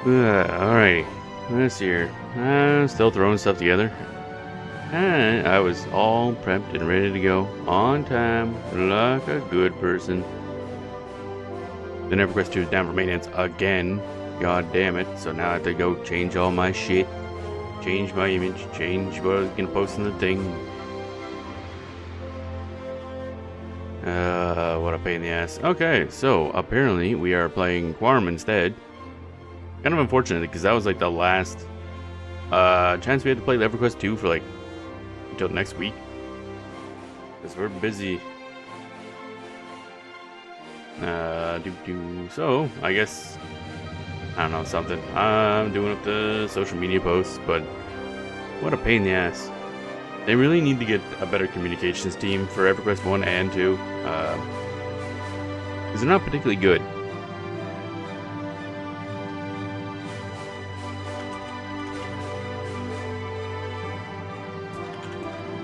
Alrighty. This here. I'm still throwing stuff together. And I was all prepped and ready to go. On time. Like a good person. The EverQuest 2 is down for maintenance again. God damn it. So now I have to go change all my shit. Change my image. Change what I was going to post in the thing. What a pain in the ass. Okay, so apparently we are playing Quarm instead. Kind of unfortunate because that was like the last chance we had to play EverQuest 2 for like until next week. Because we're busy. So, I guess, I don't know, something. I'm doing up the social media posts, but what a pain in the ass. They really need to get a better communications team for EverQuest 1 and 2. Because they're not particularly good.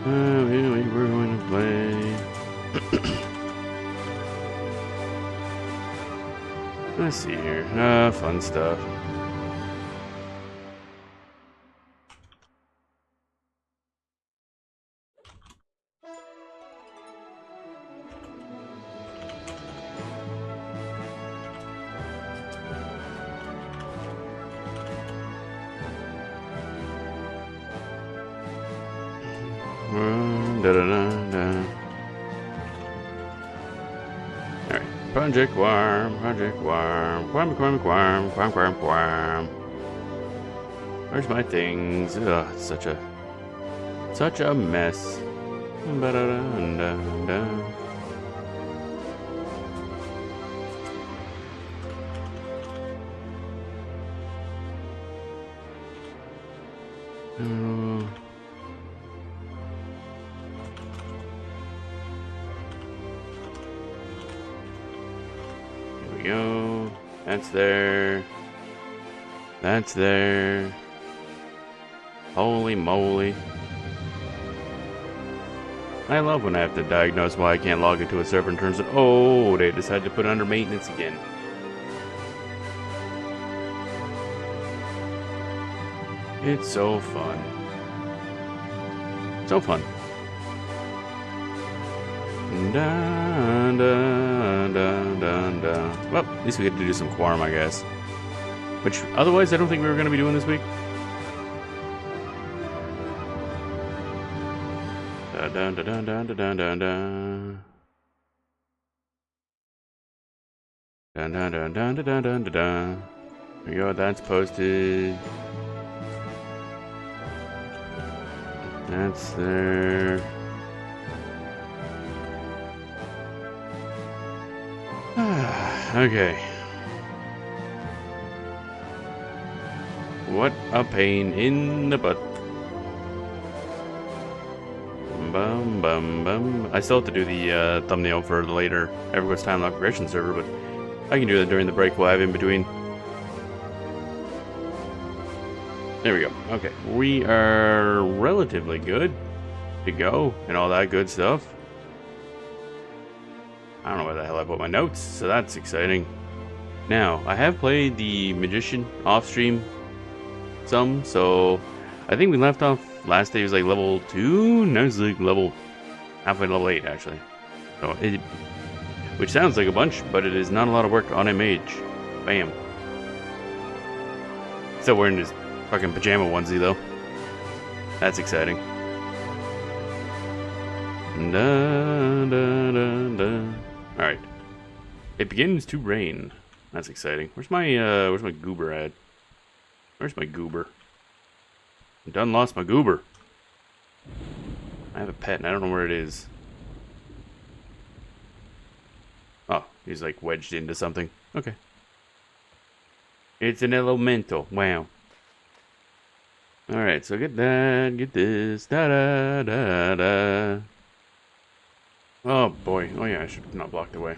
Anyway, we're going to play. Let's see here. Fun stuff. Alright, Project Quarm, Quarm. Where's my things? Ugh, it's such a mess. Go. That's there. That's there. Holy moly. I love when I have to diagnose why I can't log into a server in terms of, oh, they decided to put it under maintenance again. It's so fun. So fun. Dun, dun, dun, dun, dun. Well, at least we get to do some Quarm, I guess. Which, otherwise, I don't think we were going to be doing this week. Dun, dun, dun, dun, dun, dun, dun, dun. Dun, dun, dun, dun, dun, dun, dun, dun. There we go, that's posted. That's there. Okay. What a pain in the butt. Bum bum bum. I still have to do the thumbnail for the later EverQuest time lock progression server, but I can do that during the break we'll have in between. There we go. Okay, we are relatively good to go and all that good stuff. I don't know where the hell I put my notes, so that's exciting. Now, I have played the Magician off stream some, so I think we left off last day was like level 2, now it's like halfway to level 8 actually. So which sounds like a bunch, but it is not a lot of work on a mage. Bam. Still wearing his fucking pajama onesie though. That's exciting. Dun, dun, dun, dun. Alright. It begins to rain. That's exciting. Where's my goober at? Where's my goober? I done lost my goober. I have a pet and I don't know where it is. Oh, he's like wedged into something. Okay. It's an elemental. Wow. Alright, so get that, get this. Da da da da. Oh boy. Oh yeah, I should not block the way.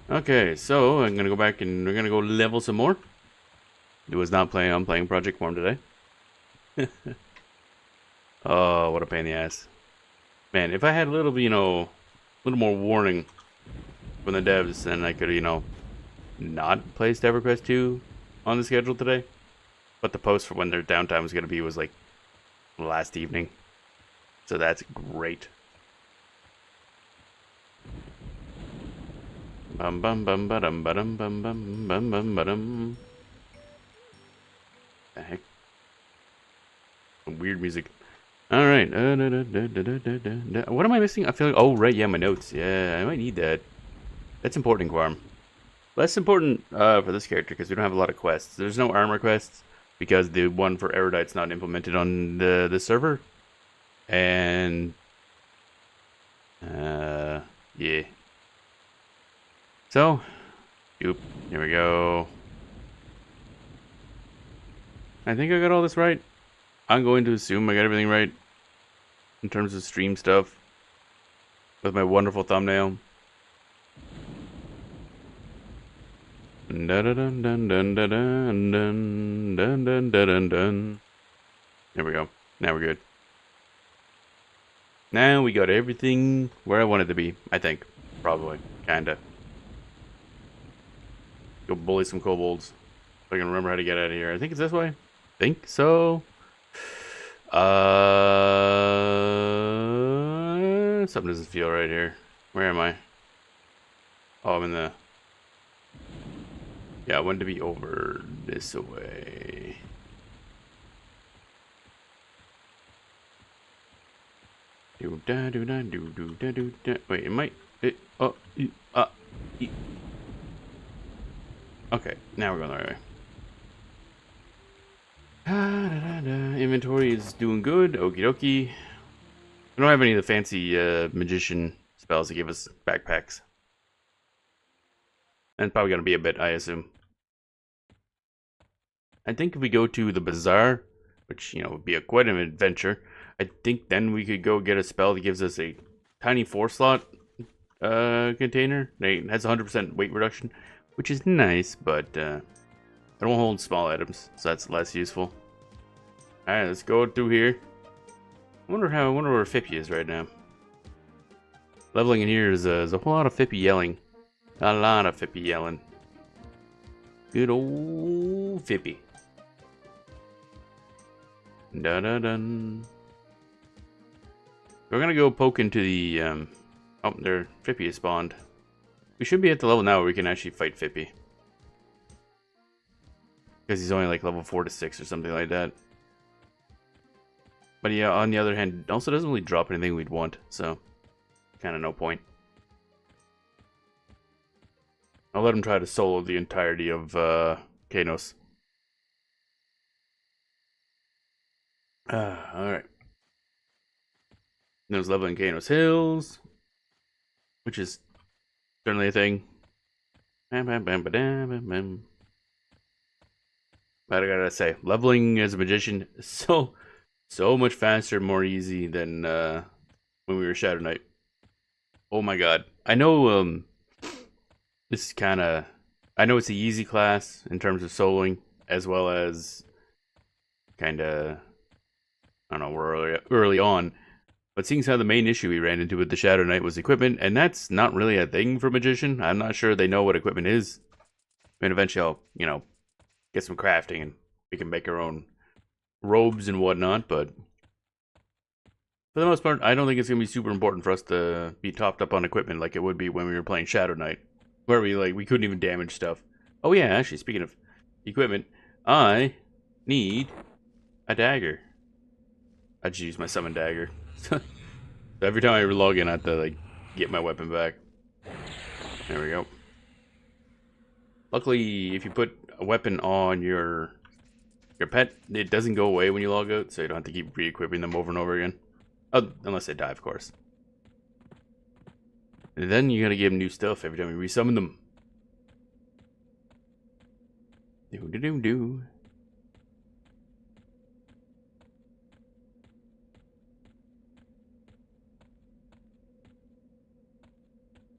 Okay, so I'm gonna go back and we're gonna go level some more. It was not playing. I'm playing Project Quarm today. Oh, what a pain in the ass. Man, if I had a little, a little more warning from the devs, then I could, not placed EverQuest 2 on the schedule today, but the post for when their downtime was going to be was like last evening. So that's great. Bum bum bum ba-dum ba-dum bum bum bum bum ba-dum. The heck? Weird music. All right. What am I missing? I feel like, oh right, yeah, my notes. Yeah, I might need that. That's important, Quarm. Less important for this character because we don't have a lot of quests. There's no armor quests because the one for Erudite's not implemented on the server. And yeah. So, here we go. I think I got all this right. I'm going to assume I got everything right in terms of stream stuff with my wonderful thumbnail. Dun dun dun dun dun dun dun dun dun dun dun. There we go. Now we're good. Now we got everything where I wanted to be, I think. Probably. Kinda. Go bully some kobolds. If I can remember how to get out of here. I think it's this way. Think so. Something doesn't feel right here. Where am I? Oh, I'm in the... Yeah, I wanted to be over this way. Do da do da do do da do da. Wait, it might. Okay, now we're going the right way. Inventory is doing good. Okie dokie. We don't have any of the fancy magician spells that give us backpacks. And probably gonna be a bit, I assume. I think if we go to the bazaar, which, you know, would be quite an adventure, I think then we could go get a spell that gives us a tiny 4-slot container. It has 100% weight reduction, which is nice, but I don't hold small items, so that's less useful. Alright, let's go through here. I wonder where Fippy is right now. Leveling in here is a whole lot of Fippy yelling. A lot of Fippy yelling. Good old Fippy. Dun dun dun. We're gonna go poke into the oh, there Fippy is spawned. We should be at the level now where we can actually fight Fippy. Because he's only like level 4 to 6 or something like that. But yeah, on the other hand, also doesn't really drop anything we'd want, so kind of no point. I'll let him try to solo the entirety of Kanos. Alright. There's leveling Kanos Hills, which is certainly a thing. But I gotta say, leveling as a magician is so much faster, more easy than when we were Shadow Knight. Oh my god. I know this is kinda, I know it's the easy class in terms of soloing, as well as kinda, I don't know, we're early on. But seeing as how the main issue we ran into with the Shadow Knight was equipment, and that's not really a thing for Magician. I'm not sure they know what equipment is. I mean, eventually I'll, you know, get some crafting and we can make our own robes and whatnot, but for the most part, I don't think it's going to be super important for us to be topped up on equipment like it would be when we were playing Shadow Knight, where we couldn't even damage stuff. Oh yeah, actually, speaking of equipment, I need a dagger. I just use my summon dagger. So every time I log in, I have to like get my weapon back. There we go. Luckily, if you put a weapon on your pet, it doesn't go away when you log out, so you don't have to keep re-equipping them over and over again. Oh, unless they die, of course. And then you gotta give them new stuff every time you resummon them. Do.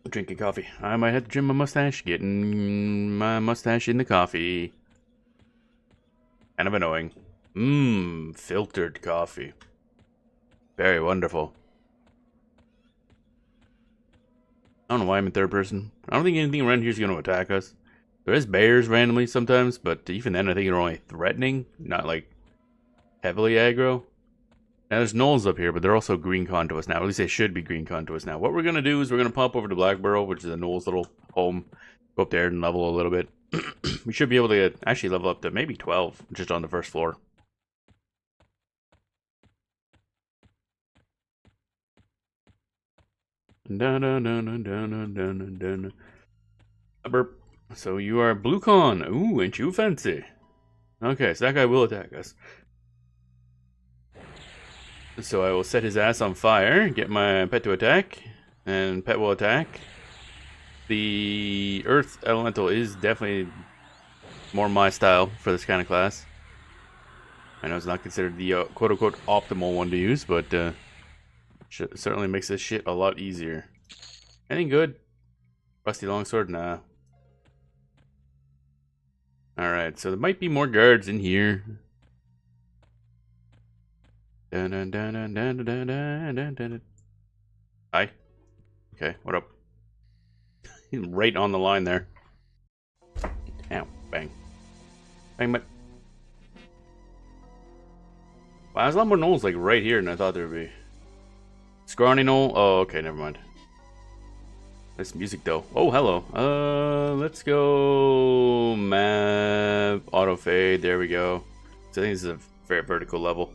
Drinking coffee. I might have to trim my mustache. Getting my mustache in the coffee. Kind of annoying. Filtered coffee. Very wonderful. I don't know why I'm in third person. I don't think anything around here is going to attack us. There is bears randomly sometimes, but even then I think they're only threatening, not like heavily aggro. Now there's gnolls up here, but they're also green con to us now. At least they should be green con to us now. What we're going to do is we're going to pop over to Blackburrow, which is a gnoll's little home. Go up there and level a little bit. We should be able to actually level up to maybe 12, just on the first floor. A burp. So you are blue con. Ooh, ain't you fancy? Okay, so that guy will attack us. So I will set his ass on fire, get my pet to attack, and pet will attack. The Earth Elemental is definitely more my style for this kind of class. I know it's not considered the quote-unquote optimal one to use, but certainly makes this shit a lot easier. Anything good? Rusty longsword? Nah. Alright, so there might be more guards in here. Hi. Okay, what up? He's right on the line there. Ow, bang. Bang, but... Wow, there's a lot more gnolls like right here than I thought there would be. Scrawny gnoll? Oh, okay, never mind. Nice music though. Oh, hello. Let's go map auto fade. There we go. So I think this is a very vertical level.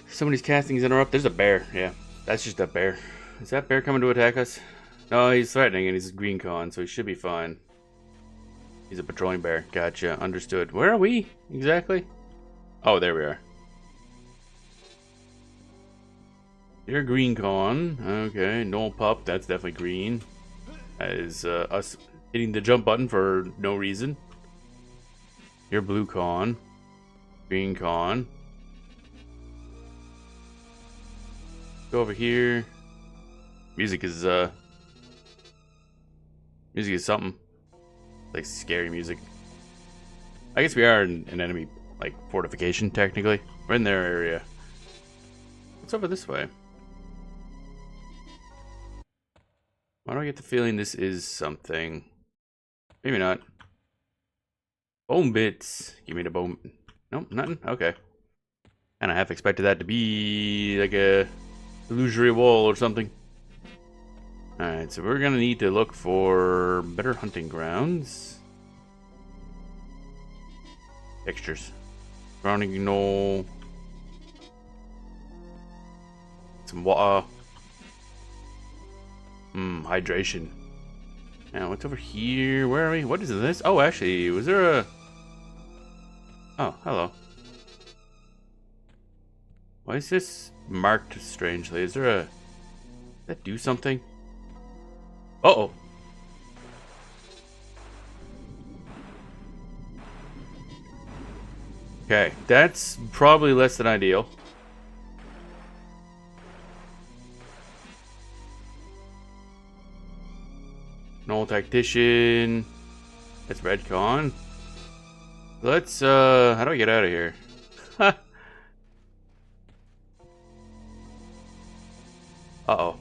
Somebody's castings interrupt. There's a bear. Yeah, that's just a bear. Is that bear coming to attack us? No, he's threatening and he's a green con, so he should be fine. He's a patrolling bear. Gotcha. Understood. Where are we exactly? Oh, there we are. You're green con. Okay, no pup. That's definitely green. That is us hitting the jump button for no reason. You're blue con. Green con. Go over here. Music is something. Like scary music. I guess we are in an enemy like fortification technically. We're in their area. What's over this way? Why do I get the feeling this is something? Maybe not. Bone bits. Give me the bone. Nope, nothing. Okay. And I half expected that to be like a illusory wall or something. Alright, so we're gonna need to look for better hunting grounds. Textures. Drowning gnoll. Some water. Hydration. Now, what's over here? Where are we? What is this? Oh, actually, was there a... Oh, hello. Why is this marked strangely? Is there a... Does that do something? Uh-oh. Okay, that's probably less than ideal. Null tactician. That's Redcon. Let's how do I get out of here? Uh-oh.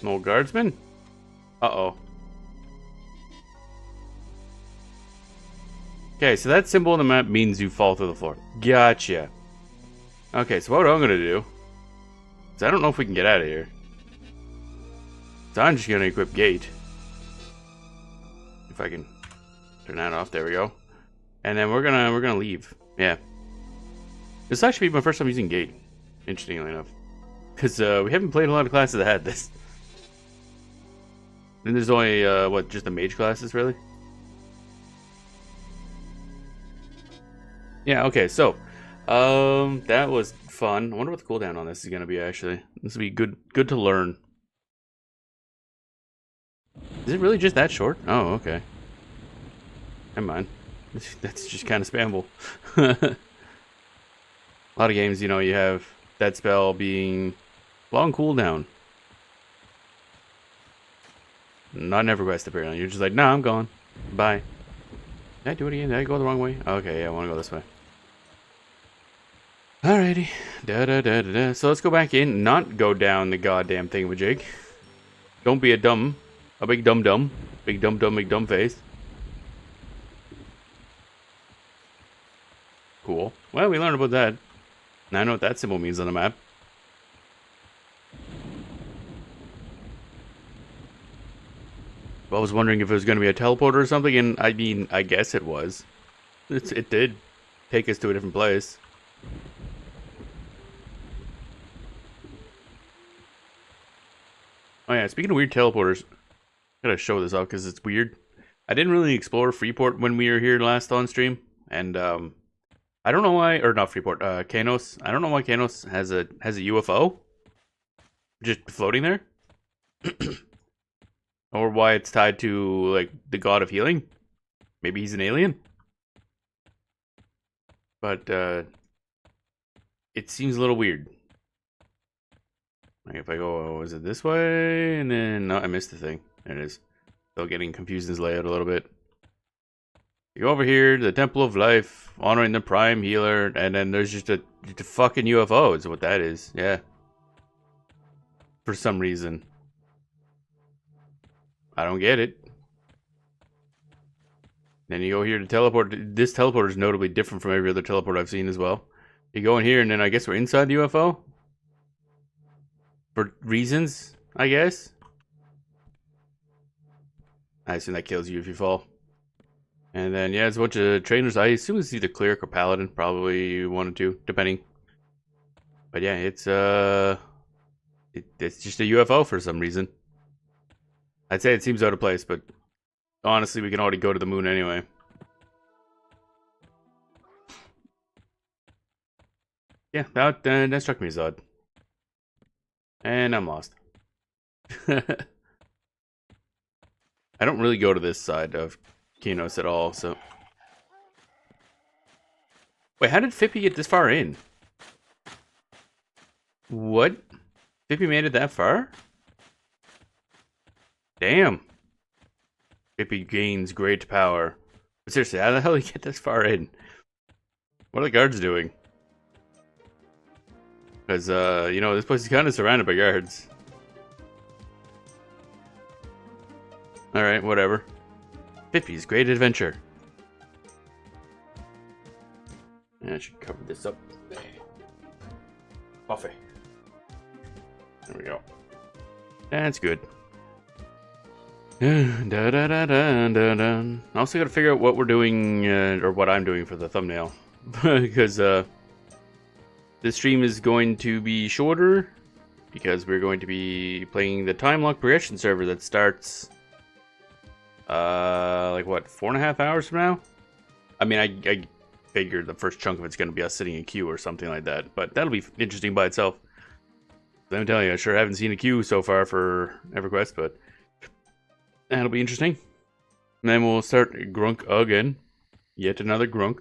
Null guardsman? Uh-oh. Okay, so that symbol on the map means you fall to the floor. Gotcha. Okay, so what I'm gonna do is I don't know if we can get out of here. So I'm just gonna equip gate. If I can turn that off, there we go. And then we're gonna leave. Yeah. This will actually be my first time using gate, interestingly enough. Because we haven't played a lot of classes that had this. And there's only what, just the mage classes really? Yeah, okay, so that was fun. I wonder what the cooldown on this is gonna be actually. This will be good to learn. Is it really just that short? Oh, okay. Never mind. That's just kind of spammable. A lot of games, you know, you have that spell being long cooldown. Not in EverQuest, apparently. You're just like, nah, I'm gone. Bye. Did I do it again? Did I go the wrong way? Okay, yeah, I want to go this way. Alrighty. Da-da-da-da-da. So let's go back in, not go down the goddamn thingamajig. Don't be a big dumb dumb. Big dumb dumb, big dumb face. Cool. Well, we learned about that. Now I know what that symbol means on the map. I was wondering if it was going to be a teleporter or something, and I mean, I guess it was. It did take us to a different place. Oh yeah, speaking of weird teleporters, I gotta show this off because it's weird. I didn't really explore Freeport when we were here last on stream, and I don't know why, or not Freeport, Kanos. I don't know why Kanos has a UFO just floating there, or why it's tied to like the god of healing. Maybe he's an alien, but it seems a little weird. Like if I go, is it this way? And then no, I missed the thing. There it is. Still getting confused in his layout a little bit. You go over here to the Temple of Life, honoring the Prime Healer, and then there's just a fucking UFO. Is what that is. Yeah. For some reason. I don't get it. Then you go here to teleport. This teleporter is notably different from every other teleport I've seen as well. You go in here, and then I guess we're inside the UFO. For reasons, I guess. I assume that kills you if you fall. And then, yeah, it's a bunch of trainers. I assume it's either cleric or paladin. Probably one or two, depending. But yeah, it's just a UFO for some reason. I'd say it seems out of place, but honestly, we can already go to the moon anyway. Yeah, that struck me as odd. And I'm lost. I don't really go to this side of Kinos at all, so... Wait, how did Fippy get this far in? What? Fippy made it that far? Damn. Fippy gains great power. But seriously, how the hell did he get this far in? What are the guards doing? Because, you know, this place is kind of surrounded by guards. Alright, whatever. Fippy's Great Adventure. Yeah, I should cover this up. Coffee. There we go. That's good. Also gotta figure out what we're doing, or what I'm doing for the thumbnail. Because, this stream is going to be shorter because we're going to be playing the time lock progression server that starts like what, 4.5 hours from now? I mean, I figure the first chunk of it's going to be us sitting in queue or something like that, but that'll be interesting by itself. Let me tell you, I sure haven't seen a queue so far for EverQuest, but that'll be interesting. And then we'll start Grunk again. Yet another Grunk.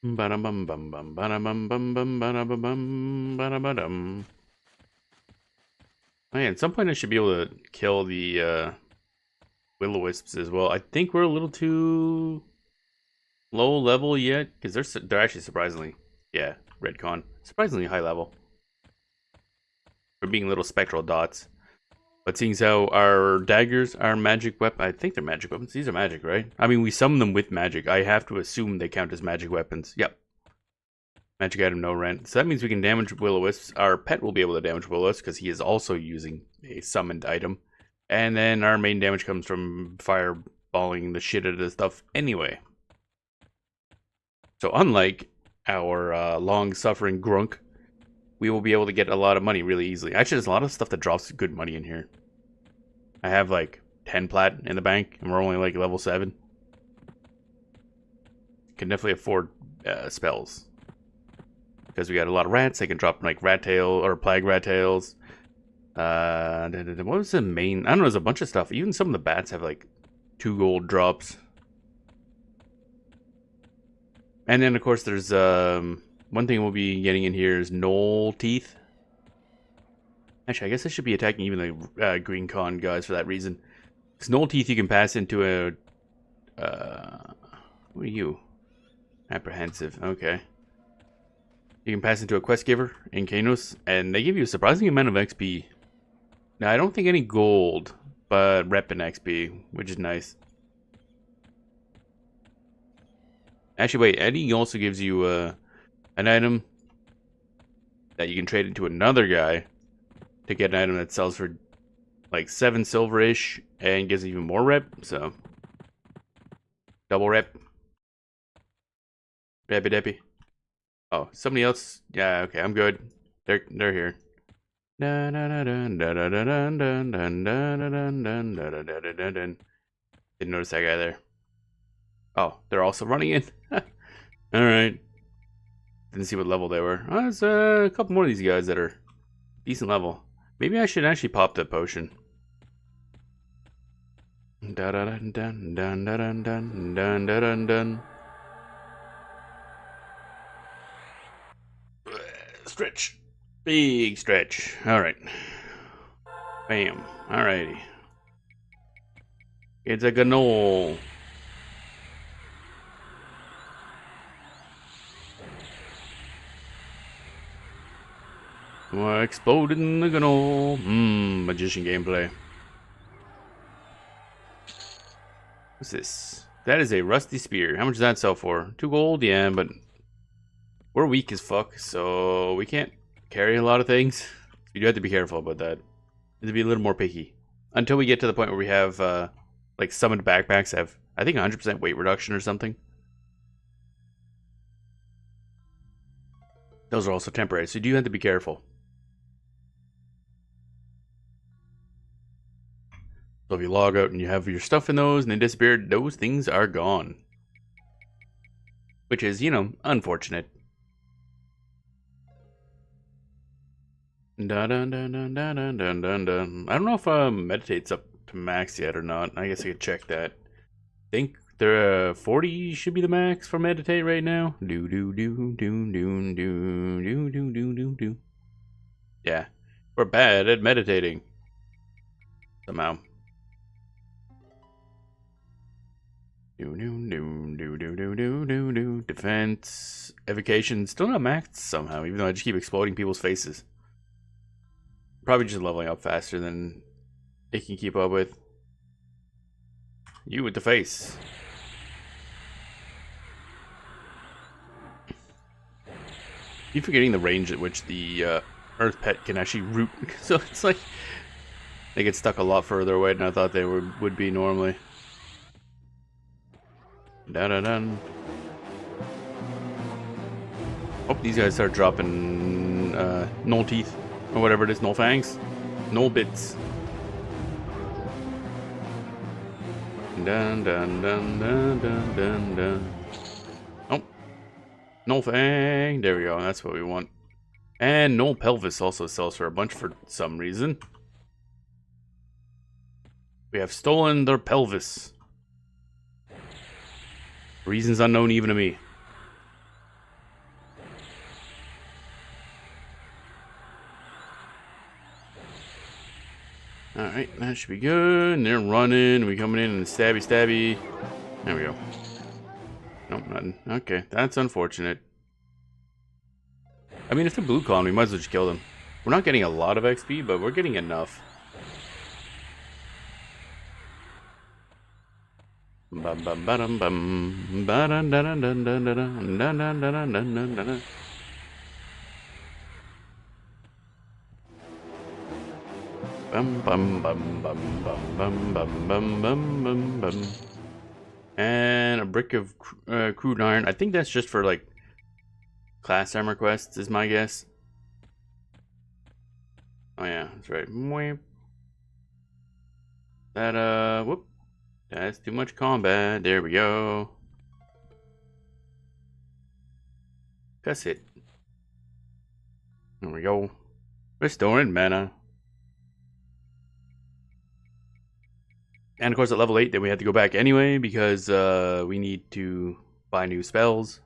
Ba-dum-bum bum bum ba-dum bum bum ba-dum bum ba-dum. Oh yeah, at some point I should be able to kill the will-o-wisps as well. I think we're a little too low level yet, because they're actually surprisingly, yeah, Redcon, surprisingly high level for being little spectral dots. But seeing as how our daggers are magic weapon, I think they're magic weapons. These are magic, right? I mean, we summon them with magic. I have to assume they count as magic weapons. Yep. Magic item, no rent. So that means we can damage will-o-wisps. Our pet will be able to damage will-o-wisps because he is also using a summoned item. And then our main damage comes from fireballing the shit out of the stuff anyway. So unlike our long-suffering Grunk, we will be able to get a lot of money really easily. Actually, there's a lot of stuff that drops good money in here. I have like 10 plat in the bank, and we're only like level 7. Can definitely afford spells. Because we got a lot of rats, they can drop like rat tail or plague rat tails. What was the main? I don't know, there's a bunch of stuff. Even some of the bats have like 2 gold drops. And then of course there's one thing we'll be getting in here is Knoll Teeth. Actually, I guess I should be attacking even the Green Con guys for that reason. Because Knoll Teeth you can pass into a... what are you? Apprehensive, okay. You can pass into a quest giver in Kanos, and they give you a surprising amount of XP. Now, I don't think any gold, but rep and XP, which is nice. Actually, wait, Eddie also gives you an item that you can trade into another guy to get an item that sells for like 7 silver-ish and gives even more rep, so double rep. Deppy deppy. Oh, somebody else. Yeah, okay, I'm good. They're here. Didn't notice that guy there. Oh, they're also running in. Alright. Didn't see what level they were. Oh, there's a couple more of these guys that are decent level. Maybe I should actually pop the potion. Dun dun dun dun dun dun dun dun dun. Stretch. Big stretch. Alright. Bam. Alrighty. It's a gnoll. Exploding the gnoll. Magician gameplay. What's this? That is a rusty spear. How much does that sell for? 2 gold? Yeah, but we're weak as fuck, so we can't carry a lot of things. You do have to be careful about that. You have to be a little more picky. Until we get to the point where we have, like, summoned backpacks have, I think, 100% weight reduction or something. Those are also temporary, so you do have to be careful. So if you log out and you have your stuff in those and they disappear, those things are gone. Which is, you know, unfortunate. Dun dun dun dun dun dun dun dun dun. I don't know if meditate's up to max yet or not. I guess I could check that. I think the 40 should be the max for meditate right now. Do do do do do do do do do do do. Yeah, we're bad at meditating somehow. Do do do do do do do do do. Defense, evocation, still not maxed somehow. Even though I just keep exploding people's faces. Probably just leveling up faster than it can keep up with. You with the face. Keep forgetting the range at which the Earth Pet can actually root. So it's like they get stuck a lot further away than I thought they would be normally. Dun dun dun. Hope these guys start dropping null teeth or whatever it is, null fangs, null bits. Dun dun dun dun dun dun dun. Oh, null fang. There we go. That's what we want. And null pelvis also sells for a bunch for some reason. We have stolen their pelvis. Reasons unknown even to me. Alright, that should be good. And they're running. We coming in and stabby stabby. There we go. Nope, nothing. Okay, that's unfortunate. I mean, if they're blue column, we might as well just kill them. We're not getting a lot of XP, but we're getting enough. Bum bum bum bum ba dun dun dun dun dun dun dun dun dun dun dun dun. Bum bum bum bum bum bum bum bum bum bum bum. And a brick of crude iron. I think that's just for like class armor quests, is my guess. Oh yeah, that's right. That whoop. That's too much combat. There we go. Cuss it. There we go. Restoring mana. And of course at level 8 then we had to go back anyway because we need to buy new spells.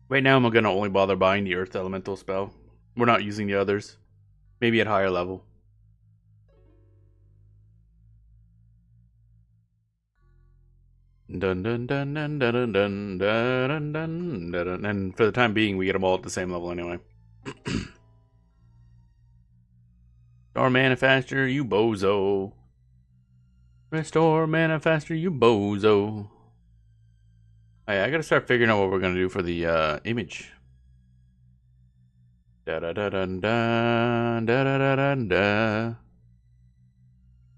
Right now I'm gonna only bother buying the Earth Elemental spell. We're not using the others. Maybe at higher level. Dun dun dun dun dun dun dun dun dun dun. And for the time being, we get them all at the same level anyway. Restore mana faster, you bozo. Restore mana faster, you bozo. Hey, I gotta start figuring out what we're gonna do for the image. Da da da dun da da da da dun da.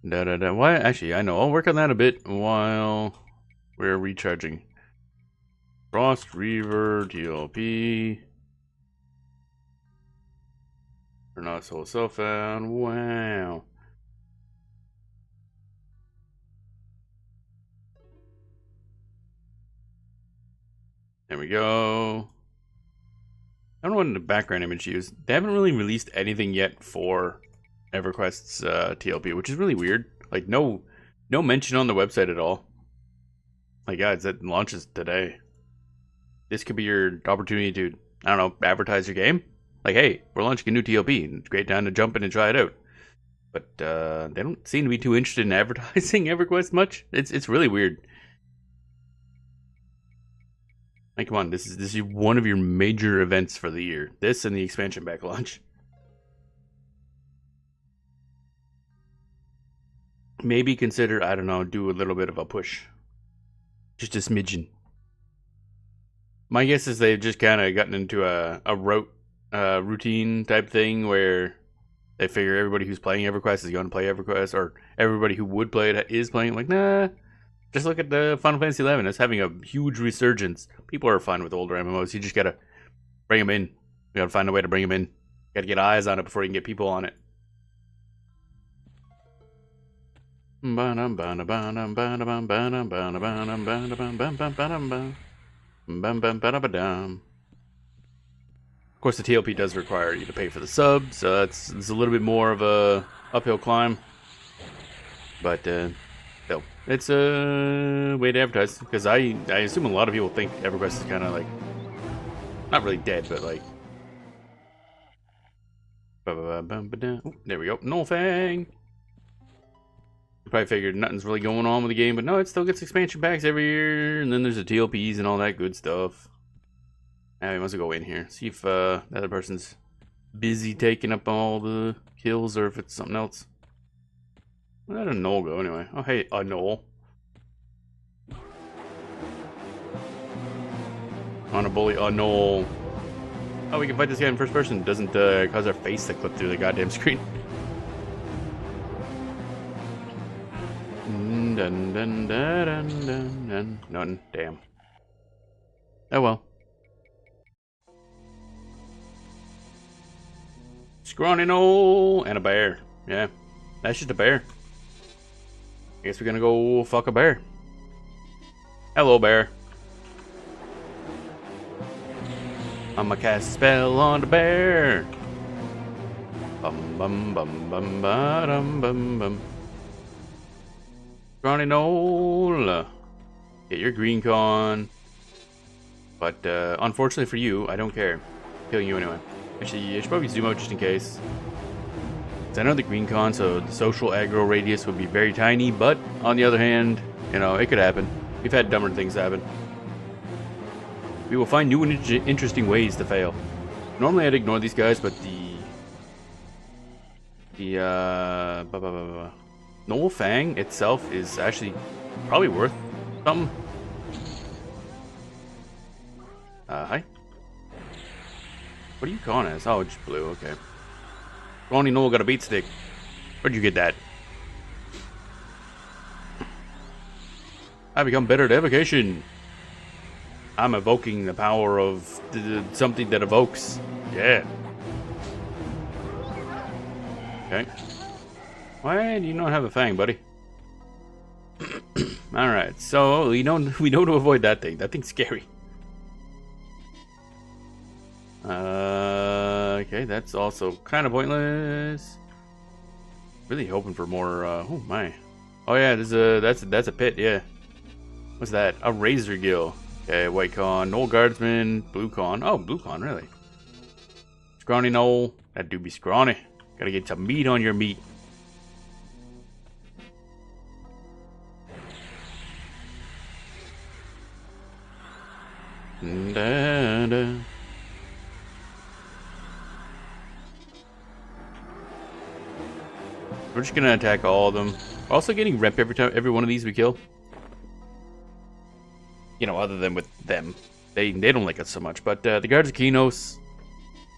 Da da da. Why? Actually, I know. I'll work on that a bit while we're recharging. Frost Reaver TLP. We're not so self-found. Wow. There we go. I don't know what the background image to use. They haven't really released anything yet for EverQuest's TLP, which is really weird. Like no mention on the website at all. Like guys, that launches today. This could be your opportunity to, I don't know, advertise your game. Like, hey, we're launching a new TLP. It's a great time to jump in and try it out. But they don't seem to be too interested in advertising EverQuest much. It's really weird. Like, come on, this is one of your major events for the year. This and the expansion pack launch. Maybe consider, I don't know, do a little bit of a push. Just a smidgen. My guess is they've just kind of gotten into a routine type thing where they figure everybody who's playing EverQuest is going to play EverQuest, or everybody who would play it is playing it. Like, nah, just look at the Final Fantasy XI. It's having a huge resurgence. People are fine with older MMOs. You just gotta bring them in. You gotta find a way to bring them in. You gotta get eyes on it before you can get people on it. Of course, the TLP does require you to pay for the subs, so it's a little bit more of a uphill climb. But still, it's a way to advertise, because I assume a lot of people think EverQuest is kind of like not really dead, but like. Ooh, there we go. No Fang. You probably figured nothing's really going on with the game, but no, it still gets expansion packs every year, and then there's the TLPs and all that good stuff. Now we must go in here, see if the other person's busy taking up all the kills, or if it's something else. Where did a Knoll go anyway? Oh, hey, a Knoll. On a bully, a Knoll. Oh, we can fight this guy in first person. Doesn't cause our face to clip through the goddamn screen. Dun, dun, dun, dun, dun, dun. None. Damn. Oh well. Scrawny Knoll and a bear. Yeah, that's just a bear. I guess we're gonna go fuck a bear. Hello, bear. I'ma cast a spell on the bear. Bum bum bum bum ba dum bum bum. Scrawny Knoll. Get your green con. But unfortunately for you, I don't care. I'm killing you anyway. Actually, I should probably zoom out just in case. I know the green con, so the social aggro radius would be very tiny, but on the other hand, you know, it could happen. We've had dumber things happen. We will find new and interesting ways to fail. Normally I'd ignore these guys, but Knoll Fang itself is actually probably worth something. Hi. What are you calling as? Oh, just blue, okay. Ronnie Knoll got a beat stick. Where'd you get that? I become better at evocation. I'm evoking the power of something that evokes. Yeah. Okay. Why do you not have a fang, buddy? Alright, so we know to avoid that thing. That thing's scary. Okay, that's also kind of pointless. Really hoping for more. Oh my! Oh yeah, that's a pit. Yeah. What's that? A razor gill. Okay, white con, Knoll guardsman, blue con. Oh, blue con, really? Scrawny Knoll. That do be scrawny. Gotta get some meat on your meat. Da, da. We're just gonna attack all of them. We're also getting rep every one of these we kill. You know, other than with them. They don't like us so much. But the Guards of Kinos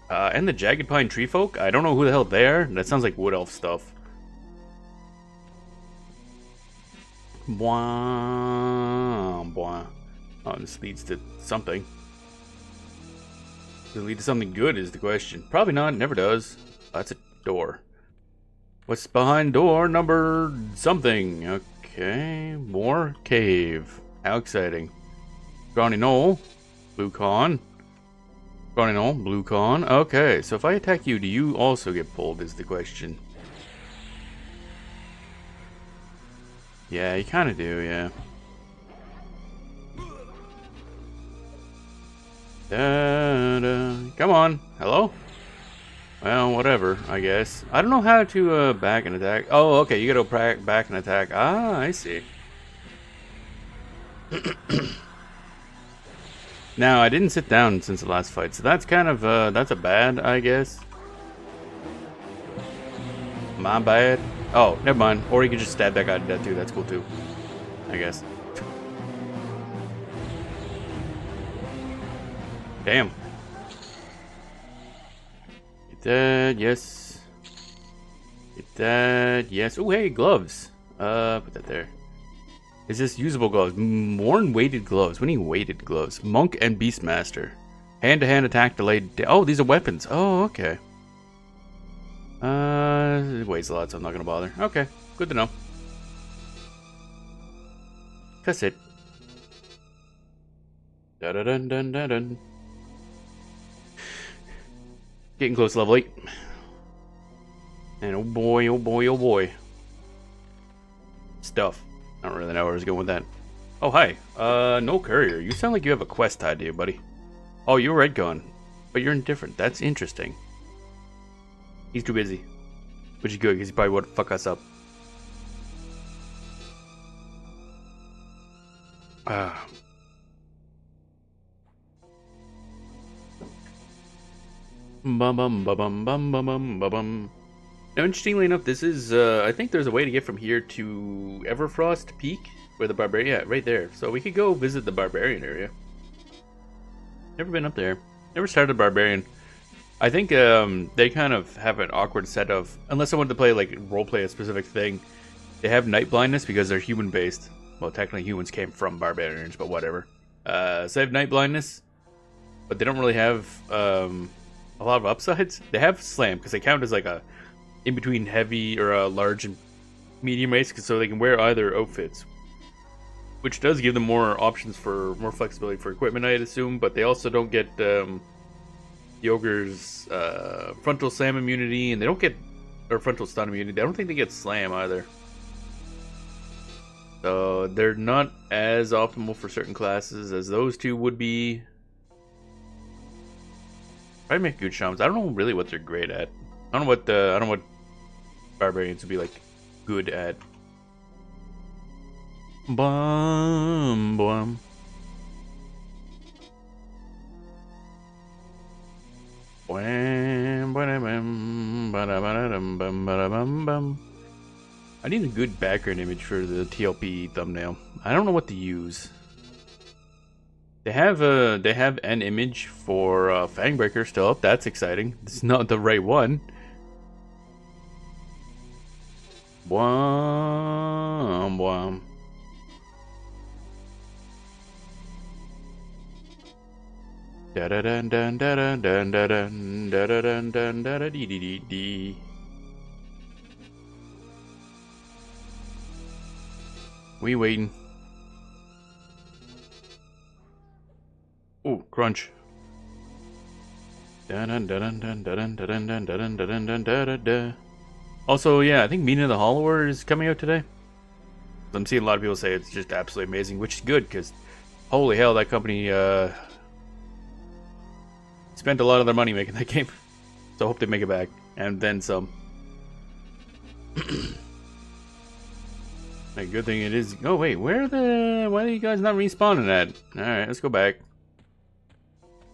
and the Jagged Pine Tree Folk, I don't know who the hell they are. That sounds like Wood Elf stuff. Bwah, bwah. Oh, this leads to something. Does it lead to something good is the question. Probably not, it never does. Oh, that's a door. What's behind door number something? Okay, more cave. How exciting. Brawny Knoll, Blue Con. Brawny Knoll, Blue Con. Okay, so if I attack you, do you also get pulled is the question. Yeah, you kind of do, yeah. Da, da. Come on, hello? Well, whatever, I guess. I don't know how to back and attack. Oh, okay, you gotta back and attack. Ah, I see. Now, I didn't sit down since the last fight, so that's kind of, that's a bad, I guess. My bad. Oh, never mind. Or you can just stab that guy to death too, that's cool too. I guess. Damn. Get that, yes. Get that, yes. Oh, hey, gloves. Put that there. Is this usable gloves? Worn weighted gloves. We need weighted gloves. Monk and Beastmaster. Hand-to-hand attack delayed. Oh, these are weapons. Oh, okay. It weighs a lot, so I'm not gonna bother. Okay, good to know. That's it. Da da dun dun dun dun. Getting close to level 8. And oh boy, oh boy, oh boy. Stuff. I don't really know where I was going with that. Oh, hi. No courier. You sound like you have a quest tied to you, buddy. Oh, you're Red Gun. But you're indifferent. That's interesting. He's too busy. Which is good, because he probably would fuck us up. Ah. Bum bum bum bum bum bum bum bum. Now, interestingly enough, this is, I think there's a way to get from here to Everfrost Peak, where the Barbarian, yeah, right there. So we could go visit the Barbarian area. Never been up there. Never started a Barbarian. I think they kind of have an awkward set of, unless I wanted to play, like, roleplay a specific thing, they have night blindness because they're human-based. Well, technically humans came from Barbarians, but whatever. So they have night blindness, but they don't really have a lot of upsides. They have Slam, because they count as, like, a in between heavy or a large and medium race, so they can wear either outfits, which does give them more options for more flexibility for equipment, I'd assume. But they also don't get the ogre's frontal slam immunity, and they don't get frontal stun immunity. I don't think they get slam either, so they're not as optimal for certain classes as those two would be. Probably make good shamans. I don't know really what they're great at. I don't know what barbarians would be like good at. Bum bum. I need a good background image for the TLP thumbnail. I don't know what to use. They have an image for Fangbreaker still up. That's exciting. It's not the right one. Wham, wham. Da da dun dun da dun dun da dun da da dun dun da da dee dee dee dee. We waiting. Oh, crunch. Dun dun dun dun dun dun dun dun dun dun dun dun dun. Also, yeah, I think Mina the Hollower is coming out today. I'm seeing a lot of people say it's just absolutely amazing, which is good, because holy hell, that company spent a lot of their money making that game. So I hope they make it back, and then some. A good thing it is. Oh wait, why are you guys not respawning at? Alright, let's go back.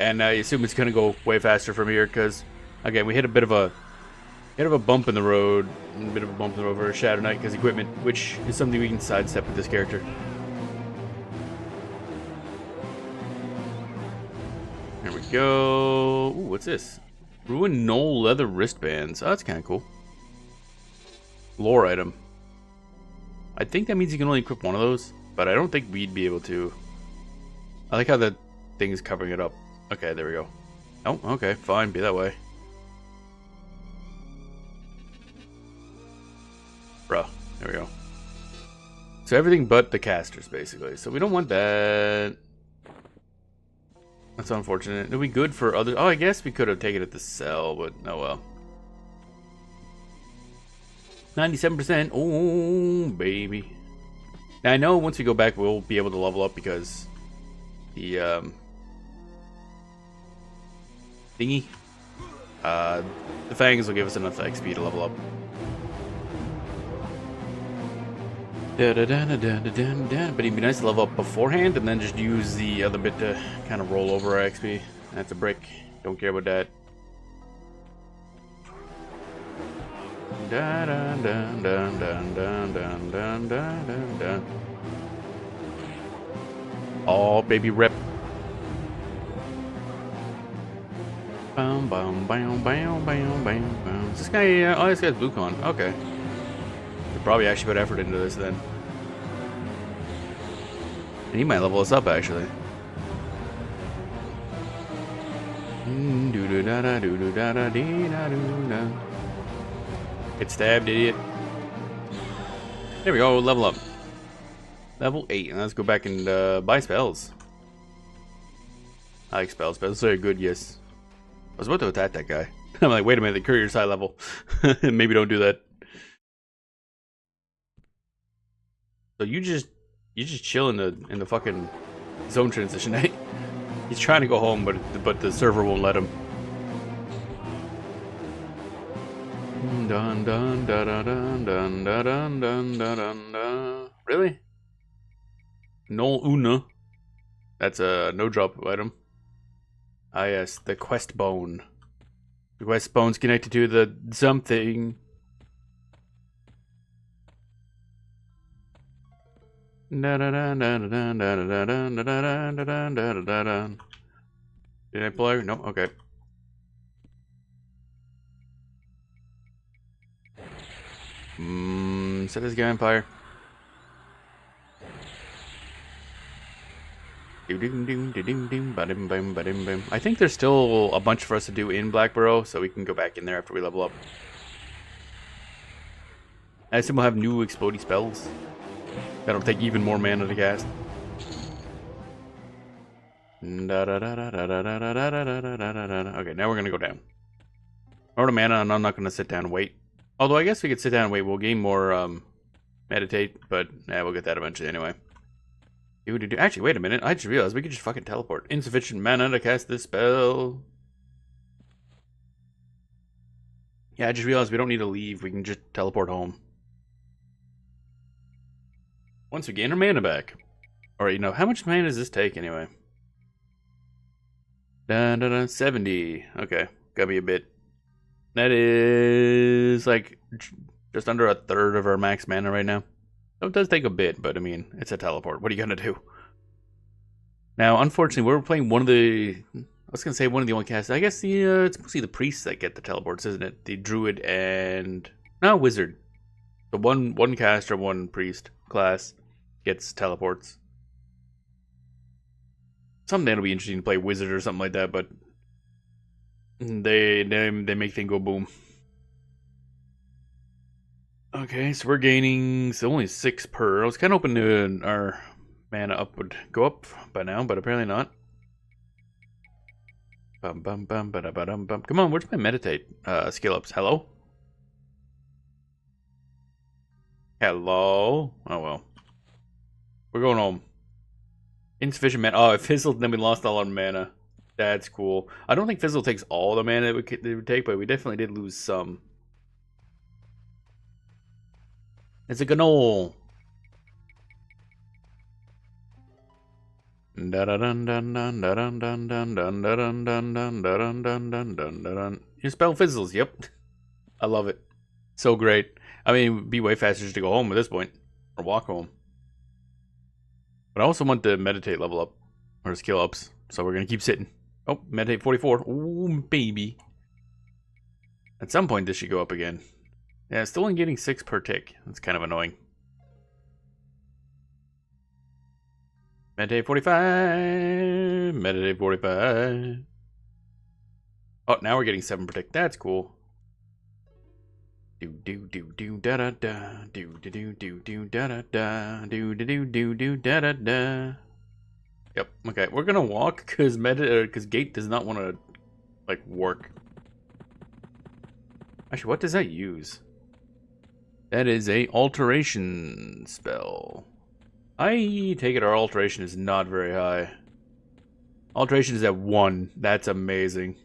And I assume it's gonna go way faster from here because, again, we hit a bit of a bump in the road, for a Shadow Knight because equipment, which is something we can sidestep with this character. There we go. Ooh, what's this? Ruined Knoll leather wristbands. Oh, that's kind of cool. Lore item. I think that means you can only equip one of those, but I don't think we'd be able to. I like how the thing's covering it up. Okay, there we go. Oh, okay, fine, be that way. Bruh, there we go. So everything but the casters, basically. So we don't want that. That's unfortunate. It'll be good for other. Oh, I guess we could have taken it to sell, but oh well. 97%. Oh, baby. Now I know once we go back, we'll be able to level up because the thingy, the fangs will give us enough XP to level up. But it'd be nice to level up beforehand and then just use the other bit to kind of roll over our XP. That's a brick. Don't care about that. Oh, baby rip. Is this guy, oh, this guy's BlueCon. Okay. Should probably actually put effort into this then. And he might level us up actually. Get stabbed, idiot. There we go, level up. Level 8, and let's go back and buy spells. I like spells. Spells are good, yes. I was about to attack that guy. I'm like, wait a minute, the courier's high level. Maybe don't do that. So you just chill in the fucking zone transition, eh? He's trying to go home, but the server won't let him. Dun dun dun dun dun dun dun dun dun. Really? No Una. That's a no drop item. Ah yes, the quest bone. The quest bone's connected to the something. Did I play? No, okay. Set this guy on fire. I think there's still a bunch for us to do in Blackborough, so we can go back in there after we level up. I assume we'll have new explodey spells. That'll take even more mana to cast. Okay, now we're gonna go down. Out of mana, and I'm not gonna sit down and wait. Although I guess we could sit down and wait. We'll gain more meditate, but yeah, we'll get that eventually anyway. Actually, wait a minute. I just realized we could just fucking teleport. Insufficient mana to cast this spell. Yeah, I just realized we don't need to leave. We can just teleport home. Once we gain our mana back. Or, you know, how much mana does this take anyway? 70. Okay, gotta be a bit. That is like just under a third of our max mana right now. So it does take a bit, but I mean, it's a teleport. What are you gonna do? Now, unfortunately, we're playing one of the. I was gonna say one of the only casts. I guess the it's mostly the priests that get the teleports, isn't it? The druid and no wizard. The one caster, one priest class gets teleports. Someday it'll be interesting to play wizard or something like that, but they make things go boom. Okay, so we're gaining only 6 per. I was kind of hoping to our mana up would go up by now, but apparently not. Bum bum bum ba ba dum bum. Come on, where's my meditate skill ups? Hello? Hello? Oh well. We're going home. Insufficient mana. Oh, it fizzled, then we lost all our mana. That's cool. I don't think Fizzle takes all the mana it would take, but we definitely did lose some. It's a gnoll. Your spell fizzles. Yep, I love it. So great. I mean, it would be way faster just to go home at this point, or walk home. But I also want the meditate level up, or skill ups. So we're gonna keep sitting. Oh, meditate 44. Ooh, baby. At some point, this should go up again. Yeah, still only getting 6 per tick. That's kind of annoying. Meditate 45. Meditate 45. Oh, now we're getting 7 per tick. That's cool. Do do do do da da da. Do do do do do da da da. Do do do do do da da da. Yep. Okay, we're gonna walk because Gate does not want to like work. Actually, what does that use? That is a alteration spell. I take it our alteration is not very high. Alteration is at 1. That's amazing.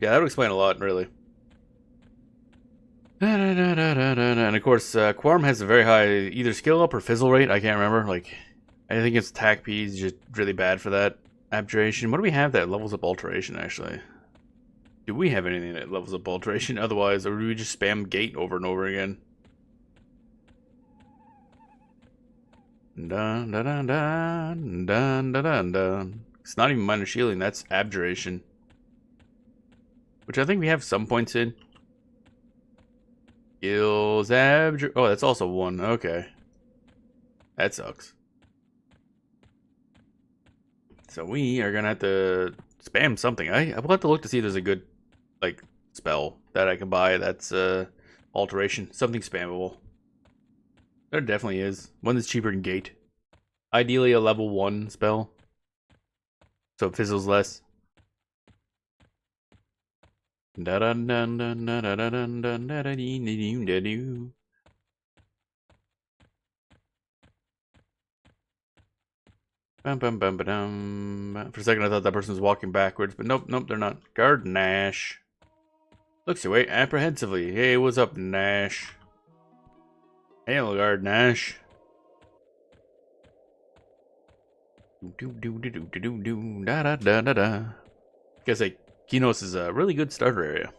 Yeah, that would explain a lot, really. And of course, Quarm has a very high either skill up or fizzle rate. I can't remember. Like, I think it's attack P is just really bad for that. Abjuration. What do we have that levels up alteration, actually? Do we have anything that levels up alteration otherwise, or do we just spam Gate over and over again? Dun dun dun dun dun dun dun dun. It's not even minor shielding, that's abjuration. Which I think we have some points in. Skills abjure. Oh, that's also 1. Okay. That sucks. So we are gonna have to spam something. I will have to look to see if there's a good like spell that I can buy that's alteration. Something spammable. There definitely is. One that's cheaper than Gate. Ideally a level 1 spell. So it fizzles less. For a second I thought that person was walking backwards, but nope, nope, they're not. Guard Nash. Looks away apprehensively. Hey, what's up, Nash? Hail, Guard Nash. Guess like Kinos is a really good starter area.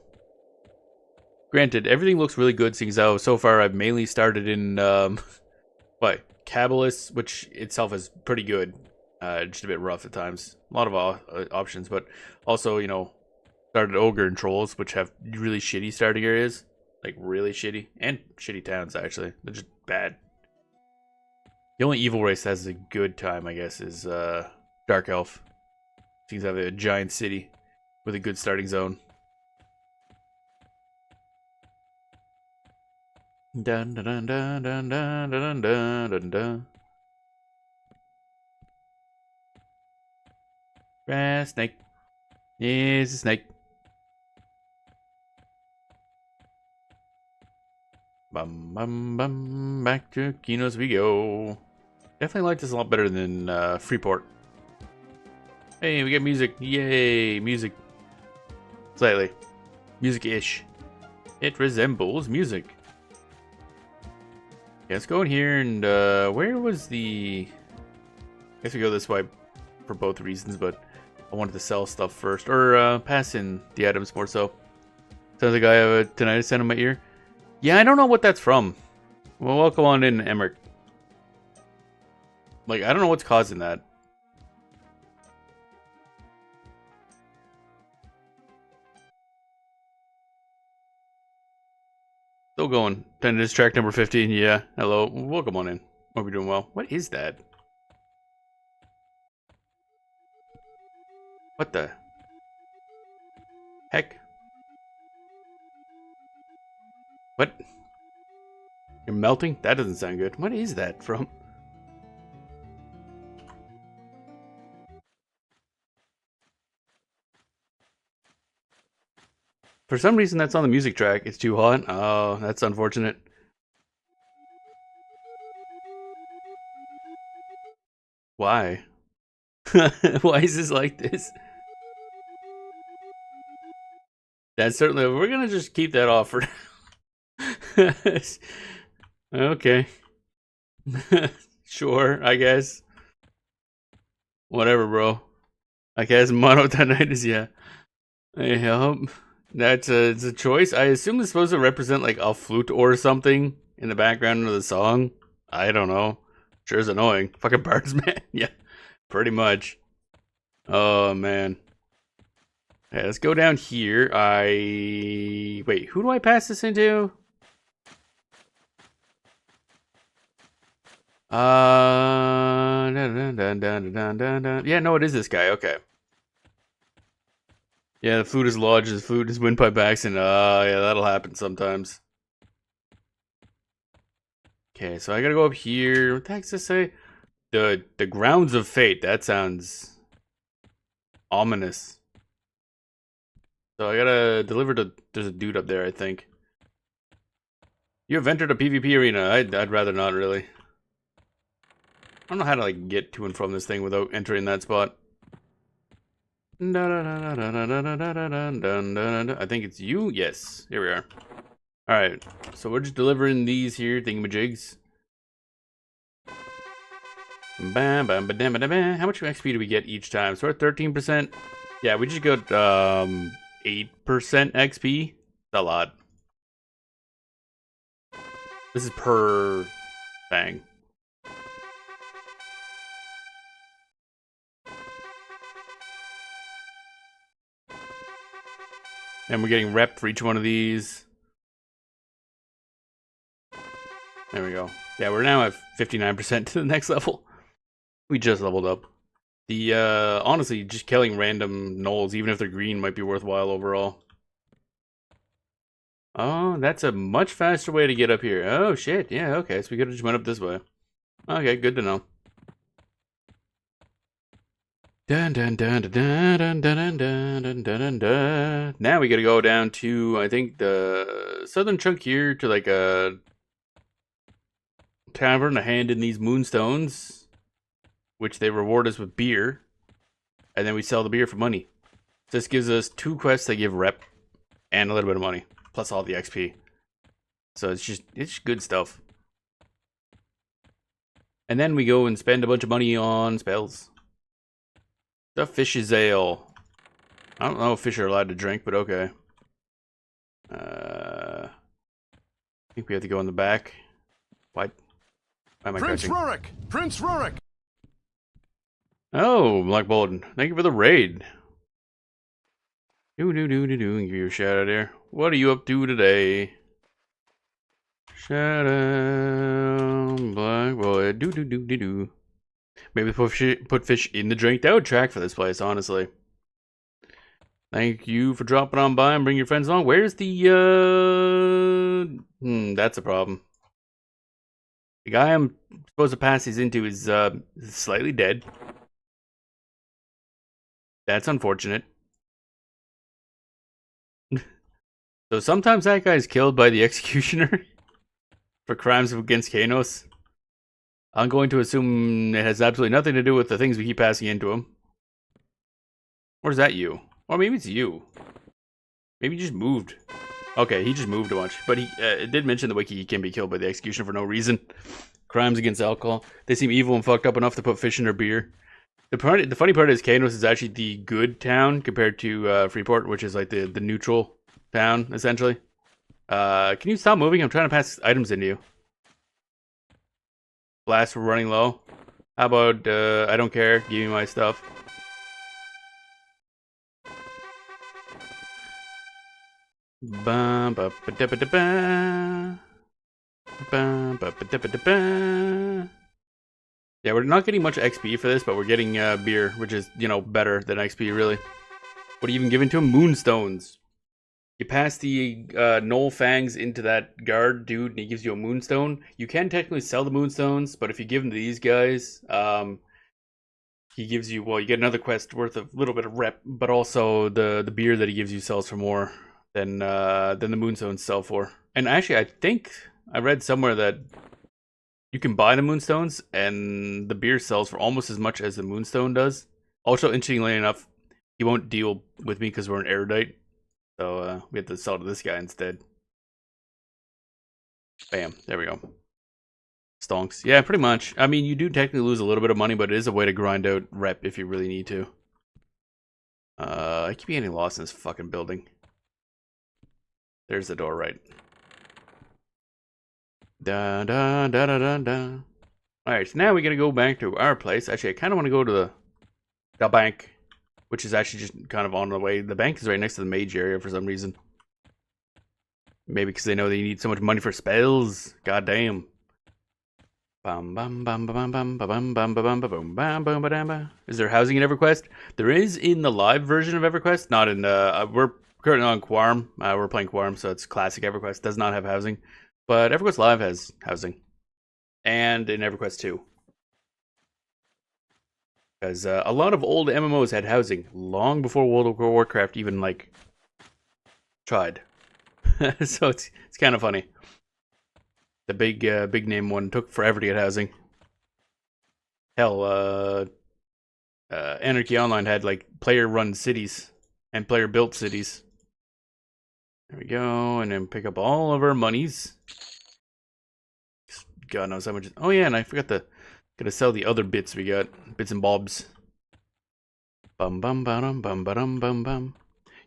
Granted, everything looks really good, seeing as how so far I've mainly started in what, Cabalist, which itself is pretty good. Just a bit rough at times. A lot of options, but also, you know, started Ogre and Trolls, which have really shitty starting areas. Like, really shitty. And shitty towns, actually. They're just bad. The only evil race that has a good time, I guess, is Dark Elf. Seems to have a giant city with a good starting zone. Dun dun dun dun dun dun dun dun dun dun. Grass snake. Is a snake. Bum bum bum. Back to Kinos we go. Definitely like this a lot better than Freeport. Hey, we get music. Yay, music. Slightly. Music-ish. It resembles music. Yeah, let's go in here and where was the... I guess we go this way for both reasons, but I wanted to sell stuff first. Or pass in the items more so. Sounds like I have a tinnitus sound in my ear. Yeah, I don't know what that's from. Well, welcome on in, Emmerich. Like, I don't know what's causing that. Still going. Tinnitus track number 15. Yeah. Hello. Welcome on in. Hope you're doing well. What is that? What the heck? What? You're melting? That doesn't sound good. What is that from? For some reason, that's on the music track. It's too hot. Oh, that's unfortunate. Why? Why is this like this? That's certainly... We're gonna just keep that off for now. Okay. Sure, I guess. Whatever, bro. I guess monotonitis, yeah. I hope it's a choice. I assume it's supposed to represent like a flute or something in the background of the song. I don't know. Sure is annoying. Fucking birds, man. Yeah, pretty much. Oh man. Okay, let's go down here. Wait, who do I pass this into? Yeah, no, it is this guy. Okay. Yeah, the flute is lodged. The flute is windpipe accent. Yeah, that'll happen sometimes. Okay, so I gotta go up here. What the heck's this say? The grounds of fate. That sounds ominous. So I gotta deliver to. There's a dude up there, I think. You have entered a PvP arena. I'd rather not really. I don't know how to like get to and from this thing without entering that spot. I think it's you. Yes, here we are. All right, so we're just delivering these here thingamajigs. How much XP do we get each time? So we're at 13%. Yeah, we just got 8% XP. That's a lot. This is per thing. And we're getting rep for each one of these. There we go. Yeah, we're now at 59% to the next level. We just leveled up. The honestly, just killing random gnolls, even if they're green, might be worthwhile overall. Oh, that's a much faster way to get up here. Oh shit, yeah, okay, so we could've just went up this way. Okay, good to know. Dun dun dun dun dun dun dun dun dun dun dun. Now we gotta go down to, I think, the southern chunk here to like a tavern to hand in these moonstones, which they reward us with beer, and then we sell the beer for money. This gives us 2 quests that give rep and a little bit of money, plus all the XP. So it's good stuff. And then we go and spend a bunch of money on spells. The fish's ale. I don't know if fish are allowed to drink, but okay. I think we have to go in the back. What? Why am I Prince crouching? Rurik! Prince Rurik! Oh, Black Bolton. Thank you for the raid. Give you a shout out here. What are you up to today? Shout out, Black Boy. Maybe put fish in the drink. That would track for this place, honestly. Thank you for dropping on by and bring your friends along. Where's the, that's a problem. The guy I'm supposed to pass these into is, slightly dead. That's unfortunate. So sometimes that guy's killed by the executioner for crimes against Kanos. I'm going to assume it has absolutely nothing to do with the things we keep passing into him. Or is that you? Or maybe it's you. Maybe he just moved. Okay, he just moved a bunch. But he it did mention the wiki he can be killed by the executioner for no reason. Crimes against alcohol. They seem evil and fucked up enough to put fish in their beer. The funny part is Kanos is actually the good town compared to Freeport, which is like the neutral town, essentially. Can you stop moving? I'm trying to pass items into you. Blast, we're running low. How about, I don't care, give me my stuff. Bum, ba, ba, da, ba, da, ba. Bum, ba, ba, da, ba, da, ba. Yeah, we're not getting much XP for this, but we're getting beer, which is, you know, better than XP, really. What are you even giving to him? Moonstones. You pass the Gnoll Fangs into that guard dude, and he gives you a moonstone. You can technically sell the moonstones, but if you give them to these guys, he gives you, well, you get another quest worth a little bit of rep, but also the beer that he gives you sells for more than the moonstones sell for. And actually, I think I read somewhere that you can buy the moonstones, and the beer sells for almost as much as the moonstone does. Also, interestingly enough, he won't deal with me because we're an erudite. So we have to sell to this guy instead. Bam, there we go. Stonks. Yeah, pretty much. I mean, you do technically lose a little bit of money, but it is a way to grind out rep if you really need to. I keep getting lost in this fucking building. There's the door, right? Da da da da da da. Alright, so now we gotta go back to our place. Actually, I kind of want to go to the bank, which is actually just kind of on the way. The bank is right next to the mage area for some reason. Maybe because they know they need so much money for spells. God damn. Bum bum bum bum bum bum bum bum bum bum bum bum bum. Is there housing in EverQuest? There is in the live version of EverQuest, not in we're currently on Quarm. We're playing Quarm, so it's classic EverQuest. Does not have housing. But EverQuest Live has housing. And in EverQuest 2. Because a lot of old MMOs had housing long before World of Warcraft even, like, tried. So it's kind of funny. The big name one took forever to get housing. Hell, Anarchy Online had like player-run cities and player-built cities. There we go, and then pick up all of our monies. God knows how much. Oh yeah, and I forgot gotta sell the other bits we got, bits and bobs. Bum bum bum bum bum bum bum.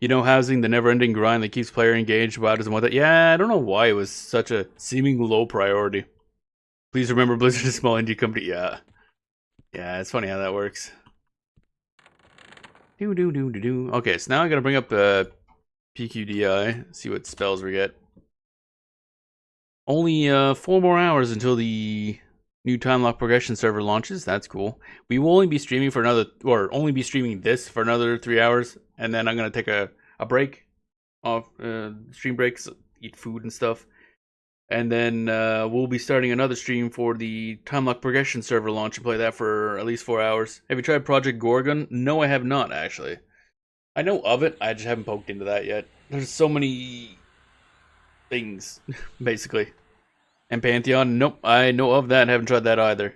You know, housing, the never-ending grind that keeps player engaged. WoW doesn't want that. Yeah, I don't know why it was such a seeming low priority. Please remember Blizzard is a small indie company. Yeah. Yeah, it's funny how that works. Okay, so now I gotta bring up the PQDI, see what spells we get. Only 4 more hours until the new time lock progression server launches. That's cool. We will only be streaming for another, or only be streaming this for another 3 hours, and then I'm gonna take a break off, stream breaks, eat food and stuff, and then we'll be starting another stream for the time lock progression server launch and play that for at least 4 hours. Have you tried Project Gorgon? No, I have not actually. I know of it. I just haven't poked into that yet. There's so many things, basically. And Pantheon, nope. I know of that. Haven't tried that either.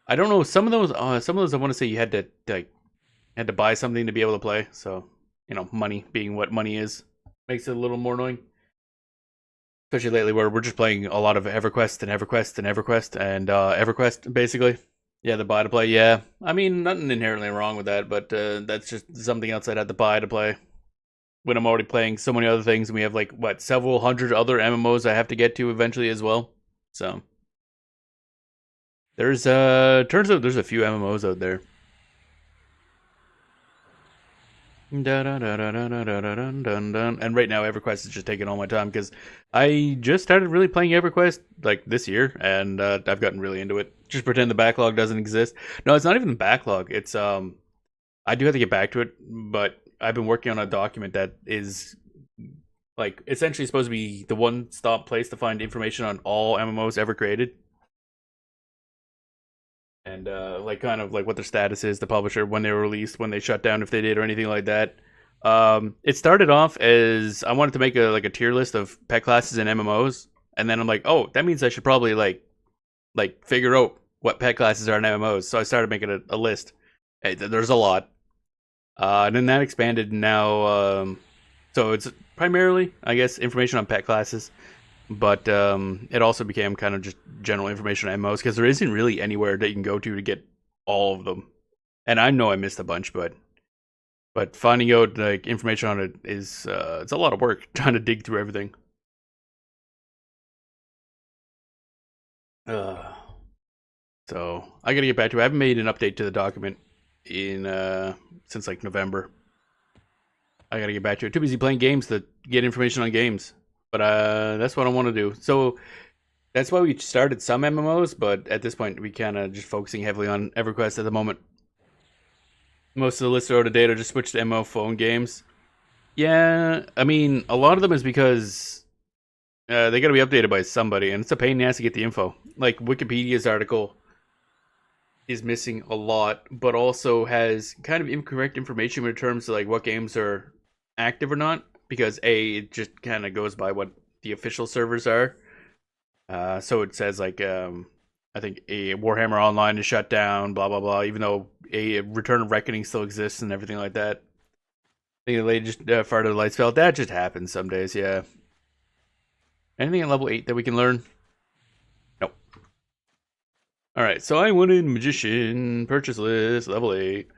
I don't know. Some of those I want to say you had to buy something to be able to play. So, you know, money being what money is, makes it a little more annoying. Especially lately, where we're just playing a lot of EverQuest and EverQuest and EverQuest and EverQuest, basically. Yeah, the buy to play. Yeah, I mean, nothing inherently wrong with that, but that's just something else I'd have to buy to play. When I'm already playing so many other things, and we have like what, several hundred other MMOs I have to get to eventually as well. So there's turns out there's a few MMOs out there. And right now EverQuest is just taking all my time because I just started really playing EverQuest like this year, and I've gotten really into it. Just pretend the backlog doesn't exist. No, it's not even the backlog. It's I do have to get back to it, but I've been working on a document that is like essentially supposed to be the one-stop place to find information on all MMOs ever created. And like kind of like what their status is, the publisher, when they were released, when they shut down, if they did, or anything like that. It started off as I wanted to make a tier list of pet classes and MMOs, and then I'm like, oh, that means I should probably like figure out what pet classes are in MMOs. So I started making a list. Hey, there's a lot, and then that expanded. Now, so it's primarily, I guess, information on pet classes. But it also became kind of just general information on MMOs because there isn't really anywhere that you can go to get all of them. And I know I missed a bunch, but finding out like information on it is it's a lot of work trying to dig through everything. So I gotta get back to it. I haven't made an update to the document in since like November. I gotta get back to it. Too busy playing games to get information on games. But that's what I want to do. So that's why we started some MMOs, but at this point we kind of just focusing heavily on EverQuest at the moment. Most of the lists are out of date. I just switched to MMO phone games. Yeah, I mean, a lot of them is because they got to be updated by somebody, and it's a pain in the ass to get the info. Like Wikipedia's article is missing a lot, but also has kind of incorrect information in terms of like what games are active or not. Because it just kind of goes by what the official servers are. So it says like, I think a Warhammer Online is shut down, blah, blah, blah, even though a Return of Reckoning still exists and everything like that. I think they just farted the light spell. That just happens some days, yeah. Anything at level 8 that we can learn? Nope. Alright, so I wanted Magician, purchase list, level 8.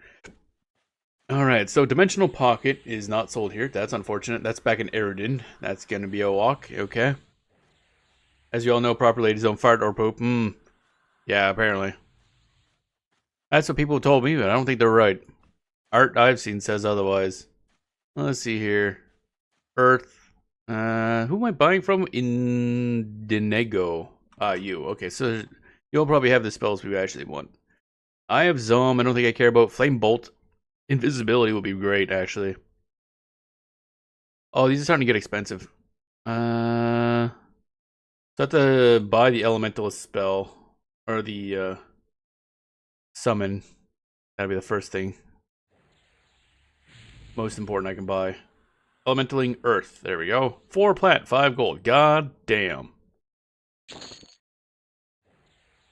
Alright, so Dimensional Pocket is not sold here. That's unfortunate. That's back in Eridan. That's gonna be a walk, okay. As you all know, proper ladies don't fart or poop. Yeah, apparently. That's what people told me, but I don't think they're right. Art I've seen says otherwise. Let's see here. Earth. Who am I buying from? Indinego. You. Okay, so you'll probably have the spells we actually want. I have Zom. I don't think I care about Flame Bolt. Invisibility would be great, actually. Oh, these are starting to get expensive. So I have to buy the Elementalist spell. Or the, summon. That'd be the first thing. Most important I can buy. Elementaling Earth. There we go. 4 plat, 5 gold. God damn.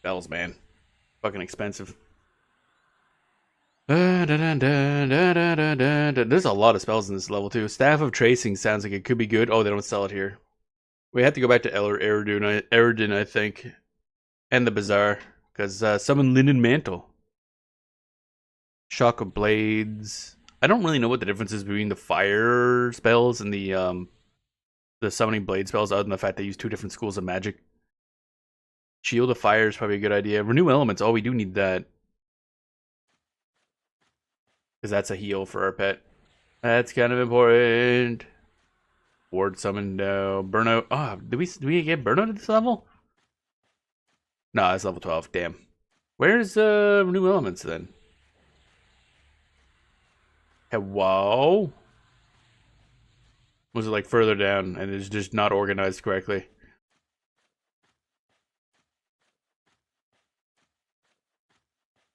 Spells, man. Fucking expensive. There's a lot of spells in this level, too. Staff of Tracing sounds like it could be good. Oh, they don't sell it here. We have to go back to Eridan, I think. And the Bazaar. Because summon Linden Mantle. Shock of Blades. I don't really know what the difference is between the fire spells and the summoning blade spells, other than the fact they use 2 different schools of magic. Shield of Fire is probably a good idea. Renew Elements. Oh, we do need that. Because that's a heal for our pet. That's kind of important. Ward Summon, no. Burnout. Oh, do we get Burnout at this level? No, it's level 12. Damn. Where's Renew Elements then? Hello? Was it like further down and it's just not organized correctly?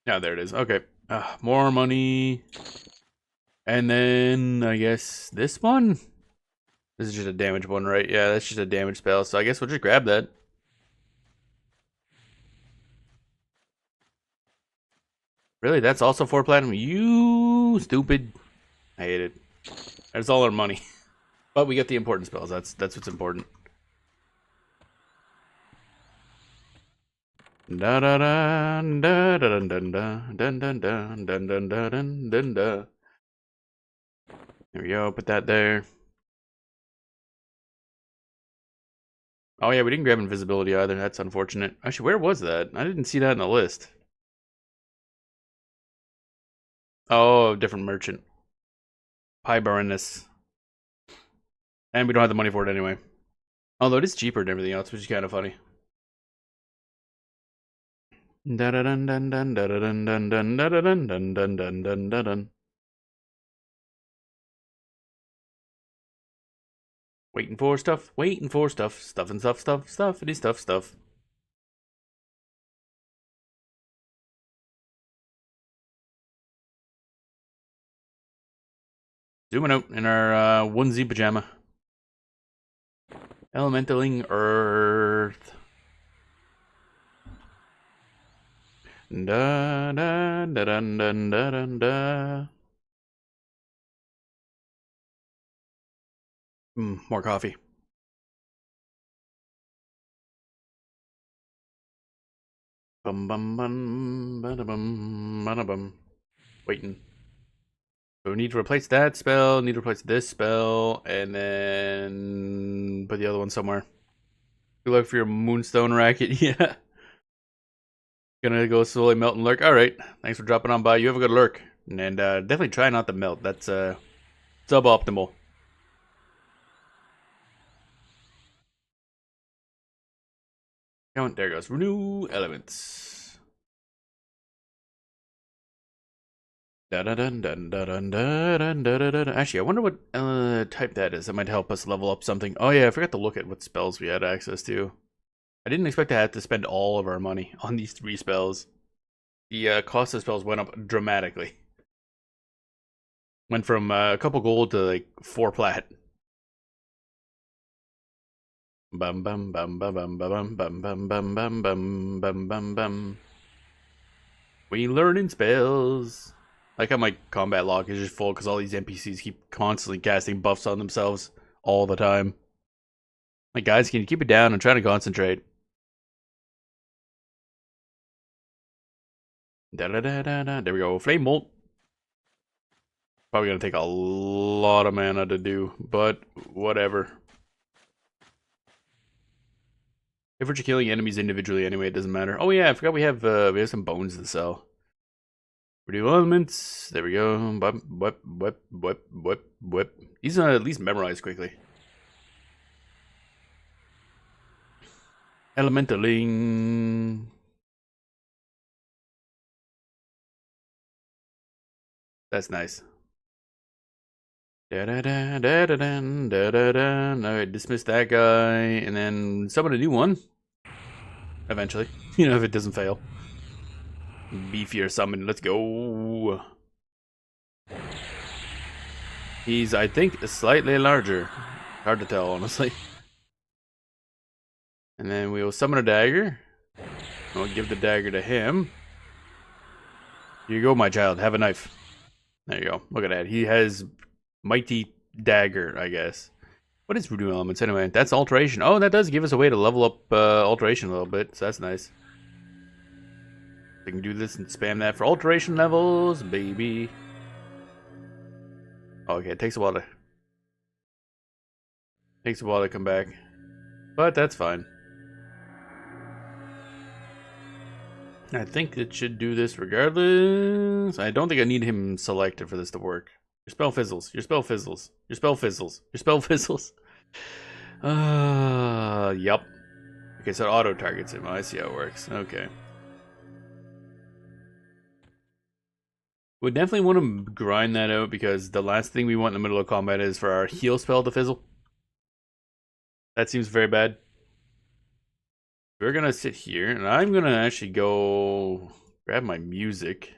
Yeah, there it is. Okay. More money. And then, I guess, this one? This is just a damage one, right? Yeah, that's just a damage spell, so I guess we'll just grab that. Really? That's also 4 platinum? You stupid. I hate it. That's all our money. But we get the important spells. That's what's important. Da da da da da da da da da da da da da da. There we go. Put that there. Oh yeah, we didn't grab invisibility either. That's unfortunate. Actually, where was that? I didn't see that in the list. Oh, different merchant. Pie Baroness. And we don't have the money for it anyway. Although it is cheaper than everything else, which is kind of funny. Dun dun dun dun dun dun dun dun dun dun dun dun dun dun. Waiting for stuff, waiting for stuff, stuff and stuff, stuffity stuff. Zooming out in our onesie pajama. Elementaling Earth. Da da da da da da da da. More coffee. Bum bum bum bada bum bada bum. Waiting. So we need to replace that spell, need to replace this spell, and then put the other one somewhere. Good luck for your Moonstone Racket. Yeah. Gonna go slowly melt and lurk. Alright. Thanks for dropping on by. You have a good lurk. And definitely try not to melt. That's suboptimal. There it goes. Renew elements. Actually, I wonder what type that is. That might help us level up something. Oh yeah, I forgot to look at what spells we had access to. I didn't expect to have to spend all of our money on these 3 spells. The cost of spells went up dramatically. Went from a couple gold to like 4 plat. Bum bum bum bum bum bum bum bum bum bum bum bum bum bum. We learning spells. Like how my combat log is just full because all these NPCs keep constantly casting buffs on themselves all the time. Like, guys, can you keep it down? I'm trying to concentrate. Da da da da da. There we go. Flame bolt. Probably gonna take a lot of mana to do, but whatever. If we're just killing enemies individually anyway, it doesn't matter. Oh yeah, I forgot we have some bones to sell. Renew elements. There we go. Whip. These are at least memorized quickly. Elementaling. That's nice. Alright, dismiss that guy, and then summon a new one. Eventually. You know, if it doesn't fail. Beefier summon, let's go. He's, I think, slightly larger. Hard to tell, honestly. And then we'll summon a dagger. We'll give the dagger to him. Here you go, my child. Have a knife. There you go. Look at that. He has mighty dagger, I guess. What is renew elements anyway? That's alteration. Oh, that does give us a way to level up alteration a little bit, so that's nice. We can do this and spam that for alteration levels, baby. Okay, it takes a while to come back, but that's fine. I think it should do this regardless. I don't think I need him selected for this to work. Your spell fizzles. Your spell fizzles. Your spell fizzles. Your spell fizzles. Yup. Okay, so it auto targets him. Oh, I see how it works. Okay. We definitely want to grind that out because the last thing we want in the middle of combat is for our heal spell to fizzle. That seems very bad. We're gonna sit here, and I'm gonna actually go grab my music.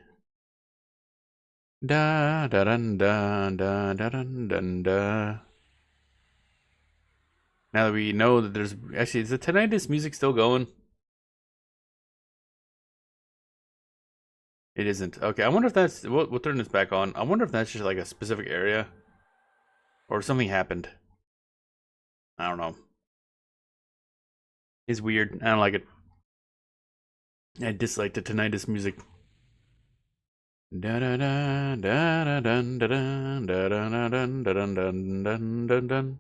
Da da dun da da da dun dun da. Now that we know that there's actually, is the tinnitus music still going? It isn't. Okay, I wonder if that's. We'll turn this back on. I wonder if that's just like a specific area, or something happened. I don't know. It's weird. I don't like it. I dislike the tinnitus music. Da da da da da dun da dun da dun da dun da dun dun dun dun dun.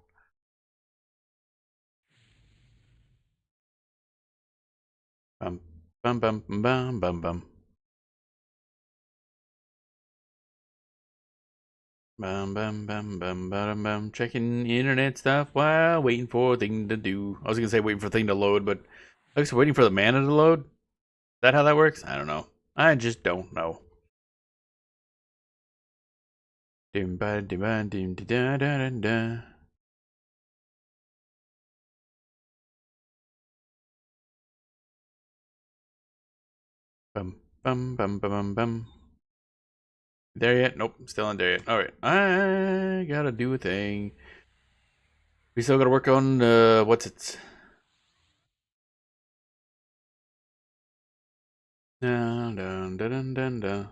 Bum bum bum bum bum bum. Bum bum bum bum bum bum. Checking internet stuff while waiting for a thing to do. I was gonna say waiting for a thing to load, but I was waiting for the mana to load. Is that how that works? I don't know. I just don't know. Dim ba dim ba dim da da da da. Bum bum bum bum bum bum. There yet? Nope, still not there yet. Alright, I gotta do a thing. We still gotta work on, what's it? Dun dun dun dun dun dun.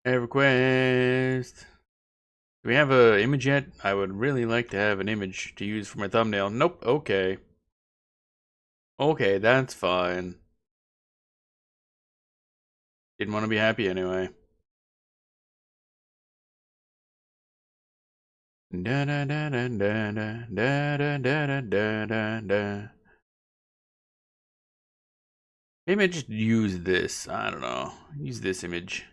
EverQuest. Do we have an image yet? I would really like to have an image to use for my thumbnail. Nope, okay. Okay, that's fine. Didn't want to be happy anyway. Da da da da da da da da da da da da. Maybe I just use this. I don't know. Use this image.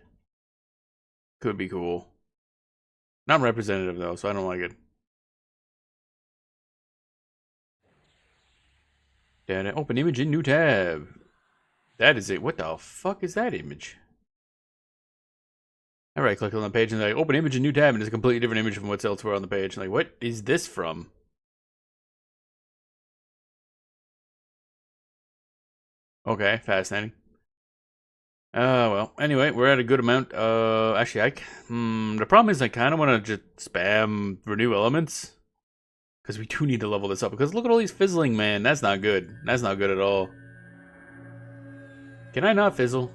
Could be cool. Not representative though, so I don't like it. Data. Open image in new tab. That is it. What the fuck is that image? I right click on the page and like open image in new tab, and it's a completely different image from what's elsewhere on the page. Like, what is this from? Okay, fascinating. Well, anyway, we're at a good amount. Actually, the problem is I kind of want to just spam renew elements. Because we do need to level this up. Because look at all these fizzling, man. That's not good. That's not good at all. Can I not fizzle?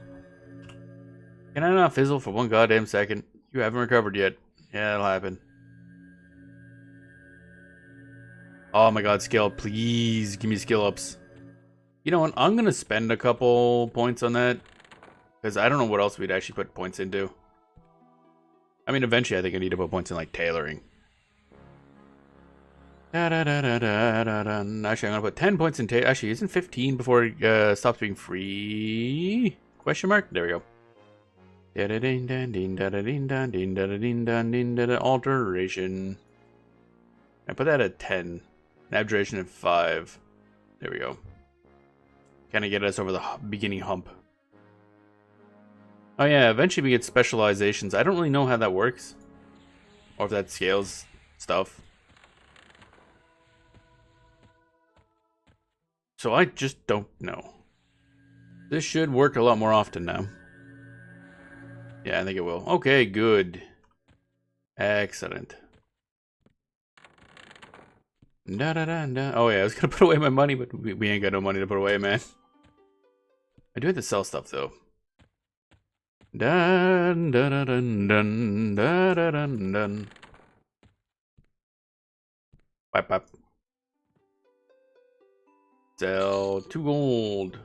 Can I not fizzle for one goddamn second? You haven't recovered yet. Yeah, that'll happen. Oh my god, skill. Please give me skill ups. You know what? I'm going to spend a couple points on that. Because I don't know what else we'd actually put points into. I mean, eventually I think I need to put points in, like, tailoring. Actually, I'm going to put 10 points in tailoring. Actually, isn't 15 before it stops being free? Question mark? There we go. Alteration. I put that at 10. Abjuration at 5. There we go. Kind of get us over the beginning hump. Oh yeah, eventually we get specializations. I don't really know how that works. Or if that scales stuff. So I just don't know. This should work a lot more often now. Yeah, I think it will. Okay, good. Excellent. Da da da da. Oh yeah, I was gonna put away my money, but we ain't got no money to put away, man. I do have to sell stuff though. Dun dun dun dun dun dun dun dun. Bye bye. Sell 2 gold.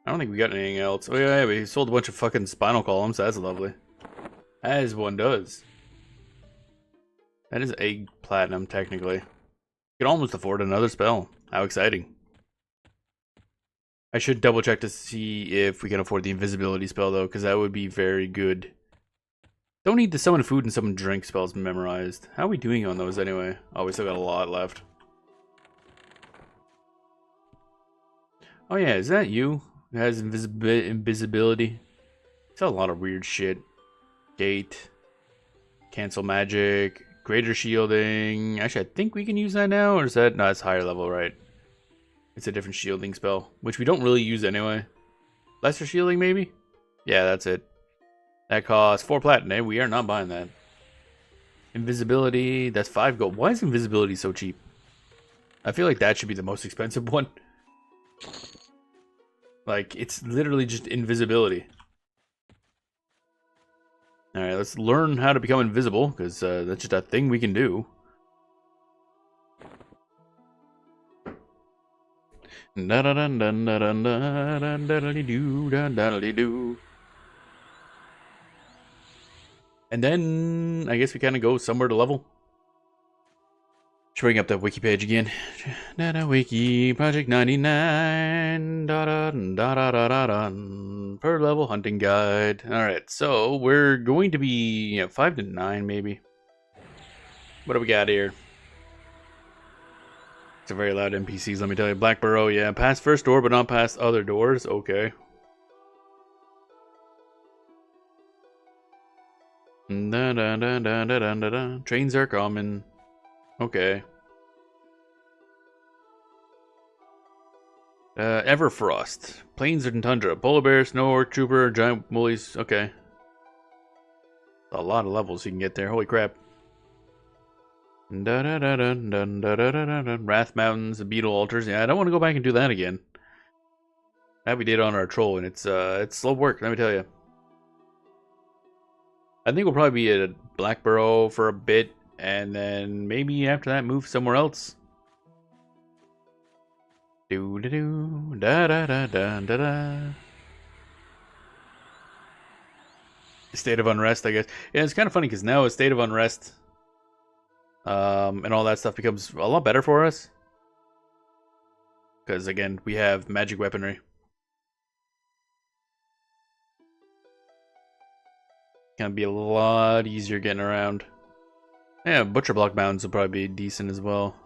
I don't think we got anything else. Oh yeah, we sold a bunch of fucking spinal columns. That's lovely. As one does. That is a platinum, technically. You can almost afford another spell. How exciting. I should double check to see if we can afford the invisibility spell, though, because that would be very good. Don't need the summon food and summon drink spells memorized. How are we doing on those, anyway? Oh, we still got a lot left. Oh yeah, is that you? It has invisibility. It's a lot of weird shit. Gate. Cancel magic. Greater shielding. Actually, I think we can use that now, or is that... No, it's higher level, right? It's a different shielding spell, which we don't really use anyway. Lesser shielding, maybe? Yeah, that's it. That costs 4 platinum. We are not buying that. Invisibility, that's 5 gold. Why is invisibility so cheap? I feel like that should be the most expensive one. Like, it's literally just invisibility. Alright, let's learn how to become invisible, because that's just a thing we can do. And then I guess we kind of go somewhere to level. Should bring up that wiki page again. Data wiki project 99. Per level hunting guide. All right, so we're going to be 5 to 9 maybe. What do we got here? It's a very loud NPCs, let me tell you. Black Burrow, yeah. Past first door, but not past other doors. Okay. Trains are coming. Okay. EverQuest. Plains and tundra. Polar bear, snow orc, trooper, giant woolies. Okay. A lot of levels you can get there. Holy crap. Wrath Mountains, the beetle altars. Yeah, I don't want to go back and do that again. That we did on our troll, and it's slow work, let me tell you. I think we'll probably be at Black Burrow for a bit, and then maybe after that move somewhere else. Do do do da da da da da da. State of unrest, I guess. Yeah, it's kind of funny because now a state of unrest, and all that stuff becomes a lot better for us. Because again, we have magic weaponry. Gonna be a lot easier getting around. Yeah, Butcher Block Mountains will probably be decent as well.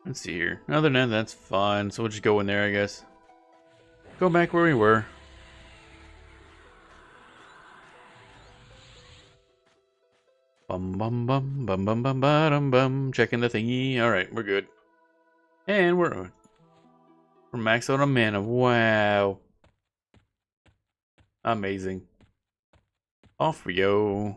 Let's see here. Other than that, that's fine. So we'll just go in there, I guess. Go back where we were. Bum bum bum bum bum bum bum bum. Checking the thingy. All right, we're good. And we're maxed out on mana. Wow. Amazing. Off we go.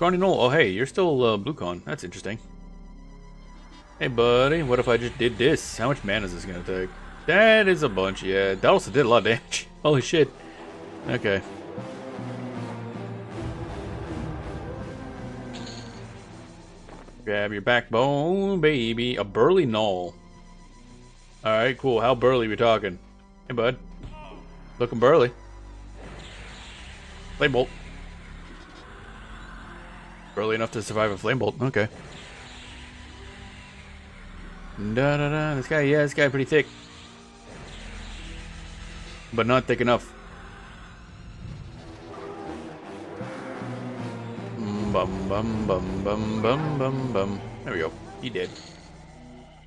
Scrawny Knoll. Oh, hey, you're still blue con. That's interesting. Hey, buddy. What if I just did this? How much mana is this going to take? That is a bunch, yeah. That also did a lot of damage. Holy shit. Okay. Grab your backbone, baby. A burly Knoll. Alright, cool. How burly we talking? Hey, bud. Looking burly. Flame bolt. Burly enough to survive a flame bolt. Okay. Da da da. This guy, yeah, this guy pretty thick. But not thick enough. Bum bum bum bum bum bum bum. There we go. He did.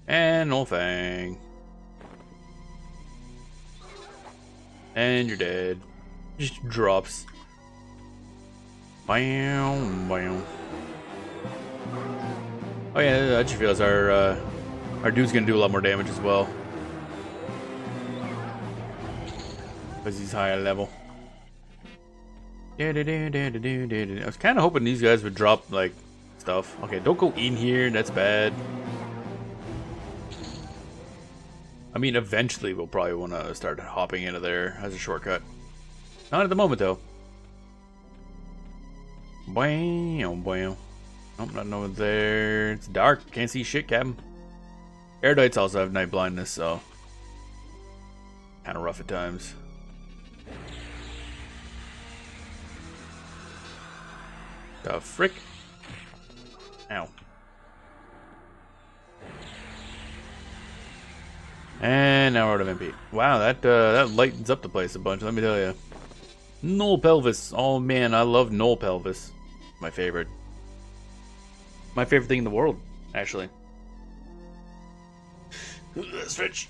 And no fang. And you're dead. Just drops. Bam, bam. Oh yeah, I just realized our dude's gonna do a lot more damage as well. Because he's higher level. I was kind of hoping these guys would drop, like, stuff. Okay, don't go in here. That's bad. I mean, eventually we'll probably want to start hopping into there as a shortcut. Not at the moment, though. Bam, bam. Nope, nothing over there. It's dark. Can't see shit, Captain. Erudite's also have night blindness, so kind of rough at times. The frick? Ow. And now we're out of MP. Wow, that lightens up the place a bunch, let me tell you. Null pelvis. Oh man, I love null pelvis. My favorite. My favorite thing in the world, actually. Stretch.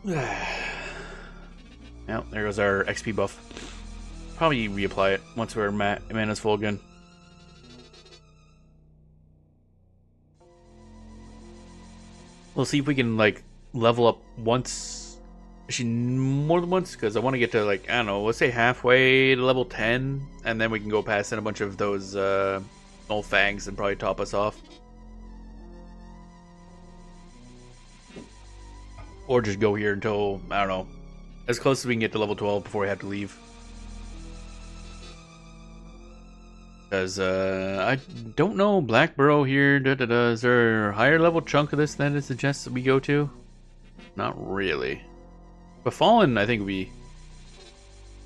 Well, there goes our XP buff. Probably reapply it once we're mana's full again. We'll see if we can, like, level up once. Actually, more than once, because I want to get to, like, I don't know, let's say halfway to level 10, and then we can go past in a bunch of those null fangs and probably top us off. Or just go here until, I don't know, as close as we can get to level 12 before we have to leave. Because, I don't know, Black Burrow here, is there a higher level chunk of this than it suggests that we go to? Not really. But Fallen, I think, would be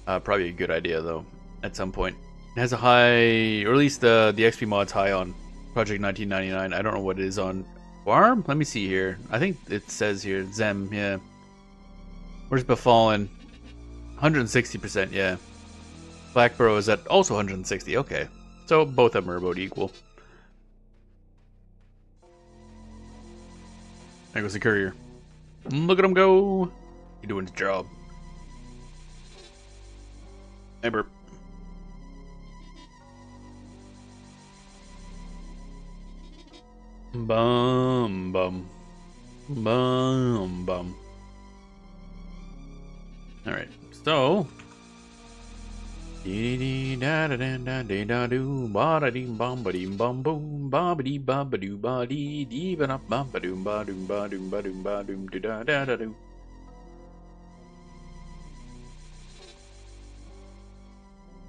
probably a good idea, though, at some point. It has a high, or at least the XP mod's high on Project 1999. I don't know what it is on Quarm? Let me see here. I think it says here, Zem, yeah. Where's Befallen? 160%, yeah. Black Burrow is at also 160, okay. So both of them are about equal. There goes the courier. Look at him go! He's doing his job. Ember. Bum bum. Bum bum. Alright, so dee da da da da dee da do ba da dee bum ba dee bum boom ba ba dee ba ba doo ba dee dee ba da ba ba doom ba doom ba doom ba doom ba doom doo da da da do.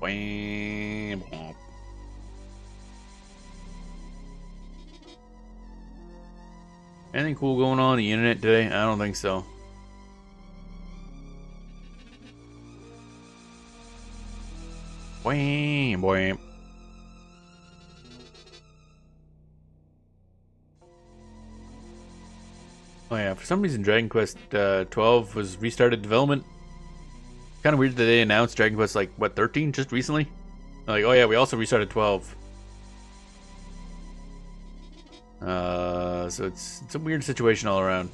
Wham. Anything cool going on the internet today? I don't think so. Wham, wham. Oh yeah, for some reason Dragon Quest 12 was restarted development. Kind of weird that they announced Dragon Quest, like, what, 13 just recently? Like, oh yeah, we also restarted 12. So it's a weird situation all around.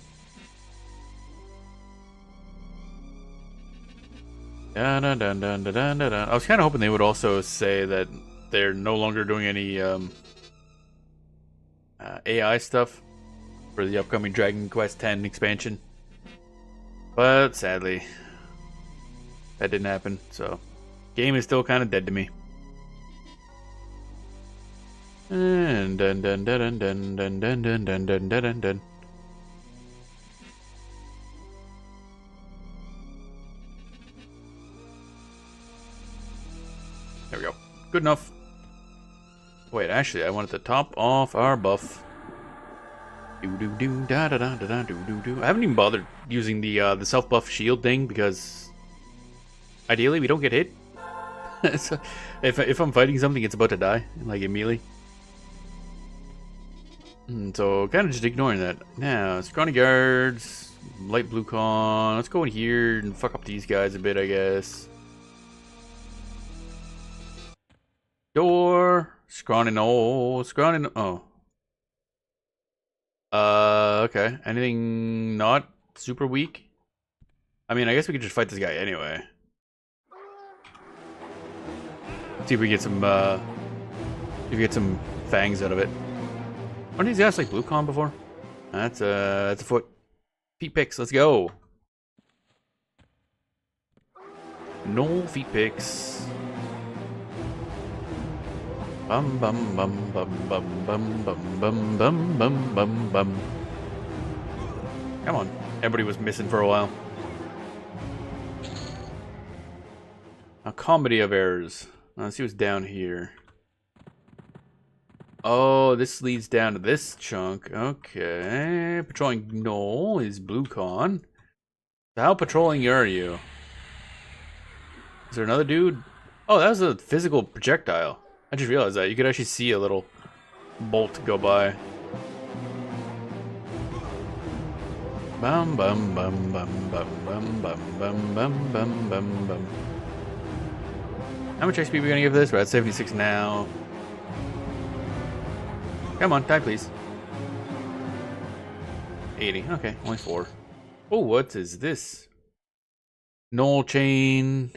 Dun, dun, dun, dun, dun, dun, dun. I was kind of hoping they would also say that they're no longer doing any AI stuff for the upcoming Dragon Quest X expansion. But sadly, that didn't happen. So, game is still kind of dead to me. And dun dun dun dun dun dun dun dun dun dun dun dun. There we go. Good enough. Wait, actually, I wanted to top off our buff. Do do do da da da da do do do. I haven't even bothered using the self buff shield thing because ideally we don't get hit. So if I'm fighting something, it's about to die like immediately. So kind of just ignoring that. Now, scrawny guards, light blue con. Let's go in here and fuck up these guys a bit, I guess. Door, scrawny no, scrawny no. Oh. Okay. Anything not super weak? I mean, I guess we could just fight this guy anyway. See if we get some, fangs out of it. Aren't these guys like blue con before? That's a foot. Feet picks, let's go. No feet picks. Bum bum bum bum bum bum bum bum bum bum bum bum. Come on. Everybody was missing for a while. A comedy of errors. Let's see what's down here. Oh, this leads down to this chunk. Okay. Patrolling Knoll is blue con. How patrolling are you? Is there another dude? Oh, that was a physical projectile. I just realized that. You could actually see a little bolt go by. Bum bum bum bum bum bum bum bum bum bum bum bum. How much XP are we gonna give this? We're at 76 now. Come on, die please. 80. Okay, only 4. Oh, what is this? Knoll chain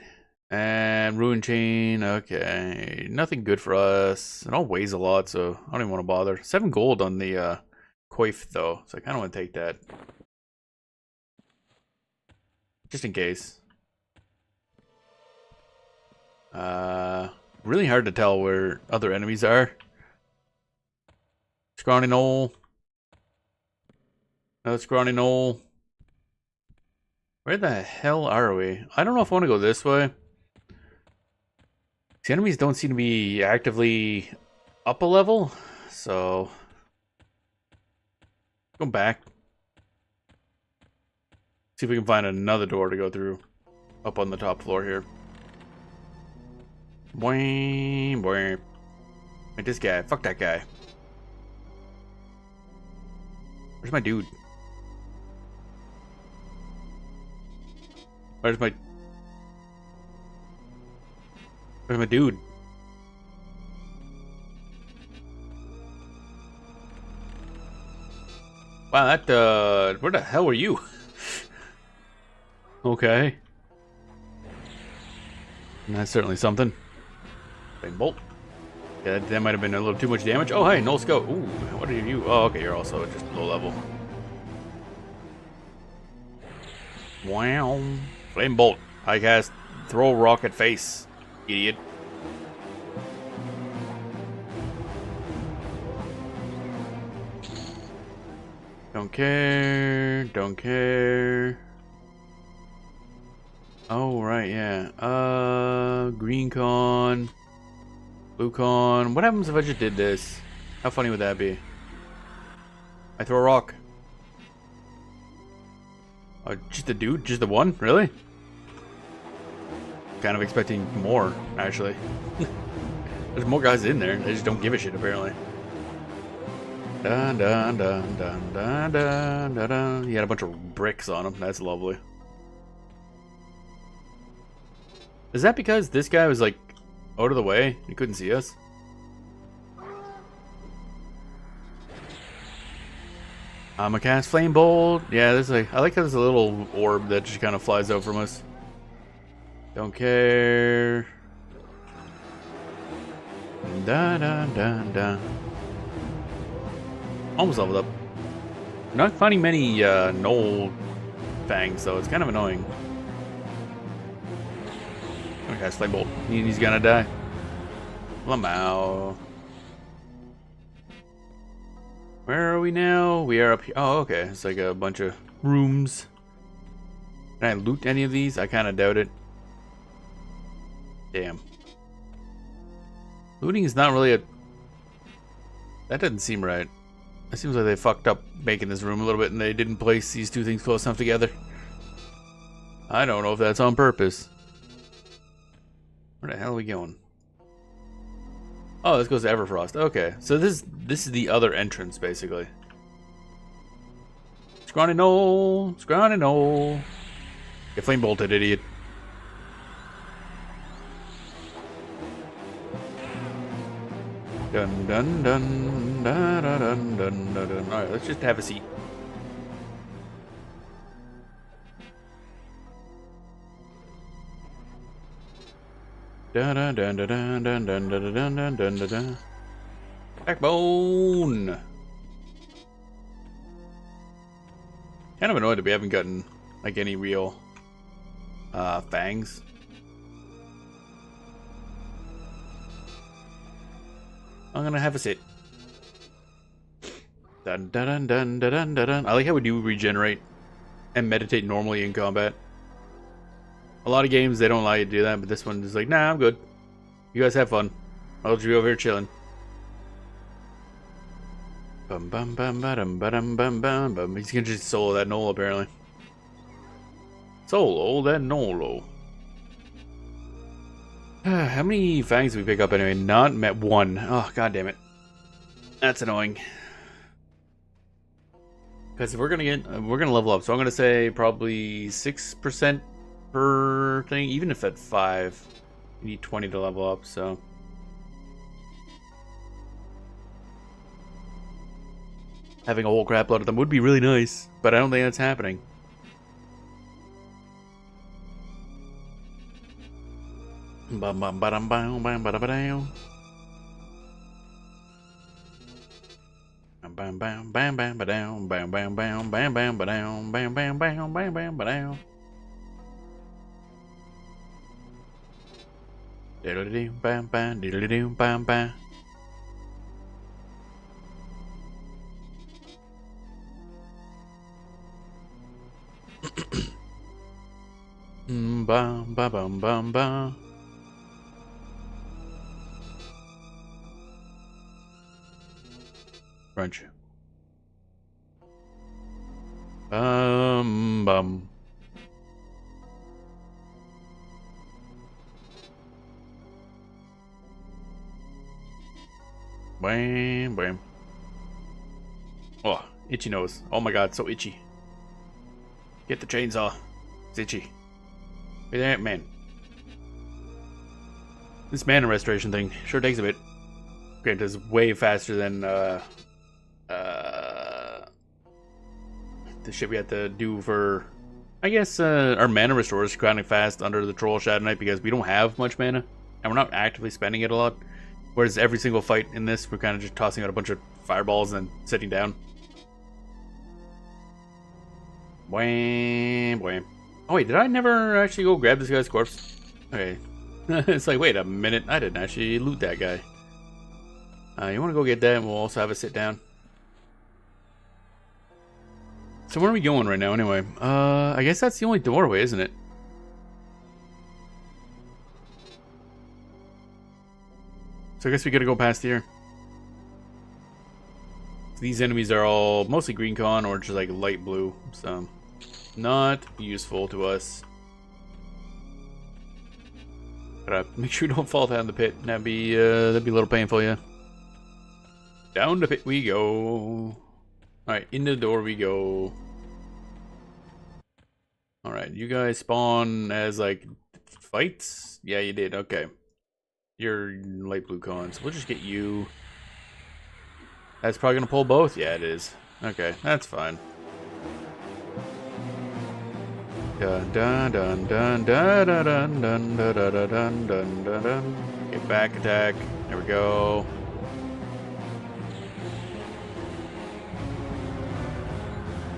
and ruin chain. Okay, nothing good for us. It all weighs a lot, so I don't even want to bother. 7 gold on the coif though, so I kind of want to take that. Just in case. Really hard to tell where other enemies are. Scrawny knoll. Another scrawny knoll. Where the hell are we? I don't know if I want to go this way. The enemies don't seem to be actively up a level, so go back. See if we can find another door to go through up on the top floor here. Boing, boing. Like this guy. Fuck that guy. Where's my dude? Where's my dude? Wow, that where the hell were you? Okay. That's certainly something. Bang bolt. Yeah, that might have been a little too much damage. Oh, hey, no scope. Ooh, what are you? Oh, okay, you're also just low level. Wow. Flame bolt. I cast throw rocket face. Idiot. Don't care. Don't care. Oh, right, yeah. Green con. Blue con. What happens if I just did this? How funny would that be? I throw a rock. Oh, just a dude? Just the one? Really? Kind of expecting more, actually. There's more guys in there. They just don't give a shit, apparently. Dun dun dun dun dun dun dun dun. He had a bunch of bricks on him. That's lovely. Is that because this guy was like out of the way? He couldn't see us? I'm a cast flame bolt. Yeah, there's like I like how there's a little orb that just kind of flies out from us. Don't care. Da da da da. Almost leveled up. Not finding many knoll fangs though. It's kind of annoying. Okay, flame bolt. He's gonna die. Lamau. Where are we now? We are up here. Oh, okay. It's like a bunch of rooms. Can I loot any of these? I kind of doubt it. Damn. Looting is not really a... That doesn't seem right. It seems like they fucked up making this room a little bit and they didn't place these two things close enough together. I don't know if that's on purpose. Where the hell are we going? Oh, this goes to Everfrost. Okay, so this is the other entrance, basically. Scrawny knoll, scrawny knoll. Get flame bolted, idiot. Dun dun dun dun dun dun dun dun dun. All right, let's just have a seat. Dun dun dun dun dun dun dun dun dun dun dun dun. Backbone. Kind of annoyed that we haven't gotten like any real fangs. I'm gonna have a sit. Dun dun dun dun dun dun dun. I like how we do regenerate and meditate normally in combat. A lot of games they don't allow you to do that, but this one is like, nah, I'm good. You guys have fun. I'll just be over here chilling. Bum bum bum bum bum bum bum bum. He's gonna just solo that knoll apparently. Solo that knoll. How many fangs did we pick up anyway? Not met one. Oh, god damn it. That's annoying. Because if we're gonna level up, so I'm gonna say probably 6% per thing. Even if at 5, you need 20 to level up. So having a whole crap load of them would be really nice, but I don't think that's happening. Bum bum bum bum bum bum bum bum. Bam bam bam bam bam bam bam bam bam bam bam bam bam bam bam bam bam bam. Diddly doo bam bam diddly doo bam bam. Bum bum bum bum bum. French. Bum. Bam, bam. Oh, itchy nose. Oh my god, so itchy. Get the chainsaw. It's itchy. Look at that, man. This mana restoration thing sure takes a bit. Granted, it's way faster than the shit we had to do for, I guess, our mana restore is kind of fast under the Troll Shadow Knight because we don't have much mana and we're not actively spending it a lot. Whereas every single fight in this, we're kind of just tossing out a bunch of fireballs and then sitting down. Wham, wham. Oh wait, did I never actually go grab this guy's corpse? Okay. It's like, wait a minute, I didn't actually loot that guy. You want to go get that and we'll also have a sit down. So where are we going right now anyway? I guess that's the only doorway, isn't it? So I guess we gotta go past here. These enemies are all mostly green con or just like light blue, so not useful to us. Gotta make sure we don't fall down the pit. That'd be a little painful, yeah. Down the pit we go. Alright, into the door we go. Alright, you guys spawn as like fights? Yeah, you did, okay. You're light blue cons. We'll just get you. That's probably gonna pull both? Yeah, it is. Okay, that's fine. Dun dun dun dun dun dun dun dun dun dun dun dun dun. Get back attack. There we go.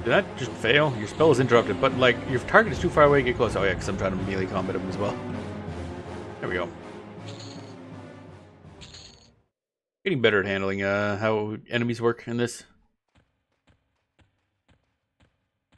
Did that just fail? Your spell is interrupted, but like your target is too far away. Get close. Oh yeah, because I'm trying to melee combat him as well. There we go. Getting better at handling how enemies work in this.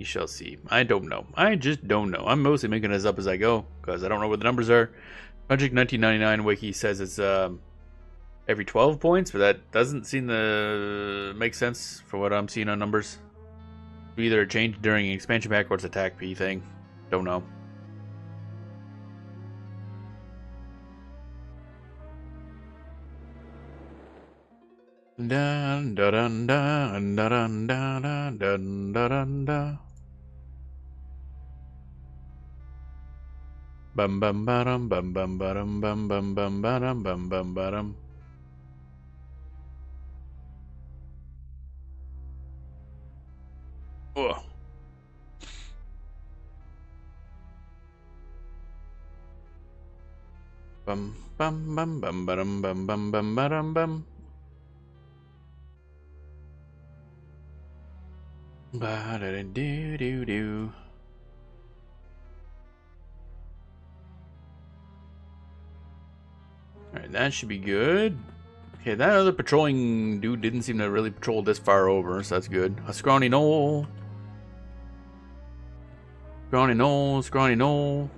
We shall see. I don't know. I just don't know. I'm mostly making this up as I go because I don't know what the numbers are. Project 1999 wiki says it's every 12 points, but that doesn't seem to make sense for what I'm seeing on numbers. Either a change during an expansion pack or it's attack P thing. Don't know. Dun dun dun dun dun dun dun dun dun. Bum bum bum bum bum bum bum bum bum bum bum bum bum. Oh. Bum bum bum bum bum bum bum bum bum bum. Ba da da do do do. Alright, that should be good. Okay, that other patrolling dude didn't seem to really patrol this far over, so that's good. A scrawny knoll. Scrawny knoll, scrawny knoll.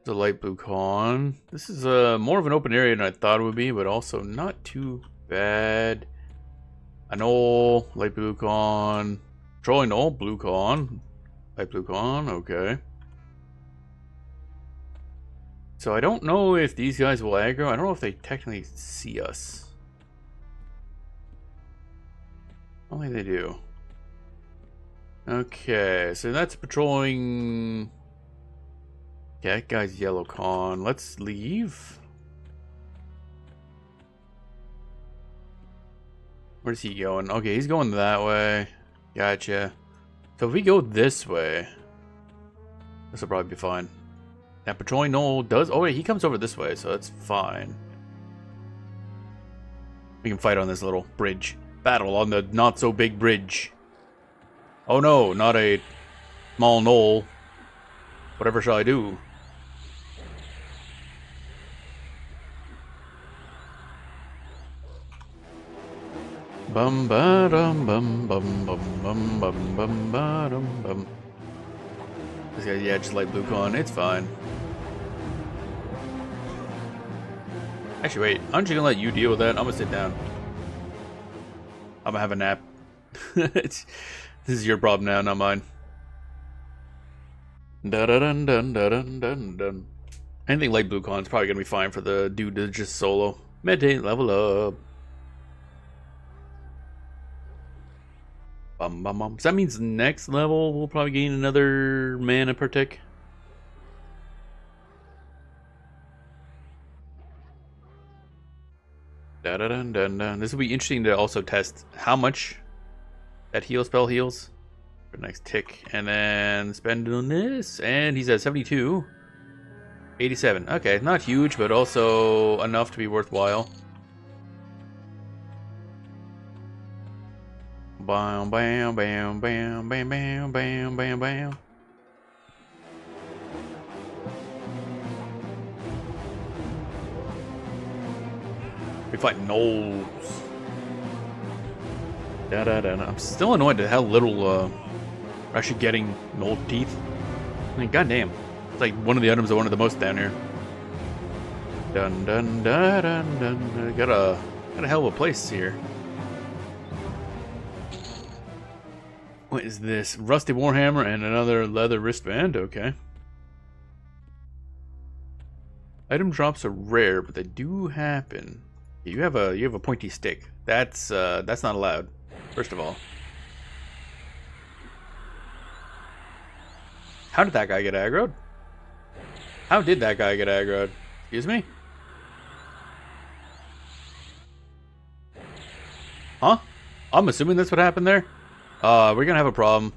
There's a light blue con. This is more of an open area than I thought it would be, but also not too bad. A knoll, light blue con. Patrolling knoll, blue con. Light blue con, okay. So I don't know if these guys will aggro. I don't know if they technically see us. Only they do. Okay, so that's patrolling. Yeah, that guy's yellow con. Let's leave. Where's he going? Okay, he's going that way. Gotcha. So if we go this way, this will probably be fine. Now patrolling knoll does. Oh wait, he comes over this way, so that's fine. We can fight on this little bridge. Battle on the not so big bridge. Oh no, not a small knoll. Whatever shall I do? Bum ba dum bum bum bum bum bum bum ba dum bum. This guy, yeah, just light blue con. It's fine. Actually, wait. I'm just gonna let you deal with that. I'm gonna sit down. I'm gonna have a nap. This is your problem now, not mine. Dun dun dun dun dun dun dun. Anything light blue con is probably gonna be fine for the dude to just solo. Meditate, level up. Bum bum bum. So that means next level we'll probably gain another mana per tick. Dun dun dun dun. This will be interesting to also test how much that heal spell heals for the next tick, and then spend on this. And he's at 72, 87. Okay, not huge, but also enough to be worthwhile. Bam, bam, bam, bam, bam, bam, bam, bam, bam. We fight gnolls. Da da da. I'm still annoyed at how little we're actually getting gnoll teeth. I mean, goddamn, it's like one of the items I wanted the most down here. Dun dun dun dun dun. Got a hell of a place here. What is this? Rusty Warhammer and another leather wristband. Okay. Item drops are rare, but they do happen. You have a pointy stick. That's not allowed. First of all. How did that guy get aggroed? How did that guy get aggroed? Excuse me? Huh? I'm assuming that's what happened there. We're gonna have a problem.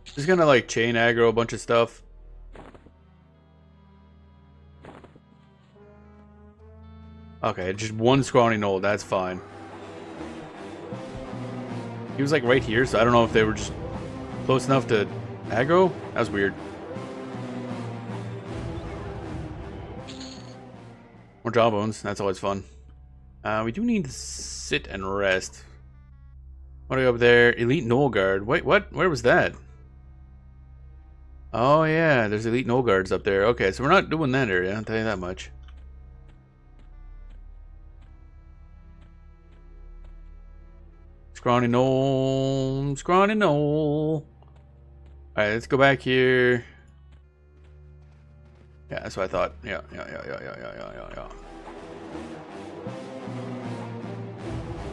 Just gonna like chain aggro a bunch of stuff. Okay, just one scrawny knoll, that's fine. He was like right here, so I don't know if they were just close enough to aggro. That was weird. More jawbones, that's always fun. We do need to sit and rest. What do we got up there? Elite Knoll Guard. Wait, what? Where was that? Oh yeah, there's elite no guards up there. Okay, so we're not doing that area, I'll tell you that much. Scrawny knoll, scrawny knoll. Alright, let's go back here. Yeah, that's what I thought. Yeah.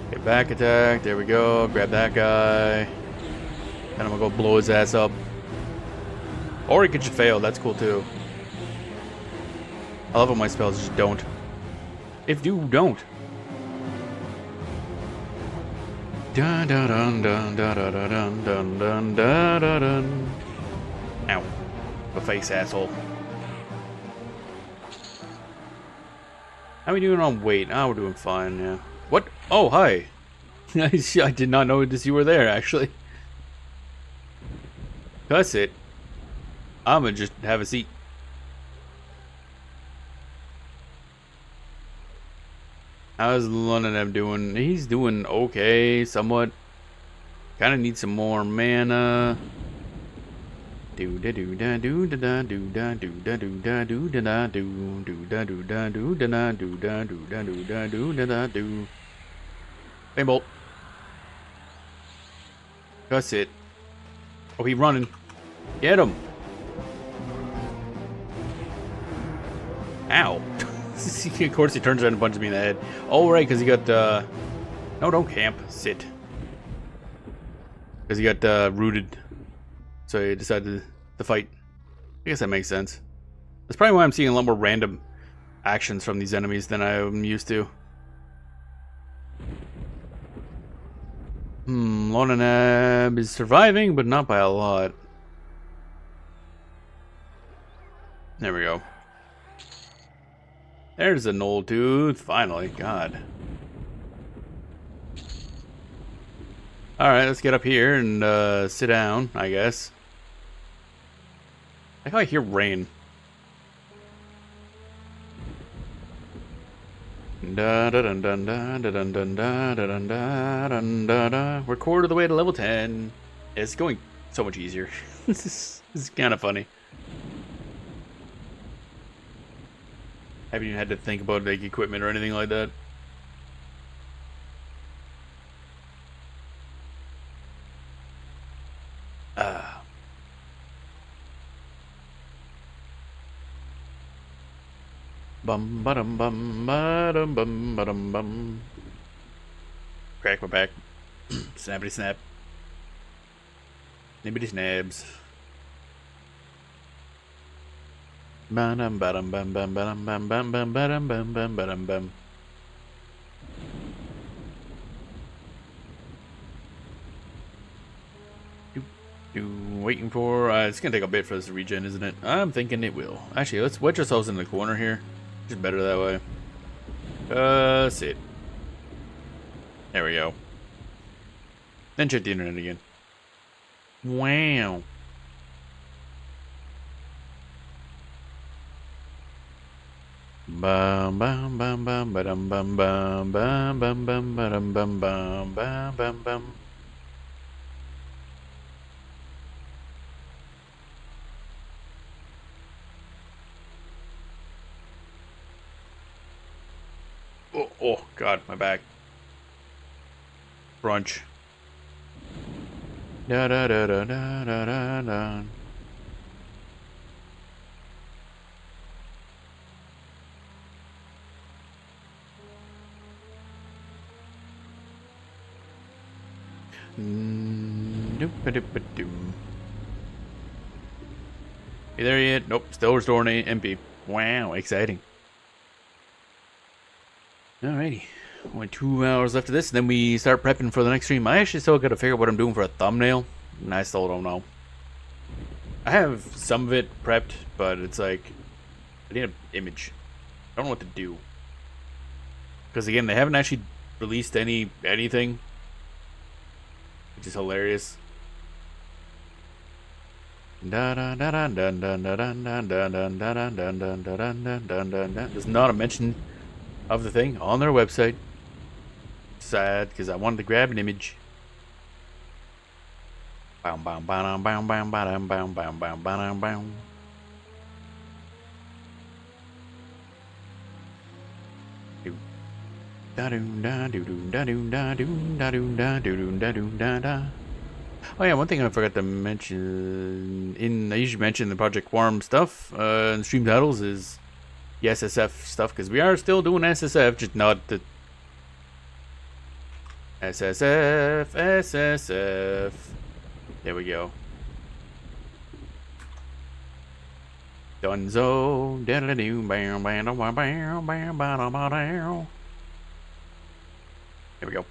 Okay, back attack. There we go. Grab that guy. And I'm gonna go blow his ass up. Or he could just fail. That's cool too. I love when my spells just don't. If you don't. Dun dun dun dun dun dun dun dun dun dun dun dun. Ow. The face, asshole. How are we doing on weight? Oh, we're doing fine, yeah. What? Oh, hi. I did not notice you were there, actually. That's it. I'm gonna just have a seat. How's Non-ingame doing? He's doing okay, somewhat. Kind of need some more mana. Do da do da do da da do da do da do da do da da do do da do da do da da do da do da do da do da da do. Flame bolt. That's it. Oh, he's running. Get him. Ow. Of course he turns around and punches me in the head. Oh, right, because he got, no, don't camp. Sit. Because he got, rooted. So he decided to fight. I guess that makes sense. That's probably why I'm seeing a lot more random actions from these enemies than I'm used to. Non-ingame is surviving, but not by a lot. There we go. There's a Knoll Tooth, finally. God. Alright, let's get up here and sit down, I guess. I think I hear rain. Da da dun dun da da dun dun da da dun da dun da da. We're quarter of the way to level 10. It's going so much easier. This is kind of funny. Haven't even had to think about like equipment or anything like that. Bum ba-dum bum ba-dum bum ba-dum bum. Crack my back. Snappity snap. Nibbity snabs. Ba-dum ba-dum bum bum ba-dum bum bum bum ba-dum bum bum ba-dum bum. Waiting for it's gonna take a bit for this to regen, isn't it? I'm thinking it will. Actually, let's wedge ourselves in the corner here. Just better that way. Sit. There we go. Then check the internet again. Wow. Bum bum bum bum ba-dum bum bum bum bum bum ba-dum bum bum bum bum bum. Oh God, my back. Brunch. Da da da da da da da da. Doop-a-doop-a-doom. You there yet? Nope, still restoring MP. Wow, exciting. Alrighty. Only 2 hours left of this, and then we start prepping for the next stream. I actually still gotta figure out what I'm doing for a thumbnail, and I still don't know. I have some of it prepped, but it's like, I need an image. I don't know what to do. Because again, they haven't actually released anything, which is hilarious. There's not a mention of the thing on their website. Sad, because I wanted to grab an image. Bam, bam, bam, bam, bam, bam, bam, bam, bam, bam, bam. Da do da do do da do da do da do da do da do da da. Oh yeah, one thing I forgot to mention I usually mention the Project Quarm stuff in stream titles is the SSF stuff, because we are still doing SSF, just not the SSF. There we go. Dunzo. Da-da-da-doo. Bam, bam, bam, bam, bam, bam, bam. There we go.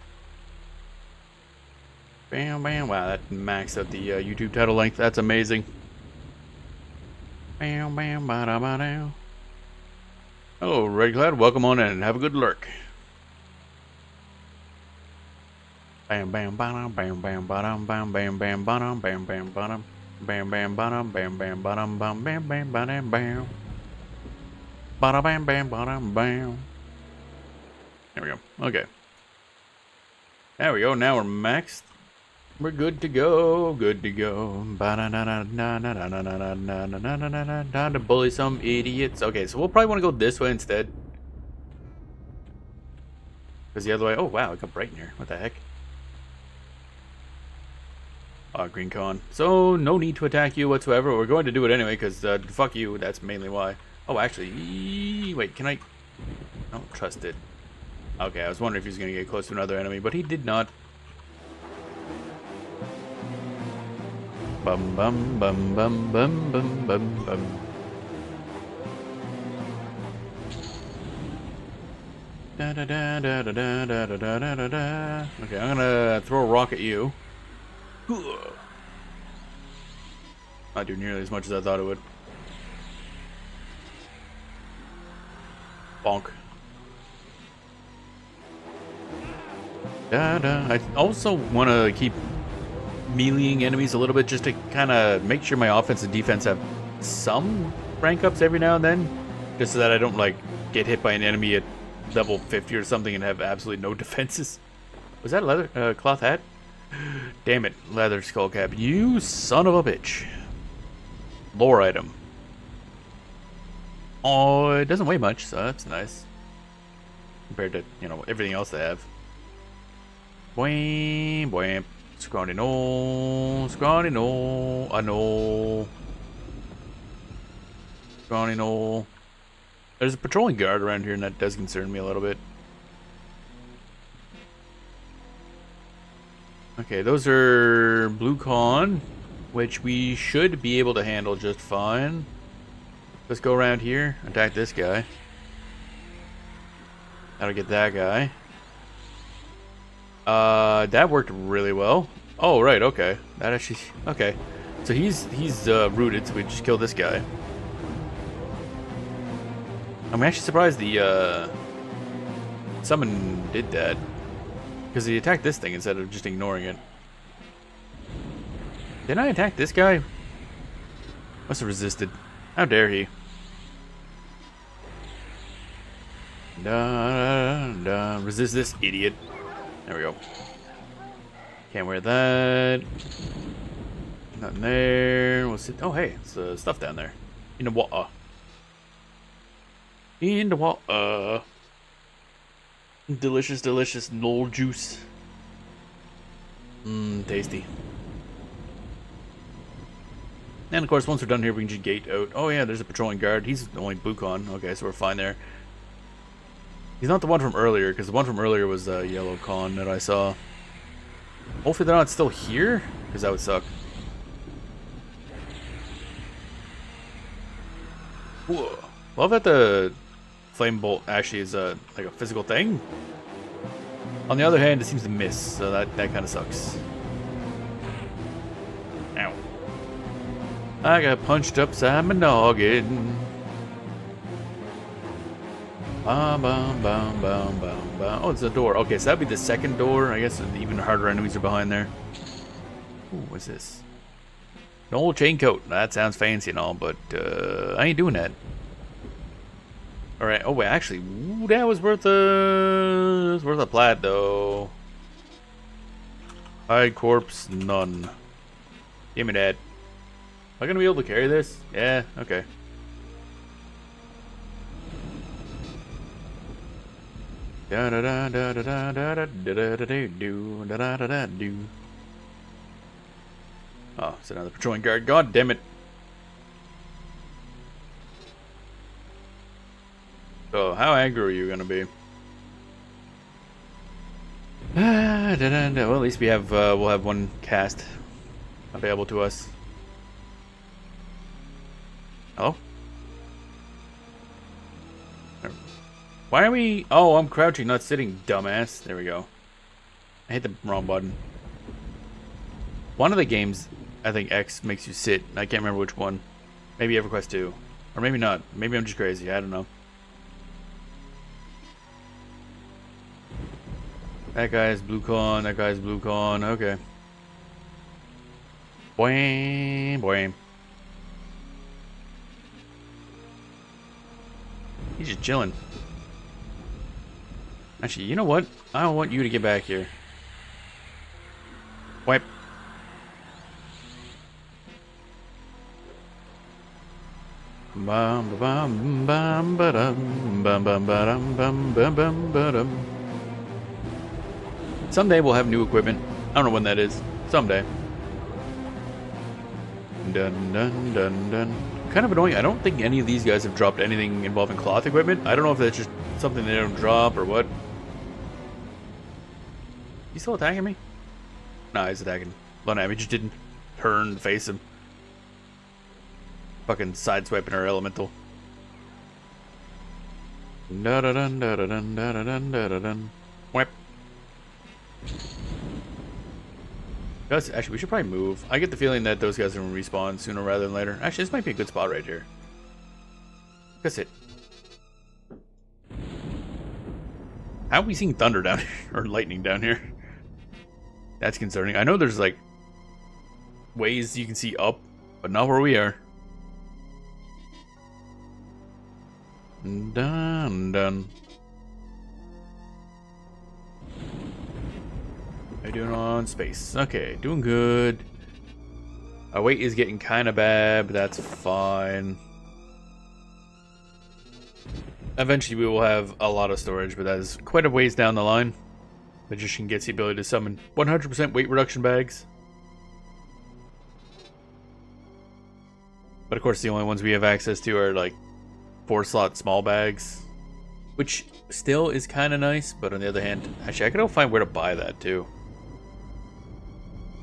Bam, bam. Wow, that maxed out the YouTube title length. That's amazing. Bam, bam, ba-da, ba-da. Oh, Red Cloud, welcome on in. Have a good lurk. Bam, bam, bam, bam, bam, bam, bam, bam, bam, bam, bam, bam, bam. Bam bam bam bam bam bam bam bam bam bam bam. Bada bam bam bam bam. There we go. Okay. There we go. Now we're maxed. We're good to go. Good to go. Time to bully some idiots. Okay, so we'll probably want to go this way instead. Because the other way. Oh wow, it got bright in here. What the heck? Green con. So, no need to attack you whatsoever. We're going to do it anyway, because fuck you. That's mainly why. Oh, actually, wait, can I? I don't trust it. Okay, I was wondering if he was going to get close to another enemy, but he did not. Bum bum bum bum bum bum bum bum. Da da da da da da da da da da da. Okay, I'm gonna throw a rock at you. Not do nearly as much as I thought it would. Bonk. I also want to keep meleeing enemies a little bit, just to kind of make sure my offense and defense have some rank ups every now and then, just so that I don't like get hit by an enemy at level 50 or something and have absolutely no defenses. Was that a leather cloth hat? Damn it, leather skull cap. You son of a bitch. Lore item. Oh, it doesn't weigh much, so that's nice. Compared to, you know, everything else they have. Boing, boing. Scrawny no. Scrawny no. I know. Scrawny no. There's a patrolling guard around here, and that does concern me a little bit. Okay, those are blue con, which we should be able to handle just fine. Let's go around here, attack this guy. That'll get that guy. That worked really well. Oh, right, okay. That actually, okay. So he's rooted, so we just kill this guy. I'm actually surprised the summon did that, because he attacked this thing instead of just ignoring it. Didn't I attack this guy? Must have resisted. How dare he? Resist this idiot. There we go. Can't wear that. Nothing there. What's it? Oh, hey, it's stuff down there. In the water. In the water. Delicious, delicious knoll juice. Mmm, tasty. And of course, once we're done here, we can just gate out. Oh yeah, there's a patrolling guard. He's only blue con. Okay, so we're fine there. He's not the one from earlier, because the one from earlier was yellow con that I saw. Hopefully they're not still here, because that would suck. Whoa. Love that the flame bolt actually is like a physical thing. On the other hand, it seems to miss, so that kind of sucks. Ow. I got punched upside my noggin. Bum, bum, bum, bum, bum, bum. Oh, it's a door. Okay, so that'd be the second door. I guess even harder enemies are behind there. Ooh, what's this? An old chain coat. That sounds fancy and all, but I ain't doing that. Alright, oh wait, actually, ooh, that was worth a plat though. Hide corpse, none. Give me that. Am I gonna be able to carry this? Yeah, okay. Da da da da da da da da da da do da da da da do. Oh, it's another patrolling guard. God damn it. So, how aggro are you gonna be? Well, at least we have we'll have one cast available to us. Hello? Why are we? Oh, I'm crouching, not sitting, dumbass. There we go. I hit the wrong button. One of the games, I think X makes you sit. I can't remember which one. Maybe EverQuest 2. Or maybe not. Maybe I'm just crazy. I don't know. That guy's blue con. That guy's blue con. Okay. Boing. Boing. He's just chilling. Actually, you know what? I don't want you to get back here. Wipe. Bum bum bum bum bum bum bum bum bum bum bum. Someday we'll have new equipment. I don't know when that is. Someday. Dun dun dun dun. Kind of annoying. I don't think any of these guys have dropped anything involving cloth equipment. I don't know if that's just something they don't drop or what. You still attacking me? Nah, he's attacking. Lona, he just didn't turn and face him. Fucking sideswiping our elemental. Da da dun da da dun da da dun da da dun. Whip. Guys, actually, we should probably move. I get the feeling that those guys are going to respawn sooner rather than later. Actually, this might be a good spot right here. That's it. How are we seeing thunder down here? Or lightning down here? That's concerning. I know there's like ways you can see up, but not where we are. Done, done. How you doing on space? Okay, doing good. Our weight is getting kind of bad, but that's fine. Eventually we will have a lot of storage, but that is quite a ways down the line. Magician gets the ability to summon 100% weight reduction bags. But of course the only ones we have access to are like 4-slot small bags. Which still is kind of nice, but on the other hand, actually I gotta find where to buy that too.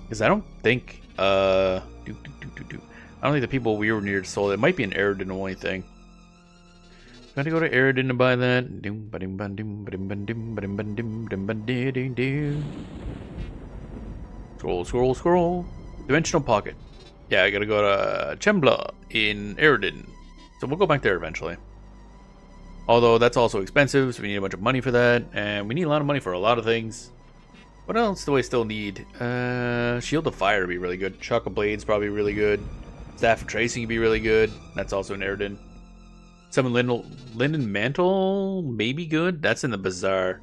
Because I don't think, I don't think the people we were near sold it. It might be an Eridan only thing. Gotta go to Eridan to buy that. Scroll, scroll, scroll. Dimensional Pocket. Yeah, I gotta go to Chembla in Eridan. So we'll go back there eventually. Although that's also expensive, so we need a bunch of money for that. And we need a lot of money for a lot of things. What else do I still need? Shield of Fire would be really good. Chakra Blade's probably really good. Staff of Tracing would be really good. That's also in Eridan. Summon Linden Mantle, maybe good. That's in the Bazaar.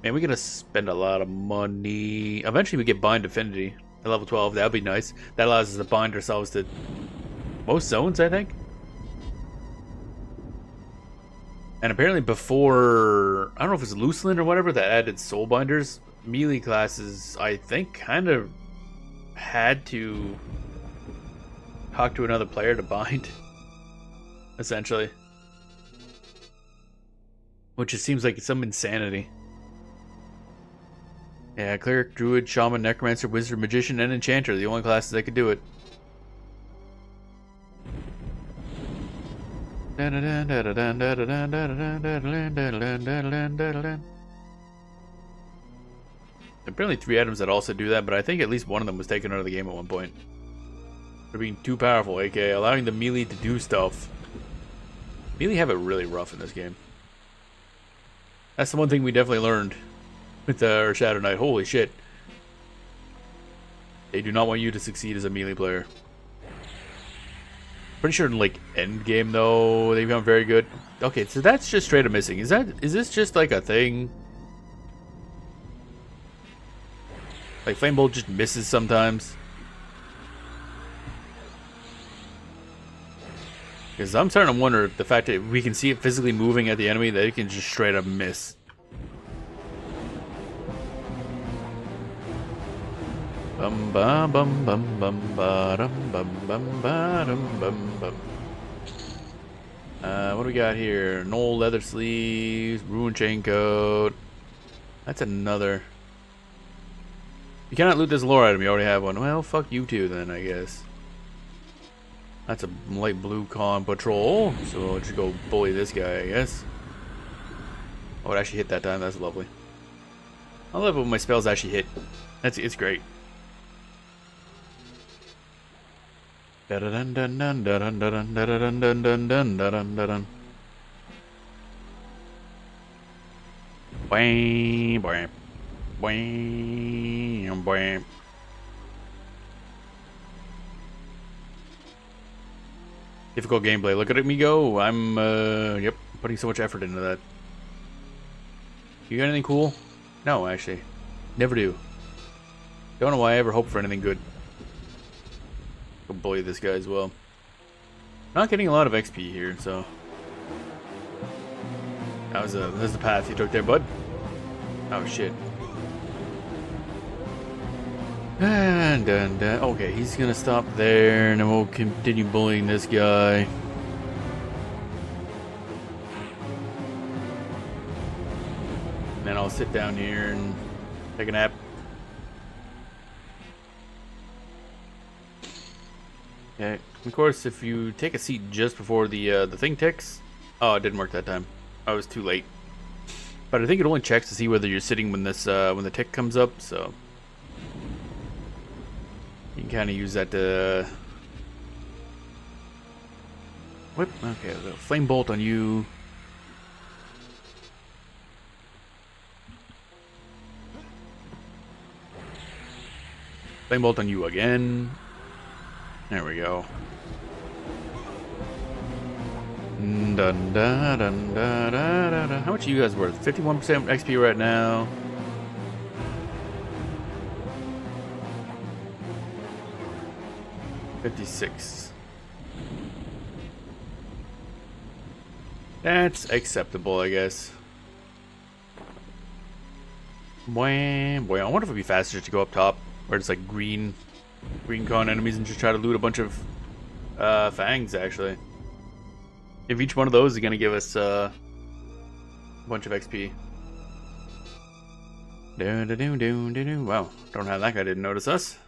Man, we're gonna spend a lot of money. Eventually we get Bind Affinity at level 12. That would be nice. That allows us to bind ourselves to most zones, I think. And apparently before, I don't know if it's Luceland or whatever, that added Soul Binders. Melee classes, I think, kind of had to talk to another player to bind. Essentially. Which it seems like some insanity. Yeah, Cleric, Druid, Shaman, Necromancer, Wizard, Magician, and Enchanter. The only classes that could do it. Apparently 3 items that also do that, but I think at least one of them was taken out of the game at one point. For being too powerful, aka allowing the melee to do stuff. Melee have it really rough in this game. That's the one thing we definitely learned with our Shadow Knight. Holy shit. They do not want you to succeed as a melee player. Pretty sure in like end game though, they become very good. Okay, so that's just straight up missing. Is this just like a thing? Like Flame Bolt just misses sometimes. Because I'm starting to wonder if the fact that we can see it physically moving at the enemy, that it can just straight up miss. Bum ba bum bum bum ba dum bum bum ba dum bum bum. What do we got here? Knoll leather sleeves, ruined chain coat. That's another. You cannot loot this lore item. You already have one. Well, fuck you too, then I guess. That's a light blue con patrol. So we'll just go bully this guy, I guess. Oh, it actually hit that time. That's lovely. I love it when my spells actually hit. It's great. Dun dun dun dun dun dun dun dun dun dun dun dun dun. Bam bam bam bam. Difficult gameplay. Look at me go. I'm yep, putting so much effort into that. You got anything cool? No, actually. Never do. Don't know why I ever hope for anything good. Go bully this guy as well. Not getting a lot of XP here, so that's the path you took there, bud. Oh shit. And okay, he's gonna stop there, and then we'll continue bullying this guy. And then I'll sit down here and take a nap. Okay. Of course, if you take a seat just before the thing ticks, oh, it didn't work that time. I was too late. But I think it only checks to see whether you're sitting when this when the tick comes up, so you can kind of use that to whip. Okay, I'll go flame bolt on you. Flame bolt on you again. There we go. Dun, dun, dun, dun, dun, dun, dun. How much are you guys worth? 51% XP right now. $56. That's acceptable, I guess. Boy, boy, I wonder if it'd be faster to go up top, where it's like green con enemies, and just try to loot a bunch of fangs, actually. If each one of those is going to give us a bunch of XP. Wow, don't have that guy didn't notice us.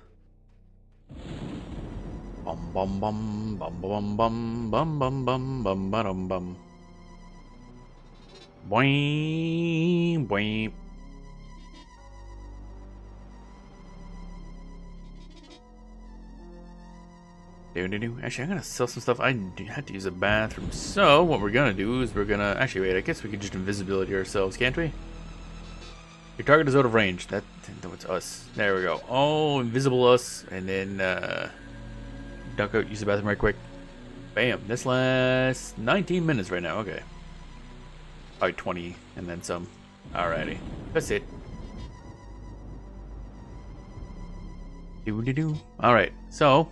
Bum bum bum bum bum bum bum bum bum bum bum bum. Boing boing. Actually, I'm gonna sell some stuff. I had to use a bathroom, so what we're gonna do is we're gonna actually wait. I guess we could just invisibility ourselves, can't we? Your target is out of range. That's us. There we go. Oh, invisible us, and then duck out. Use the bathroom right quick. Bam. This lasts 19 minutes right now. Okay. Probably 20 and then some. Alrighty. That's it. Alright. So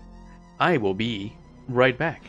I will be right back.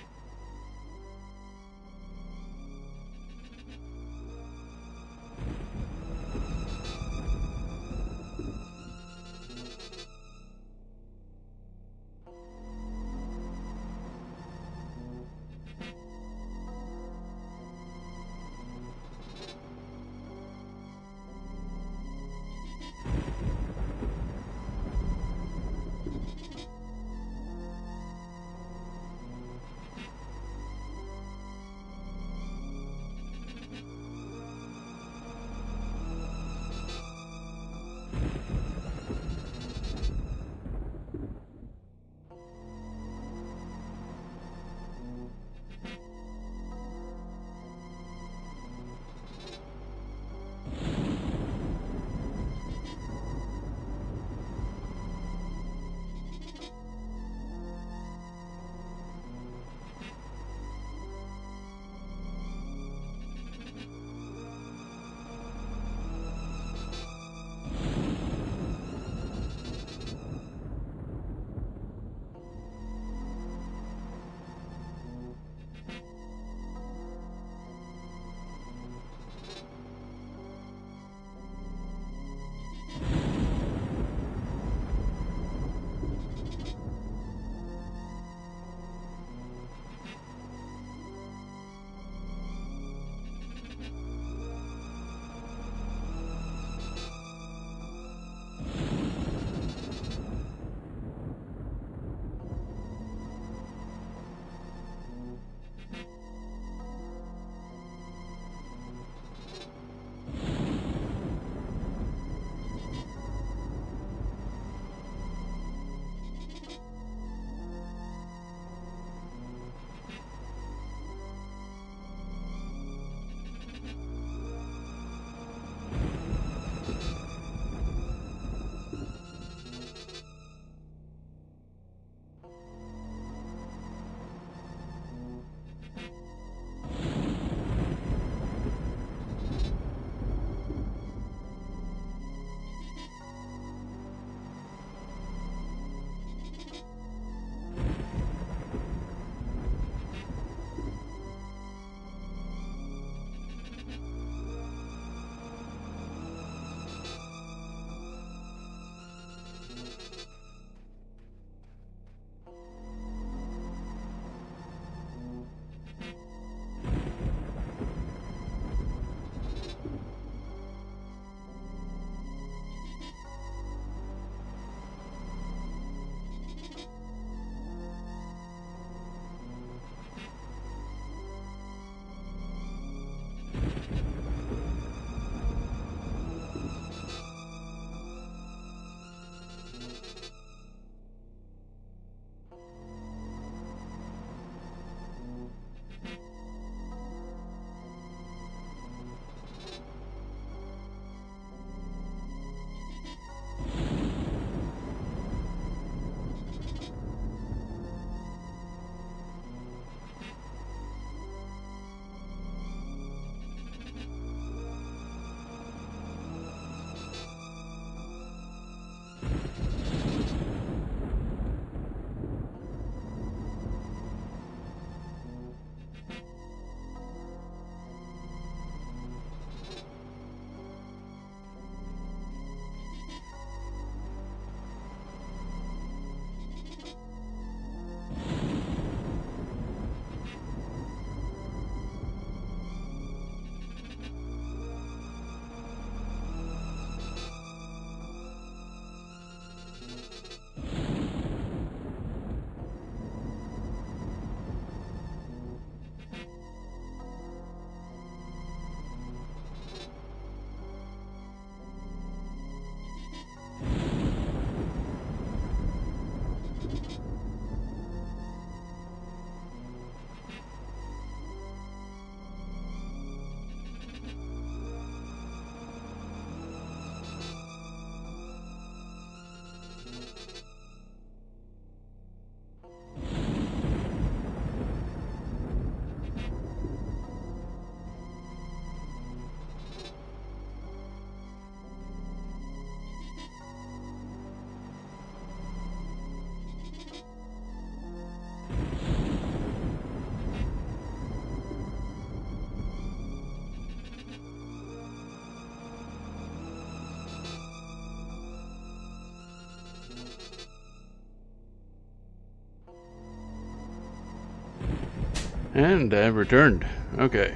And I've returned. Okay.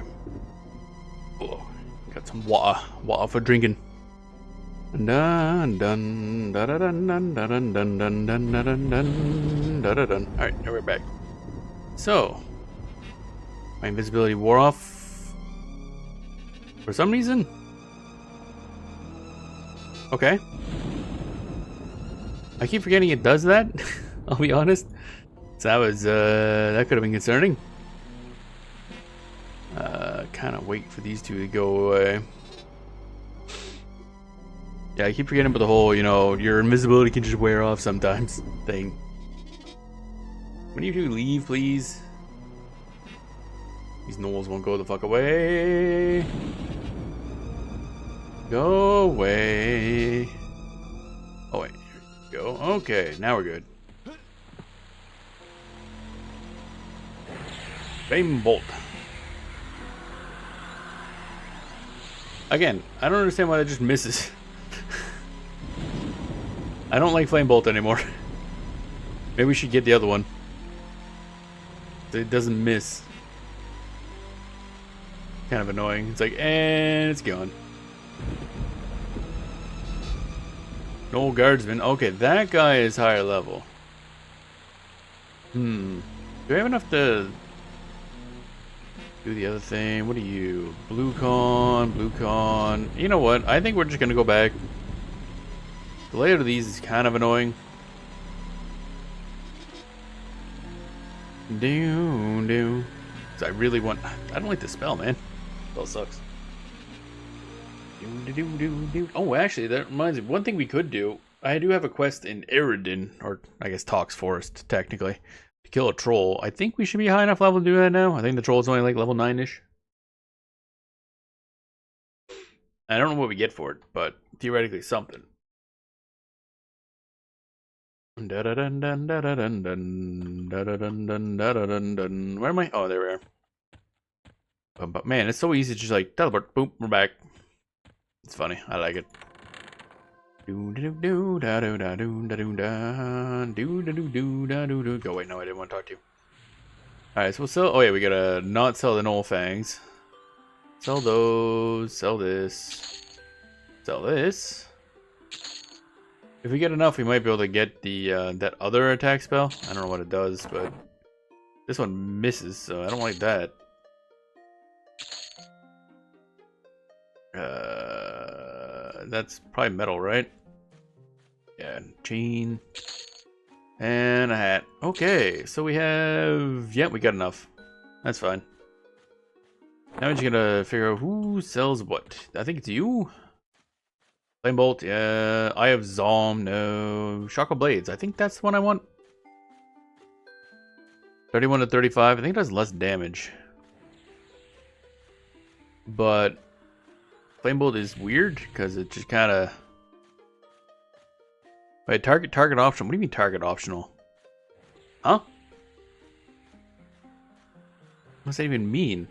Oh, got some water for drinking. Dun dun dun dun dun dun dun dun dun dun dun dun dun dun. All right, now we're back. So, my invisibility wore off for some reason. Okay. I keep forgetting it does that. I'll be honest. So that could have been concerning. Kind of wait for these two to go away. Yeah, I keep forgetting about the whole, you know, your invisibility can just wear off sometimes thing. When you two leave, please. These gnolls won't go the fuck away. Go away. Oh wait, here we go. Okay, now we're good. Flame bolt. Again, I don't understand why that just misses. I don't like flame bolt anymore. Maybe we should get the other one. It doesn't miss. Kind of annoying. It's like, and it's gone. No guardsman. Okay, that guy is higher level. Do I have enough to do the other thing? What are you? Blue con. You know what? I think we're just gonna go back. The layout of these is kind of annoying. Do. I really want. I don't like the spell, man. Spell sucks. Oh, actually, that reminds me. One thing we could do. I do have a quest in Eridan, or I guess Tox Forest, technically, to kill a troll. I think we should be high enough level to do that now. I think the troll is only like level 9-ish. I don't know what we get for it, but theoretically something. Where am I? Oh, there we are. But man, it's so easy to just like teleport. Boom, we're back. It's funny. I like it. Go wait, no, I didn't want to talk to you. Alright, so we'll sell. Oh yeah, we gotta not sell the Gnoll Fangs. Sell those. Sell this. Sell this. If we get enough, we might be able to get the that other attack spell. I don't know what it does, but this one misses, so I don't like that. That's probably metal, right? Yeah, chain. And a hat. Okay, so we have... Yeah, we got enough. That's fine. Now we're just gonna figure out who sells what. I think it's you? Flame Bolt, yeah. Eye of Zom, no. Shackle Blades, I think that's the one I want. 31 to 35, I think it does less damage. But... Flame Bolt is weird, because it just kind of... Wait, target optional. What do you mean target optional? Huh? What does that even mean?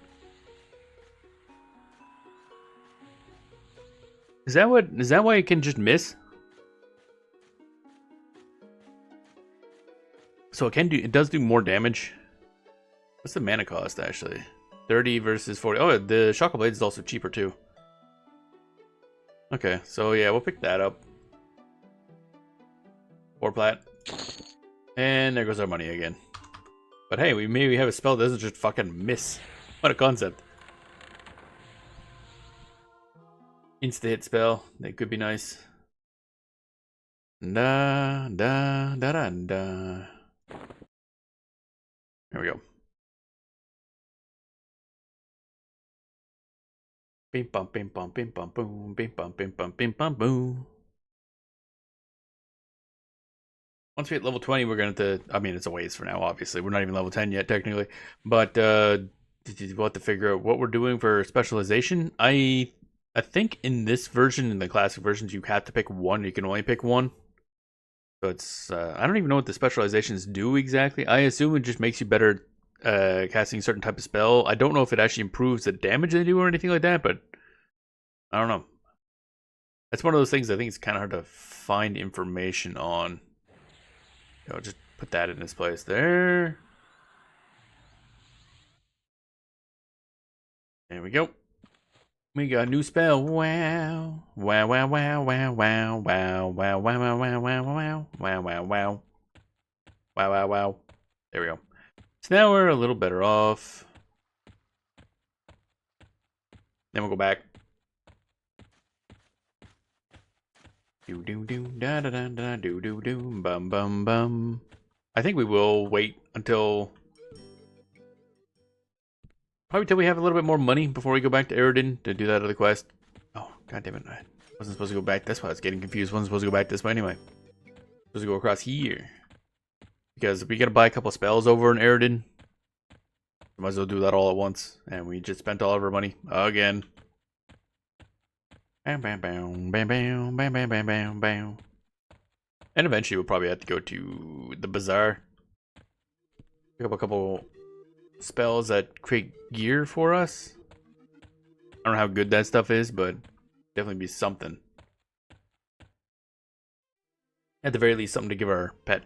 Is that why it can just miss? So it does do more damage. What's the mana cost actually? 30 versus 40. Oh, the Shackle Blade is also cheaper too. Okay, so yeah, we'll pick that up. 4 plat. And there goes our money again. But hey, we maybe have a spell that doesn't just fucking miss. What a concept. Insta-hit spell. That could be nice. Da. There we go. Bim bum bim bum bim bum boom. Bim bum bim bum bim bum boom. Once we hit level 20, we're going to... I mean, it's a ways for now, obviously. We're not even level 10 yet, technically. But we'll have to figure out what we're doing for specialization. I think in this version, in the classic versions, you have to pick one. You can only pick one. So it's... I don't even know what the specializations do exactly. I assume it just makes you better casting a certain type of spell. I don't know if it actually improves the damage they do or anything like that, but... I don't know. That's one of those things I think it's kind of hard to find information on. I'll just put that in its place there. There we go. We got a new spell. Wow. Wow, wow, wow, wow, wow, wow, wow, wow, wow, wow, wow, wow, wow, wow, wow. Wow, wow, wow. There we go. So now we're a little better off. Then we'll go back. Do do do da da da da do do do bum bum bum. I think we will wait until probably till we have a little bit more money before we go back to Eridan to do that other quest. Oh, god damn it. I wasn't supposed to go back. That's why I was getting confused. Wasn't supposed to go back this way anyway. Supposed to go across here. Because we gotta buy a couple spells over in Eridan. Might as well do that all at once. And we just spent all of our money again. Bam bam bam bam bam bam bam bam bam bam. And eventually we'll probably have to go to the bazaar. Pick up a couple spells that create gear for us. I don't know how good that stuff is, but definitely be something. At the very least, something to give our pet.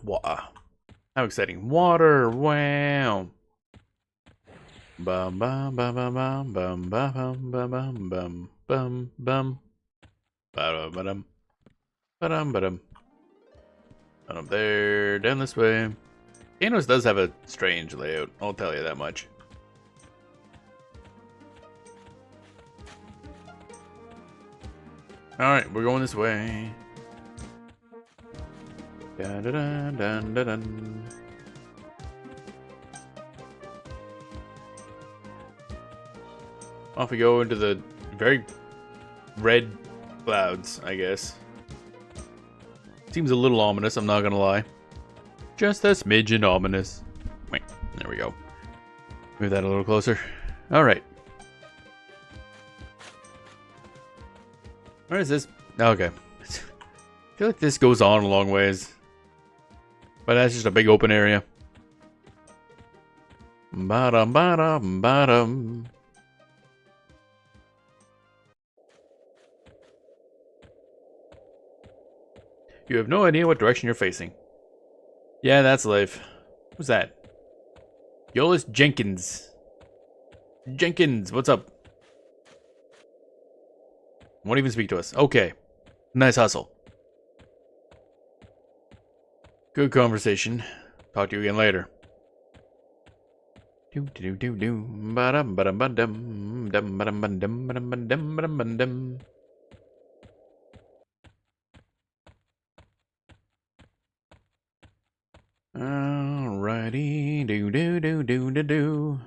Water. How exciting. Water, wow. Bum bum bum bum bum bum bum bum bum bum bum bum. Ba-dum ba-dum. Ba-dum ba-dum. Up there, down this way. Thanos does have a strange layout, I'll tell you that much. Alright, we're going this way. Dun dun dun dun dun. Off we go into the very red clouds, I guess. Seems a little ominous, I'm not gonna lie. Just a smidgen ominous. Wait, there we go. Move that a little closer. Alright. Where is this? Okay. I feel like this goes on a long ways. But that's just a big open area. Bottom, bottom, bottom. You have no idea what direction you're facing. Yeah, that's life. Who's that? Yolis Jenkins. Jenkins, what's up? Won't even speak to us. Okay. Nice hustle. Good conversation. Talk to you again later. Do do do do. Ba-dum ba-dum ba-dum. Dum ba-dum ba-dum ba-dum ba-dum ba-dum ba-dum. Alrighty, do do do do do do.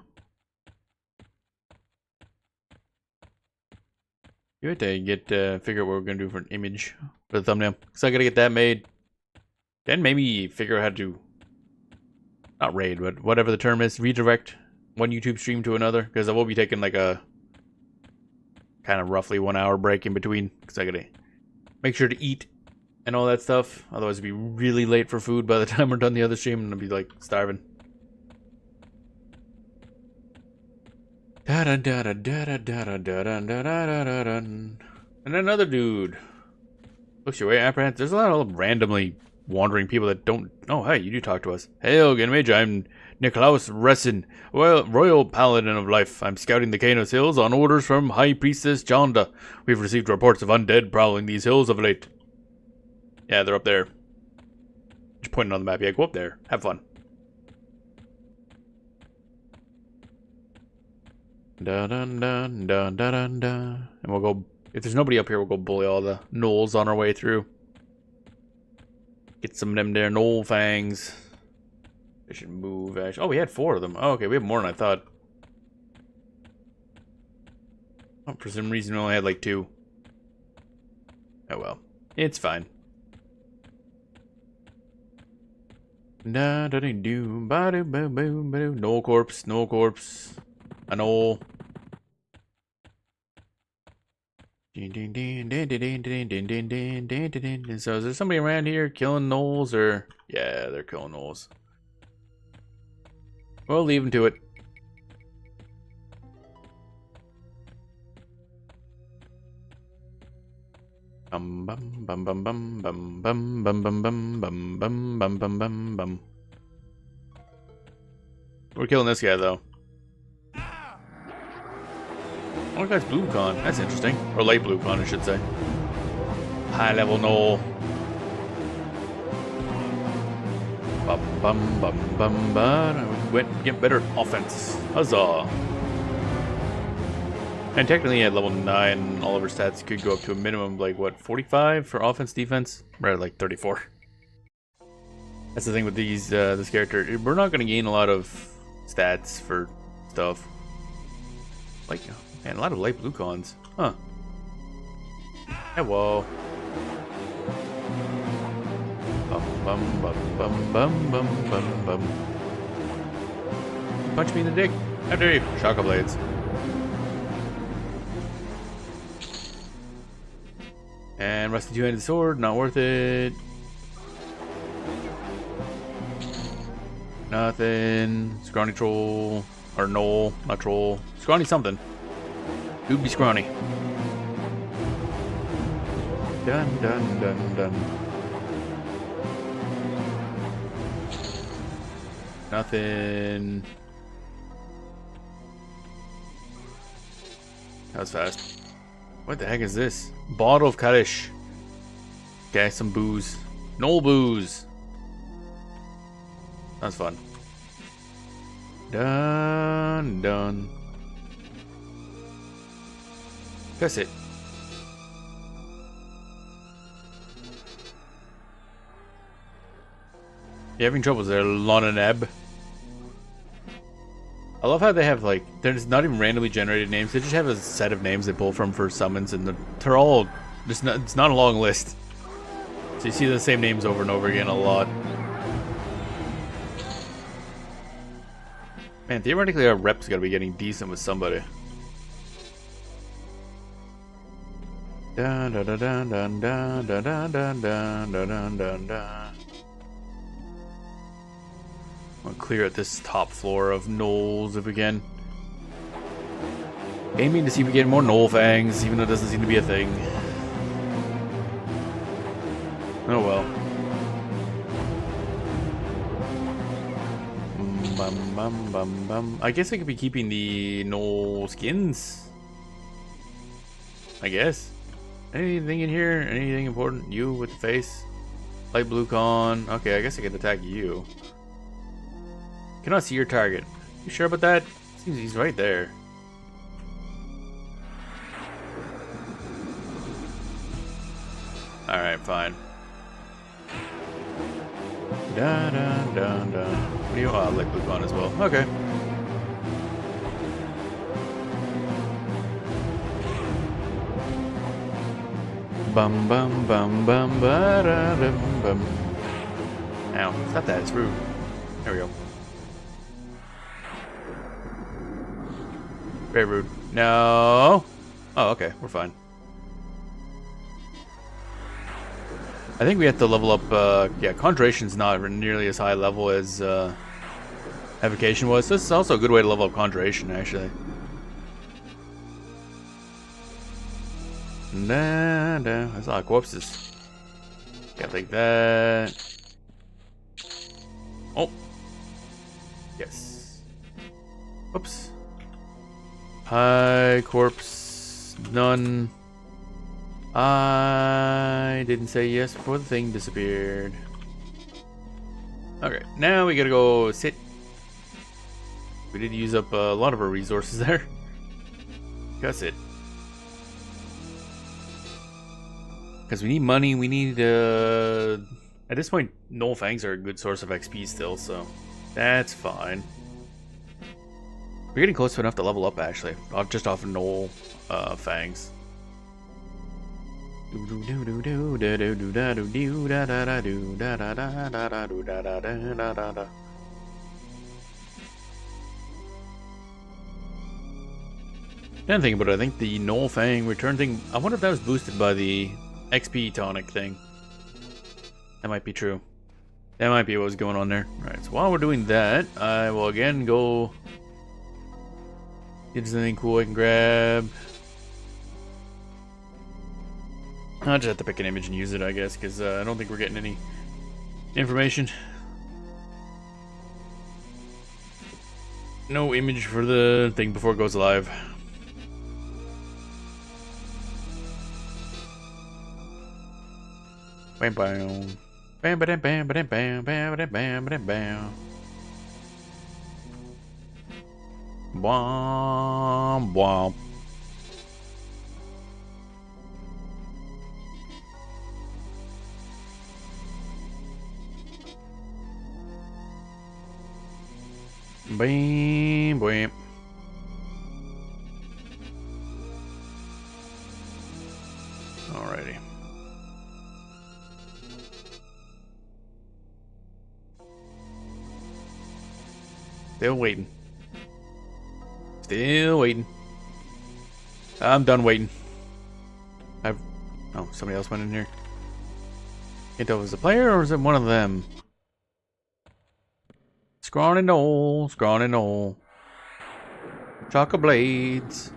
You have to get figure out what we're gonna do for an image for the thumbnail, because I gotta get that made. Then maybe figure out how to not raid, but whatever the term is, redirect one YouTube stream to another, because I will be taking like a kind of roughly 1 hour break in between, because I gotta make sure to eat and all that stuff. Otherwise, it'd be really late for food by the time we're done the other stream, and I'll be like starving. And another dude looks your way, apprehensive. There's a lot of randomly wandering people that don't. Oh, hey, you do talk to us. Hail, Ganmage. I'm Niklaus Ressin, Royal Paladin of Life. I'm scouting the Kanos Hills on orders from High Priestess Jonda. We've received reports of undead prowling these hills of late. Yeah, they're up there. Just pointing on the map. Yeah, go up there. Have fun. Dun dun dun dun dun dun dun. And we'll go. If there's nobody up here, we'll go bully all the gnolls on our way through. Get some of them there gnoll fangs. They should move. Actually. Oh, we had 4 of them. Oh, okay, we have more than I thought. Oh, for some reason, we only had like 2. Oh well, it's fine. Da da dee doo ba doo boo boo boo. Gnoll corpse, gnoll corpse. A gnoll. So is there somebody around here killing gnolls, or yeah, they're killing gnolls. We'll leave them to it. Bum bum bum bum bum bum bum bum bum bum bum bum bum bum bum bum. We're killing this guy, though. Oh, guy's blue con. That's interesting. Or light blue con, I should say. High level null. Bum bum bum bum bum. We get better offense. Huzzah. And technically at level 9, all of our stats could go up to a minimum of like, what, 45 for offense, defense? Rather like 34. That's the thing with these this character. We're not going to gain a lot of stats for stuff. Like, man, a lot of light blue cons. Huh. Hello. Bum bum bum bum bum bum bum bum. Punch me in the dick. How dare you? Shaka blades. And rusty two-handed sword, not worth it. Nothing. Scrawny troll. Or knoll, not troll. Scrawny something. Dude be scrawny. Dun dun dun dun. Nothing. That was fast. What the heck is this? Bottle of Kaddish. Okay, some booze. No booze. That's fun. Done, done. That's it. You having troubles there, Lana Neb? I love how they have, like, there's not even randomly generated names. They just have a set of names they pull from for summons, and they're all just not, it's not a long list. So you see the same names over and over again a lot. Man, theoretically our rep's gotta be getting decent with somebody. Dun dun dun dun dun dun dun dun dun dun dun dun dun. I'll clear at this top floor of gnolls if we can. Aiming to see if we get more gnoll fangs, even though it doesn't seem to be a thing. Oh well. Bum bum bum bum. I guess I could be keeping the gnoll skins. I guess. Anything in here? Anything important? You with the face? Light blue con. Okay, I guess I can attack you. Cannot see your target. You sure about that? Seems he's right there. Alright, fine. Da da da da. What do you? Oh, light blue con as well. Okay. Bum bum bum bum ba da dum bum. Ow, stop that, it's rude. There we go. Very rude. No. Oh, okay, we're fine. I think we have to level up, yeah, Conjuration's not nearly as high level as, Evocation was. This is also a good way to level up Conjuration, actually. Nah, nah, that's a lot of corpses. Can't take that. Oh. Yes. Oops. Hi, corpse. None. I didn't say yes before the thing disappeared. Okay, now we gotta go sit. We did use up a lot of our resources there. Gotta sit. Because we need money, we need, at this point, Gnoll Fangs are a good source of XP still, so that's fine. We're getting close to enough to level up, actually, just off of Gnoll Fangs. Now think about it, I think the Gnoll Fang return thing, I wonder if that was boosted by the XP tonic thing. That might be true. That might be what was going on there. Alright, so while we're doing that, I will again go get something cool I can grab. I'll just have to pick an image and use it, I guess, because I don't think we're getting any information. No image for the thing before it goes live. Bam bam. Bam bam bam bam bam bam bam bam bam. Bwomp bwomp. Bam bam. Alrighty. Still waiting. Still waiting. I'm done waiting. Oh, somebody else went in here. Can't tell if it was a player or is it one of them? Scrawny Knoll, Scrawny Knoll. Chaka blades.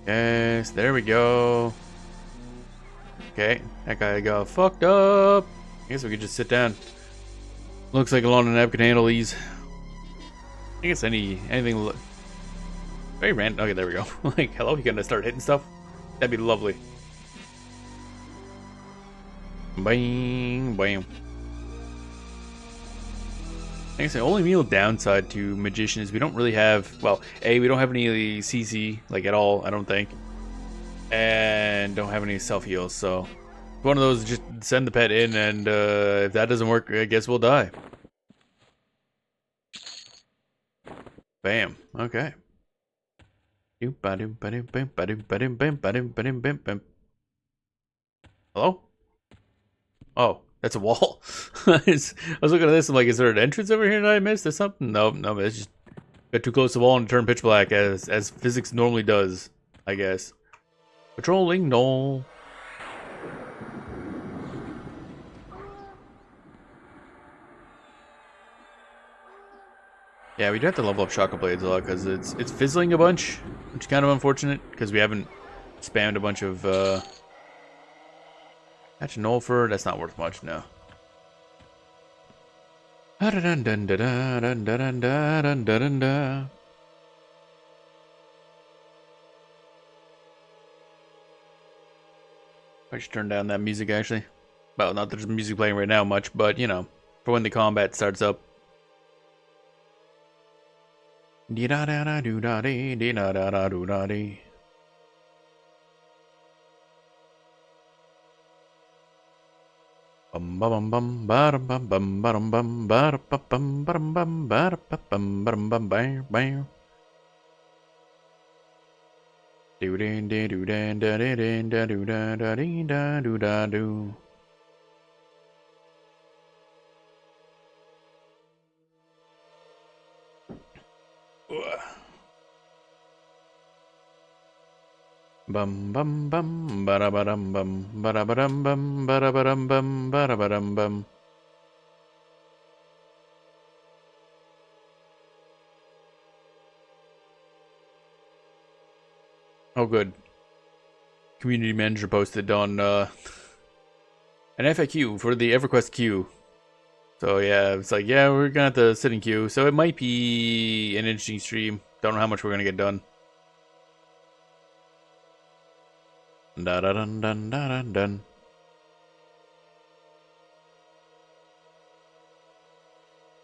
Yes, there we go. Okay, that guy got fucked up. I guess we could just sit down. Looks like Alon and Ab can handle these. I guess anything. Very random. Okay, there we go. Like, hello, you gonna start hitting stuff? That'd be lovely. Bang, bam. I guess the only real downside to Magician is we don't really have, well, we don't have any CC, like, at all, I don't think. And don't have any self-heals, so one of those, just send the pet in, and if that doesn't work, I guess we'll die. Bam. Okay. Hello? Oh, that's a wall. I was looking at this, I'm like, is there an entrance over here that I missed or something? No, it's just got too close to the wall and turned pitch black as physics normally does, I guess. Patrolling Knoll. Yeah, we do have to level up Shotgun Blades a lot because it's fizzling a bunch, which is kind of unfortunate because we haven't spammed a bunch of Catch an Ulfer, that's not worth much now. I should turn down that music actually. Well, not that there's music playing right now much, but you know, for when the combat starts up. Dee da da da do da dee, dee da da da do da dee. Bum bum bum bum bum bum bum bum bum bum bum bum bum bum bam bam. Do da da do da da da da do da da dee da do da do. Bum bum bum bada badum bum bada badum bum bada badum bum bada badum bum. Oh good. Community manager posted on an FAQ for the EverQuest queue. So yeah, it's like, yeah, we're gonna have to sit in queue. So it might be an interesting stream. Don't know how much we're gonna get done. Da da dun dun da dun dun.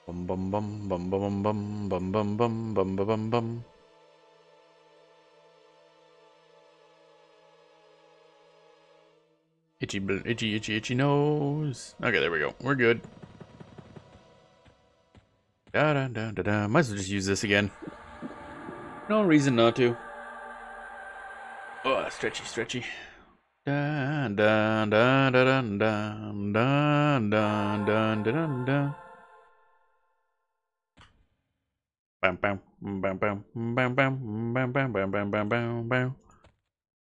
Bum bum bum bum bum bum bum bum bum bum bum bum bum. Itchy nose. Okay, there we go. We're good. Da da da da da. Might as well just use this again. No reason not to. Oh, stretchy. Da da da da da da da da da da da. Bam bam bam bam bam bam bam bam bam bam bam bam bam bam.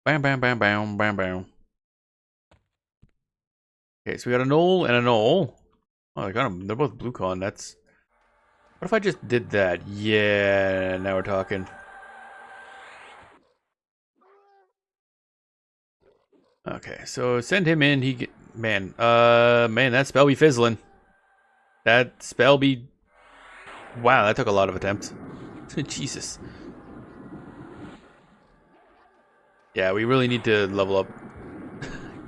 Bam bam bam bam bam bam. Okay, so we got a Knoll and a Knoll. Oh, I got them. They're both blue con. That's. What if I just did that? Yeah, now we're talking. Okay, so send him in. Man, man, that spell be fizzling. That spell be... Wow, that took a lot of attempts. Jesus. Yeah, we really need to level up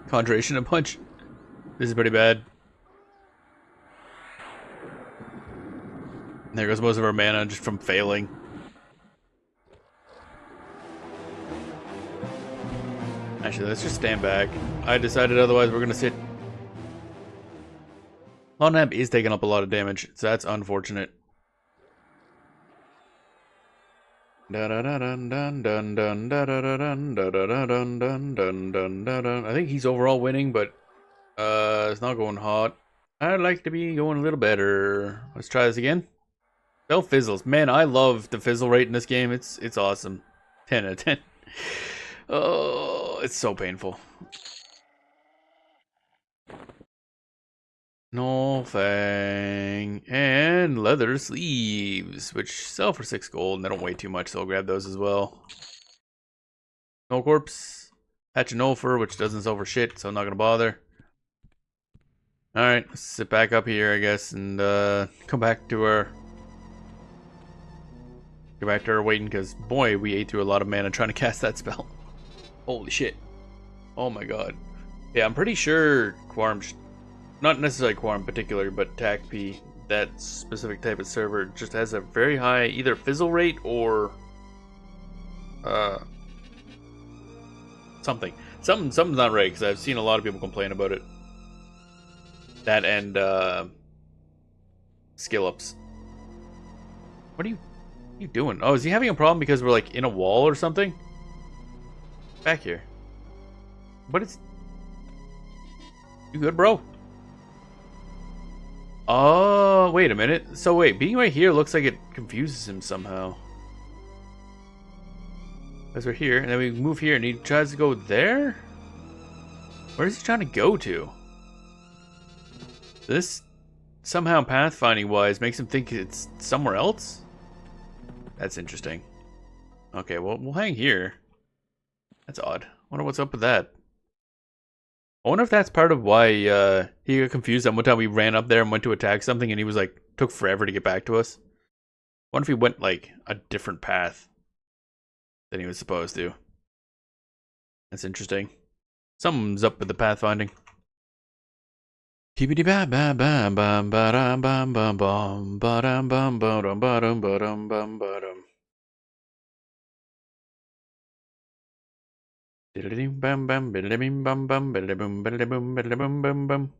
Conjuration a bunch. This is pretty bad. There goes most of our mana just from failing. Actually, let's just stand back. I decided otherwise we're gonna sit. Non-ingame is taking up a lot of damage, so that's unfortunate. I think he's overall winning, but it's not going hot. I'd like to be going a little better. Let's try this again. Spell fizzles. Man, I love the fizzle rate in this game. It's awesome. 10 out of 10. Oh, it's so painful. No fang and leather sleeves, which sell for 6 gold, and they don't weigh too much, so I'll grab those as well. No corpse, patch and no fur, which doesn't sell for shit, so I'm not gonna bother. All right, let's sit back up here, I guess, and come back to our waiting, because boy, we ate through a lot of mana trying to cast that spell. Holy shit! Oh my god. Yeah, I'm pretty sure Quarm. Not necessarily Quarm in particular, but TACP, that specific type of server, just has a very high either fizzle rate or something. Something's not right, because I've seen a lot of people complain about it. That and skill ups. What are you doing? Oh, is he having a problem because we're like in a wall or something? Back here. What is... You good, bro? Oh, wait a minute. So wait, being right here looks like it confuses him somehow. Because we're here, and then we move here, and he tries to go there? Where is he trying to go to? This, somehow pathfinding-wise, makes him think it's somewhere else? That's interesting. Okay, well, we'll hang here. That's odd. Wonder what's up with that. I wonder if that's part of why he got confused that one time we ran up there and went to attack something and he was like, took forever to get back to us. I wonder if he went like a different path than he was supposed to. That's interesting. Something's up with the pathfinding. Keepity ba ba ba ba ba dum bum bum bum ba dum bum bum ba dum ba dum bum ba dum. Bum bum bum bum bum bum bum bum bum.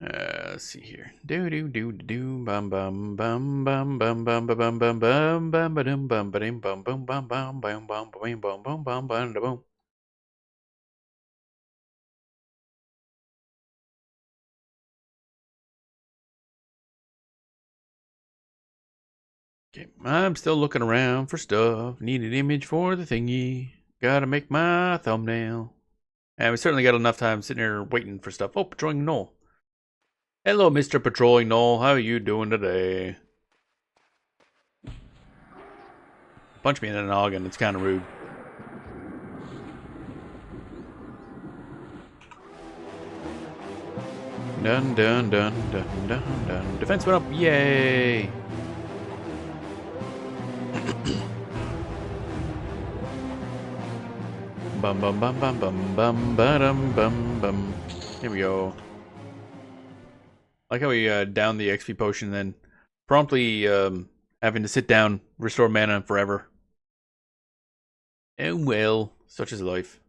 Let's see here. Do do do do bum bum bum bum bum bum bum bum bum bum ba dum bum ba dum bum bum bum bum bum bum bum bum bum bum bum bum. Okay, I'm still looking around for stuff. Need an image for the thingy. Gotta make my thumbnail. And we certainly got enough time sitting here waiting for stuff. Oh, patrolling Knoll. Hello, Mr. Patrolling Knoll. How are you doing today? Punch me in the noggin. It's kind of rude. Dun dun dun dun dun dun. Defense went up. Yay! Bum bum bum bum bum bum bum bum bum. Here we go. Like how we downed the XP potion, then promptly having to sit down, restore mana forever. Oh well, such is life.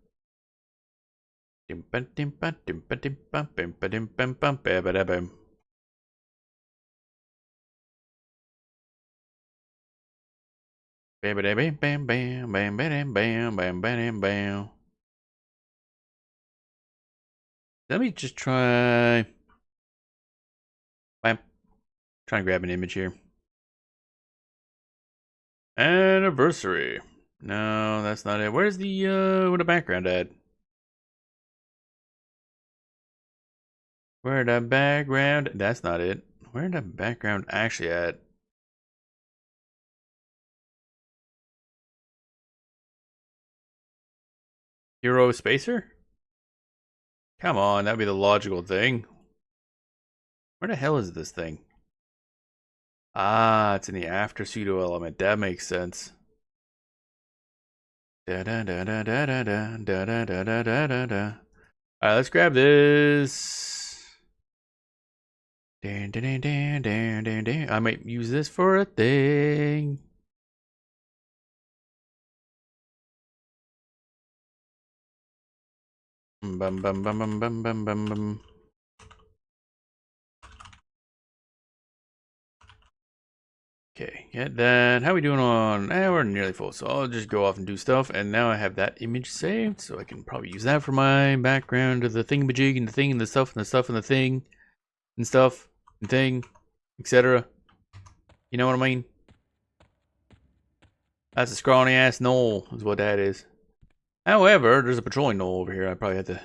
Let me just try. Bam. Try and grab an image here. Anniversary. No, that's not it. Where's the where the background at? Where the background? That's not it. Where the background actually at? Hero Spacer? Come on, that'd be the logical thing. Where the hell is this thing? Ah, it's in the after pseudo element. That makes sense. Da da da da da da da da da da da da da. Alright, let's grab this. I might use this for a thing. Bum bum bum bum bum bum bum bum. Okay, get that. How are we doing on? We're nearly full, so I'll just go off and do stuff. And now I have that image saved, so I can probably use that for my background of the thingamajig and the thing and the stuff and the stuff and the thing and stuff and thing, etc. You know what I mean? That's a scrawny ass knoll, is what that is. However, there's a patrolling knoll over here I probably have to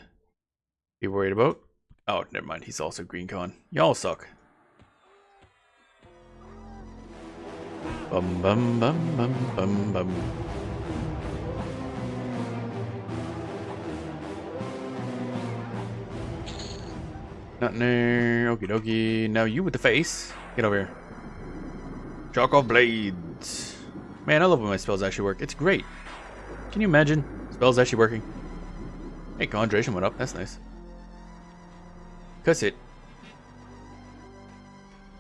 be worried about. Oh, never mind. He's also green con. Y'all suck. Bum bum bum bum bum bum. Nothing there. Okie dokie. Now you with the face. Get over here. Chalk off blades. Man, I love when my spells actually work. It's great. Can you imagine spells actually working? Hey, concentration went up. That's nice. Cuss it.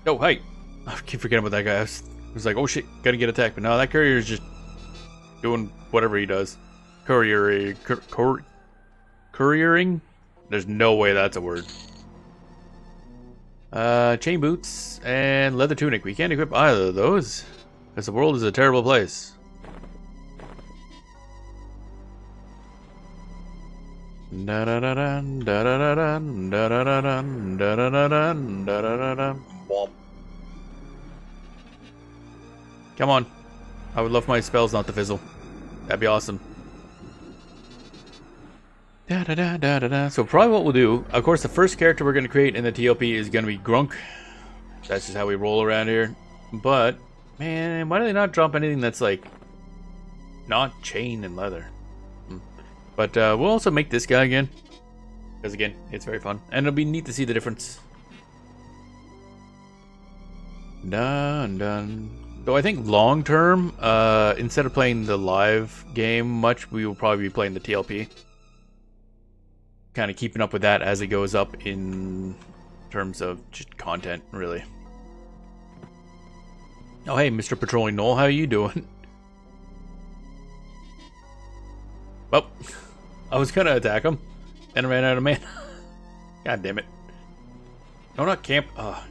Oh, hey. I keep forgetting about that guy. I was like, oh shit, gotta get attacked. But no, that courier is just doing whatever he does. Couriering. There's no way that's a word. Chain boots and leather tunic. We can't equip either of those because the world is a terrible place. Da da da da da da da da da da da da da da da da da. Come on. I would love my spells not to fizzle. That'd be awesome. Da da da da da da. So probably what we'll do, of course, the first character we're gonna create in the TLP is gonna be Grunk. That's just how we roll around here. But man, why do they not drop anything that's like not chain and leather? But we'll also make this guy again, because again, it's very fun, and it'll be neat to see the difference. Done done. Though I think long term, instead of playing the live game much, we will probably be playing the TLP. Kind of keeping up with that as it goes up in terms of just content, really. Oh hey, Mr. Patrolling Knoll, how are you doing? Well, I was gonna attack him, and I ran out of mana. God damn it. No, not camp. Oh,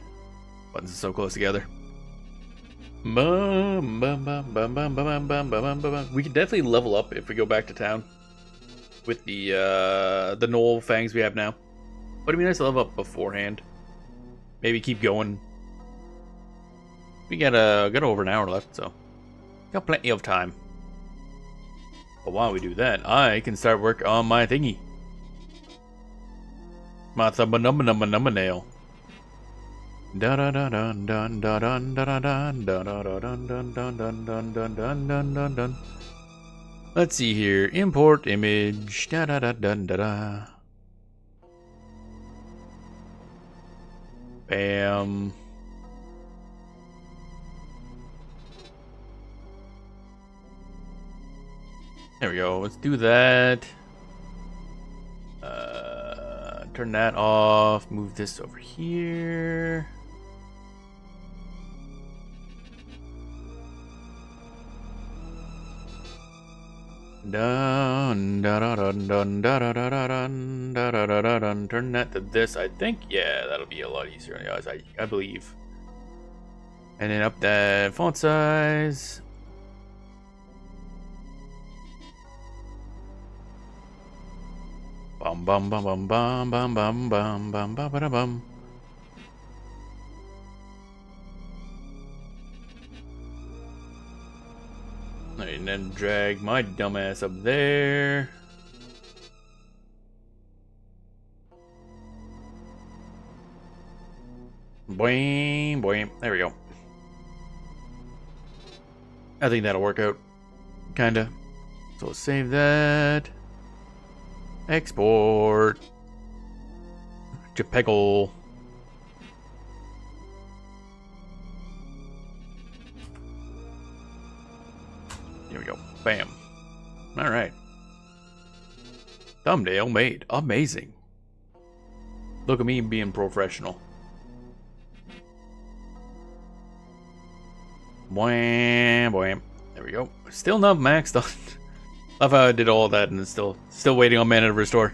buttons are so close together. We can definitely level up if we go back to town with the knoll fangs we have now. But it'd be nice to level up beforehand. Maybe keep going. We got over an hour left, so got plenty of time. But while we do that, I can start work on my thingy. My thumba nail. Da da da dun dun da dun da da dun da da da dun dun dun dun dun dun dun dun dun dun. Let's see here. Import image. Da da da dun da da. Bam. There we go. Let's do that. Turn that off. Move this over here. Dun da da dun dun da da da dun da da da da dun. Turn that to this. I think, yeah, that'll be a lot easier on the eyes. I believe. And then up that font size. Bum bum bum bum bum bum bum bum bum bum bum bum. And then drag my dumbass up there. Boing, boing. There we go. I think that'll work out. Kinda. So we'll save that. Export. JPEG. There we go. Bam. All right. Thumbnail made. Amazing. Look at me being professional. Wham, wham. There we go. Still not maxed on. Love how I did all that and it's still waiting on mana to restore.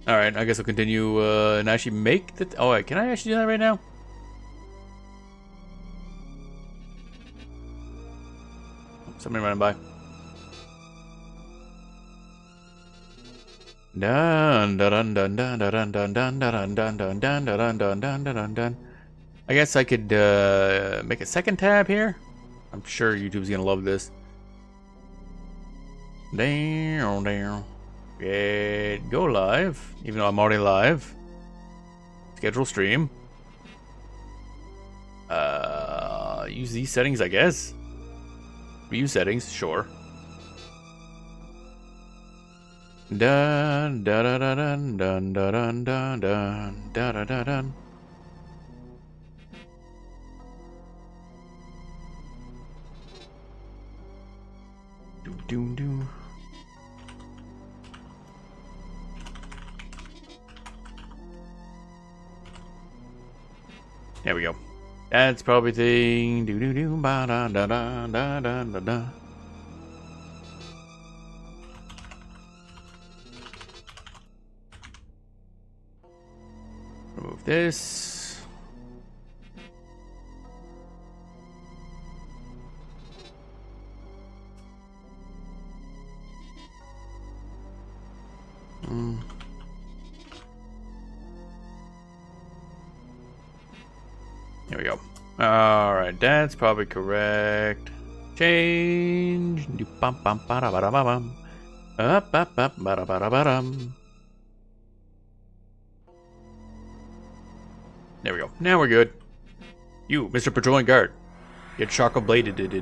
All right, I guess I'll continue and actually make the. Oh, wait, can I actually do that right now? Somebody running by. Dun dun dun dun dun dun dun dun dun dun dun dun dun dun dun dun dun. I guess I could make a second tab here. I'm sure YouTube's gonna love this. Down. Get go live, even though I'm already live. Schedule stream. Use these settings, I guess. View settings, sure. Dun dun dun dun dun dun dun dun dun dun dun. Do. There we go. That's probably thing. Do ba da da da da da da da. Remove this. There we go. Alright, that's probably correct. Change. There we go. Now we're good. You, Mr. Patrolling Guard. Get Shaco bladed. Get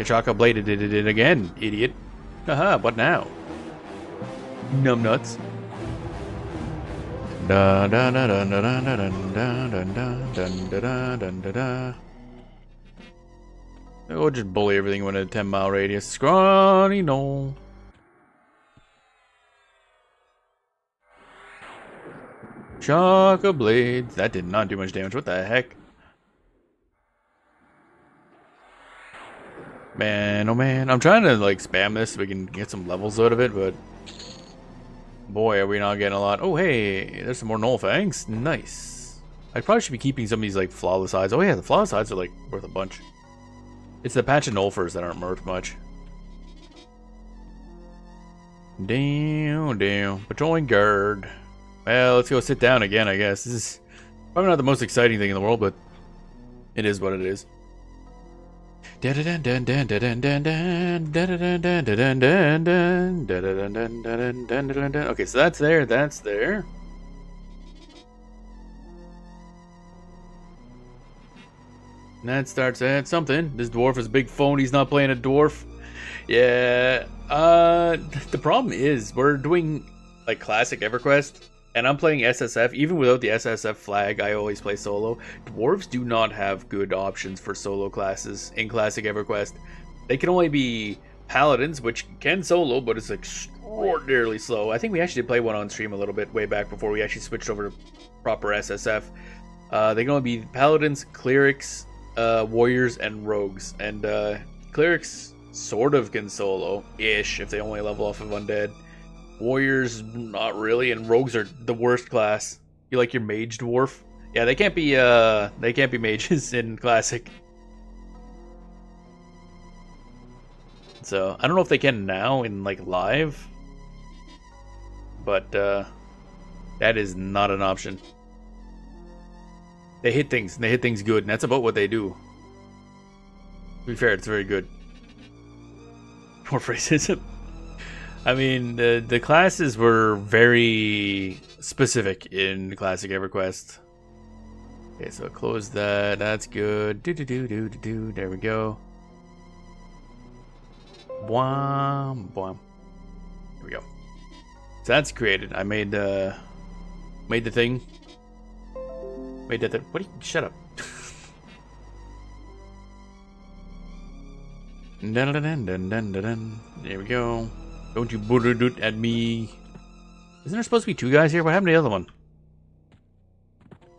Shaco bladed again, idiot. Haha, what now? Numbnuts. Da da da da da da da da da da da da da. We'll just bully everything within a 10-mile radius. Scrawny no. Shaka blades. That did not do much damage. What the heck? Man, oh man. I'm trying to like spam this so we can get some levels out of it, but boy, are we not getting a lot. Oh hey, there's some more Null Fangs. Nice. I probably should be keeping some of these like flawless hides. Oh yeah, the flawless hides are like worth a bunch. It's the patch of Nulfers that aren't worth much. Damn. Patrolling Guard. Well, let's go sit down again, I guess. This is probably not the most exciting thing in the world, but it is what it is. Okay, so that's there, that's there. And that starts at something. This dwarf is a big phone, he's not playing a dwarf. Yeah, the problem is we're doing like classic EverQuest, and I'm playing SSF. Even without the SSF flag, I always play solo. Dwarves do not have good options for solo classes in classic EverQuest. They can only be paladins, which can solo, but it's extraordinarily slow. I think we actually did play one on stream a little bit way back before we actually switched over to proper SSF. They can only be paladins, clerics, warriors, and rogues. And clerics sort of can solo-ish if they only level off of undead. Warriors, not really, and rogues are the worst class. You like your mage dwarf? Yeah, they can't be mages in classic. So I don't know if they can now in like live, but that is not an option. They hit things, and they hit things good, and that's about what they do. To be fair, it's very good. More racism. I mean, the classes were very specific in classic EverQuest. Okay, so close that. That's good. There we go. Boom, boom. Here we go. So that's created. I made the thing. Made that. What? Shut up. Dun, dun, dun, dun, dun, dun, dun. There we go. Don't you boo-doo-doot at me. Isn't there supposed to be 2 guys here? What happened to the other one?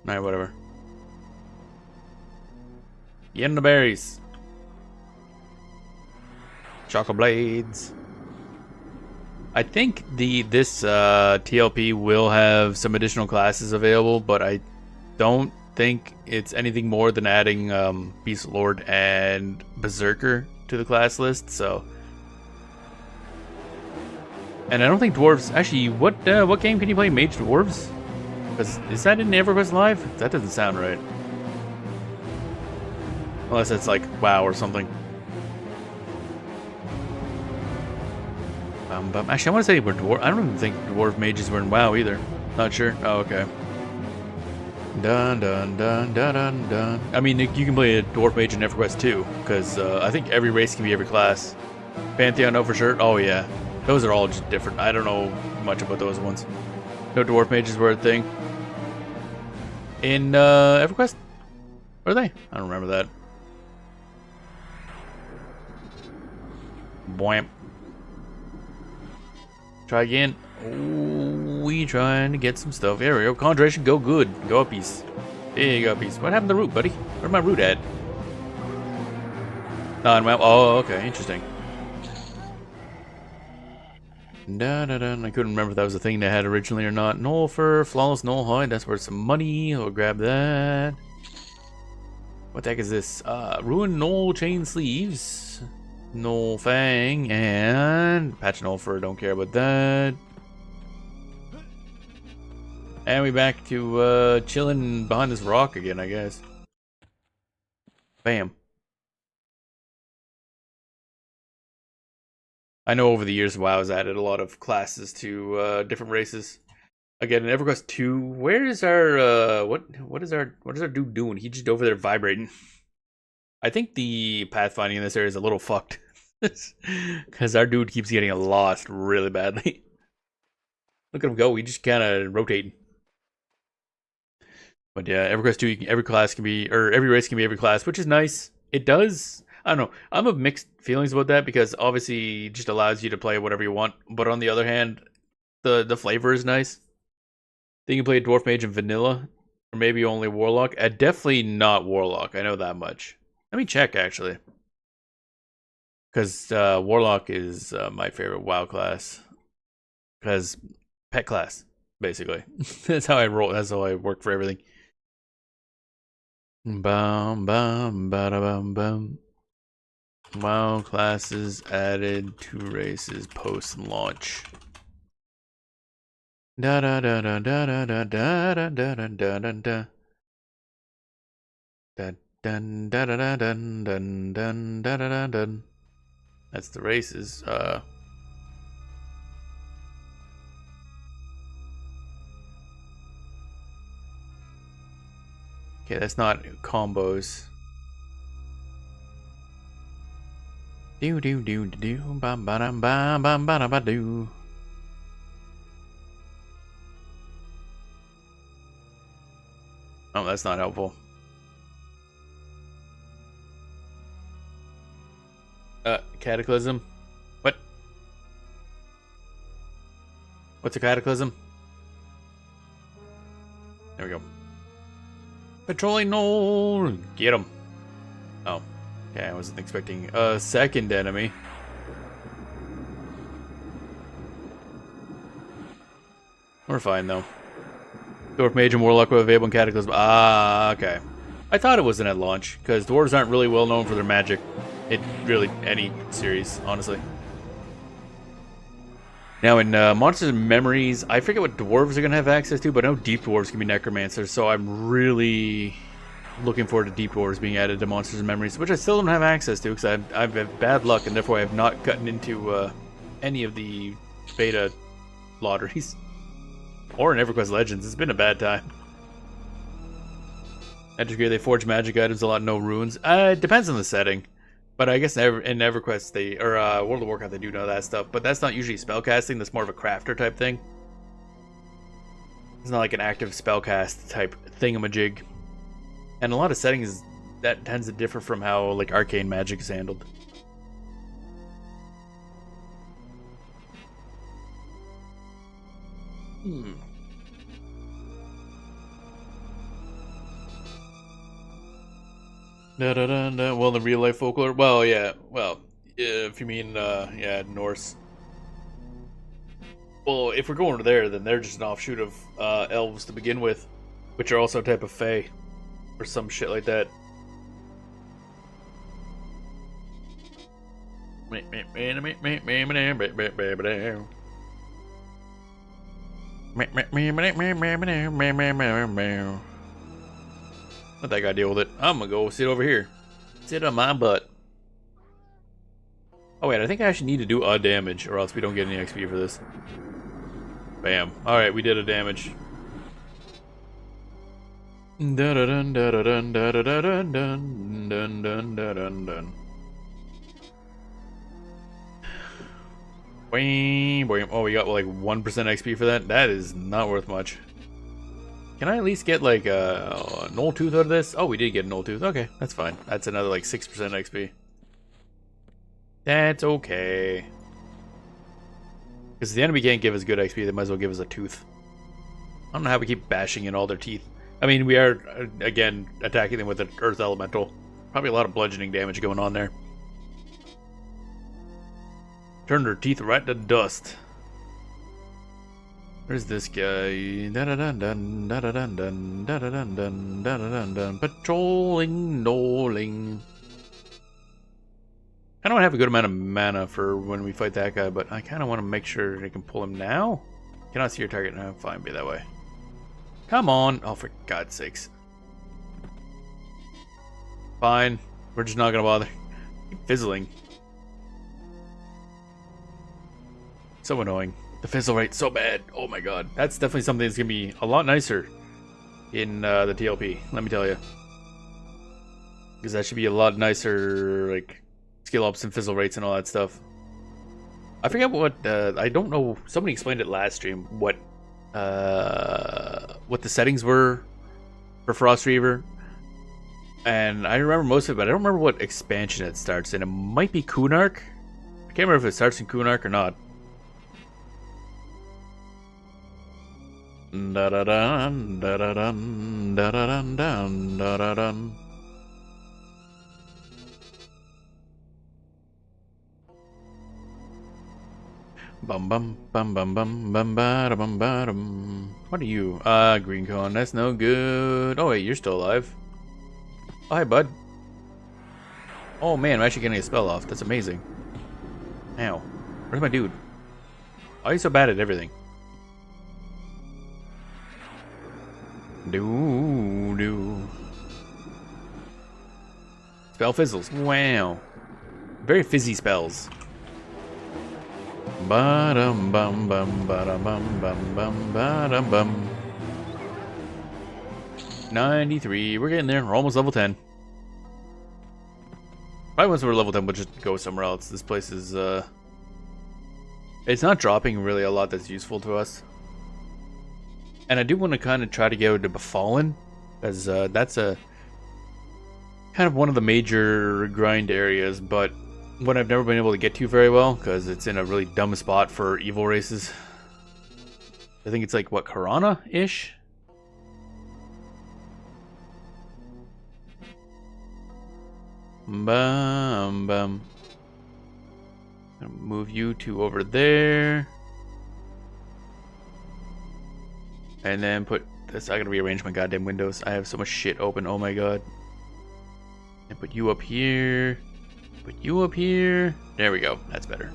Alright, whatever. Get in the berries. Chocolate blades. I think this TLP will have some additional classes available, but I don't think it's anything more than adding Beast Lord and Berserker to the class list. So, and I don't think dwarves. Actually, what game can you play Mage Dwarves? Because is that in EverQuest Live? That doesn't sound right. Unless it's like WoW or something. Actually, I want to say we're dwarf. I don't even think dwarf mages were in WoW either. Not sure. Oh, okay. Dun dun dun dun dun dun. I mean, you can play a dwarf mage in EverQuest too, because I think every race can be every class. Pantheon, no for sure. Oh yeah, those are all just different. I don't know much about those ones. No dwarf mages were a thing in EverQuest. Were they? I don't remember that. Boing. Try again. Oh, we trying to get some stuff. There we go. Conjuration, go good. Go uppies. There you go, uppies. What happened to the root, buddy? Where's my root at? Oh, okay. Interesting. Da, da, da. I couldn't remember if that was a thing they had originally or not. Null fur, flawless null hide. That's worth some money. I'll grab that. What the heck is this? Ruined null chain sleeves. Null fang and patch null fur. Don't care about that. And we back to chilling behind this rock again, I guess. Bam. I know over the years WoW has added a lot of classes to different races. Again, in EverQuest 2, where is our what is our dude doing? He's just over there vibrating. I think the pathfinding in this area is a little fucked. Because our dude keeps getting lost really badly. Look at him go, he just kind of rotating. But yeah, EverQuest 2, every class can be, or every race can be every class, which is nice. It does, I don't know, I'm of mixed feelings about that, because obviously it just allows you to play whatever you want. But on the other hand, the flavor is nice. Then you can play a Dwarf Mage in Vanilla, or maybe only Warlock. Definitely not Warlock, I know that much. Let me check, actually. Because Warlock is my favorite WoW class. Because pet class, basically. That's how I roll. That's how I work for everything. Bum bum bada bum bum. WoW classes added to races post launch. Da da da da da da da da da da da da da. Dun da da da dun dun dun da da da dun. That's the races. Okay, that's not combos. Do do do do bam bam bam bam bam bam do. Oh, that's not helpful. Cataclysm? What? What's a cataclysm? There we go. Patrolling null! Get him. Oh. Okay, I wasn't expecting a second enemy. We're fine, though. Dwarf Mage and Warlock were available in Cataclysm. Ah, okay. I thought it wasn't at launch, because dwarves aren't really well known for their magic. Really, any series, honestly. Now, in Monsters and Memories, I forget what dwarves are going to have access to, but I know deep dwarves can be necromancers, so I'm really looking forward to deep dwarves being added to Monsters and Memories, which I still don't have access to, because I've had bad luck, and therefore I have not gotten into any of the beta lotteries. Or in EverQuest Legends. It's been a bad time. Magic Gear, they forge magic items a lot, no runes. It depends on the setting. But I guess in EverQuest they or World of Warcraft they do know that stuff, but that's not usually spellcasting. That's more of a crafter type thing. It's not like an active spellcast type thingamajig. And a lot of settings that tends to differ from how like arcane magic is handled. Well, the real life folklore. Well, yeah. Well, if you mean yeah, Norse. Well, if we're going to there, then they're just an offshoot of elves to begin with, which are also a type of fae, or some shit like that. Let that guy deal with it. I'm gonna go sit over here. Sit on my butt. Oh wait, I think I actually need to do a damage, or else we don't get any XP for this. Bam. Alright, we did a damage. Dun dun dun dun dun dun dun dun dun dun dun. Oh, we got like 1% XP for that? That is not worth much. Can I at least get like a null tooth out of this? Oh, we did get a null tooth. Okay, that's fine. That's another like 6% XP. That's okay. Because the enemy can't give us good XP, they might as well give us a tooth. I don't know how we keep bashing in all their teeth. I mean, we are, again, attacking them with an Earth Elemental. Probably a lot of bludgeoning damage going on there. Turn their teeth right to dust. Where's this guy? Da-da-dun-dun, da-da-dun-dun, da-da-dun-dun, da-da-dun-dun. Patrolling, knolling. I don't have a good amount of mana for when we fight that guy, but I kind of want to make sure I can pull him now. Cannot see your target now. Fine, be that way. Come on. Oh, for God's sakes. Fine. We're just not going to bother. Keep fizzling. So annoying. The fizzle rate's so bad. Oh my god. That's definitely something that's going to be a lot nicer in the TLP. Let me tell you. Because that should be a lot nicer, like, skill ups and fizzle rates and all that stuff. I forget what, I don't know, somebody explained it last stream, what the settings were for Frost Reaver. And I remember most of it, but I don't remember what expansion it starts in. It might be Kunark. I can't remember if it starts in Kunark or not. Da-da-dun, da-da-dun, da-da-dun, dun, da-da-dun. Bum bum bum bum bum bum ba bum ba dum. What are you? Green cone. That's no good. Oh wait, you're still alive. Oh hi, bud. Oh man, I'm actually getting a spell off. That's amazing. Ow. Where's my dude? Why are you so bad at everything? Do. Spell fizzles. Wow. Very fizzy spells. Ba-dum bum bum ba-dum bum bum bum ba-dum bum. 93. We're getting there. We're almost level 10. Probably once we're level 10, we'll just go somewhere else. This place is, it's not dropping really a lot that's useful to us. And I do want to kind of try to go to Befallen, as that's a kind of one of the major grind areas, but one I've never been able to get to very well, because it's in a really dumb spot for evil races. I think it's like, what, Karana-ish? Bum bum. I'll move you two over there. And then put this. I gotta rearrange my goddamn windows. I have so much shit open. Oh my god. And put you up here. Put you up here. There we go. That's better.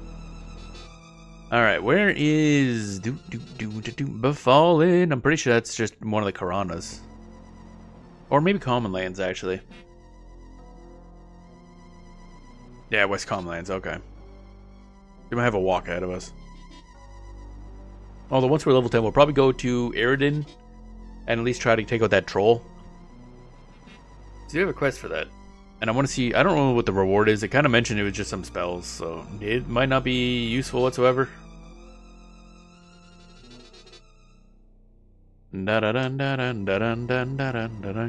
Alright, where is Befallen? I'm pretty sure that's just one of the Karanas. Or maybe Common Lands, actually. Yeah, West Common Lands, okay. We might have a walk ahead of us. Although once we're level 10, we'll probably go to Eridan and at least try to take out that troll. So you have a quest for that. And I want to see, I don't know what the reward is. It kind of mentioned it was just some spells, so it might not be useful whatsoever.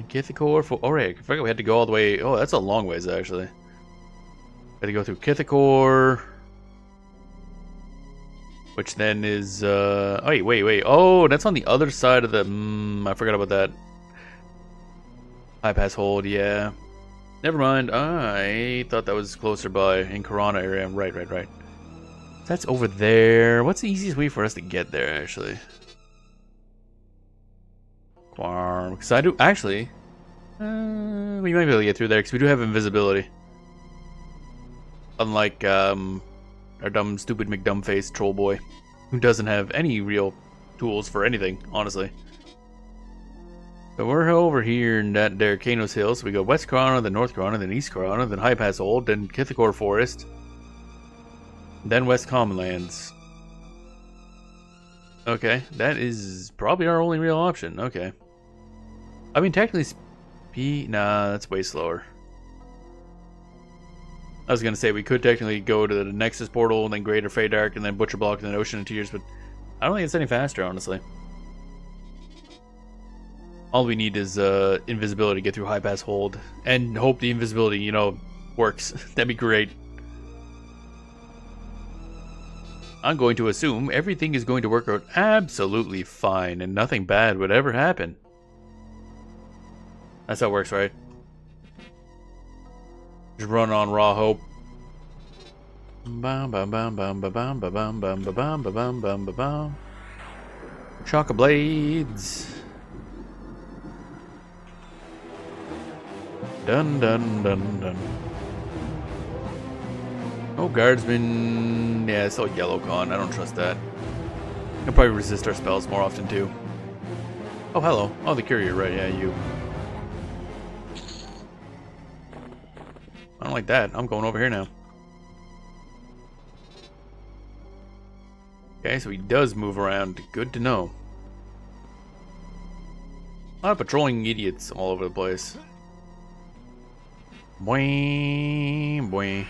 Kithikor for, alright, I forgot we had to go all the way. Oh, that's a long ways actually. Had to go through Kithikor, which then is, oh wait. Oh, that's on the other side of the, I forgot about that. High pass hold, yeah. Never mind. I thought that was closer by in Karana area. Right. That's over there. What's the easiest way for us to get there, actually? Quarm. Because I do actually. We might be able to get through there because we do have invisibility. Unlike our dumb, stupid McDumbface troll boy, who doesn't have any real tools for anything, honestly. So we're over here in that there Kanos Hill, so we go West Karana, then North Karana, then East Karana, then High Pass Old, then Kithikor Forest, then West Commonlands. Okay, that is probably our only real option. Okay. I mean, technically, nah, that's way slower. I was gonna say we could technically go to the Nexus Portal, and then Greater Feydark, and then Butcher Block, and then Ocean of Tears, but I don't think it's any faster, honestly. All we need is invisibility to get through High Pass Hold, and hope the invisibility, you know, works. That'd be great. I'm going to assume everything is going to work out absolutely fine, and nothing bad would ever happen. That's how it works, right? Just run on raw hope. Bam bam bam bam bam bam bam bam bam bam bam bam bam bam. Chaka blades. Dun dun dun dun. Oh, guardsman. Yeah, it's all yellow con. I don't trust that. He'll probably resist our spells more often too. Oh, hello. Oh, the courier, right? Yeah, you. I don't like that. I'm going over here now. Okay, so he does move around. Good to know. A lot of patrolling idiots all over the place. Boing, boing.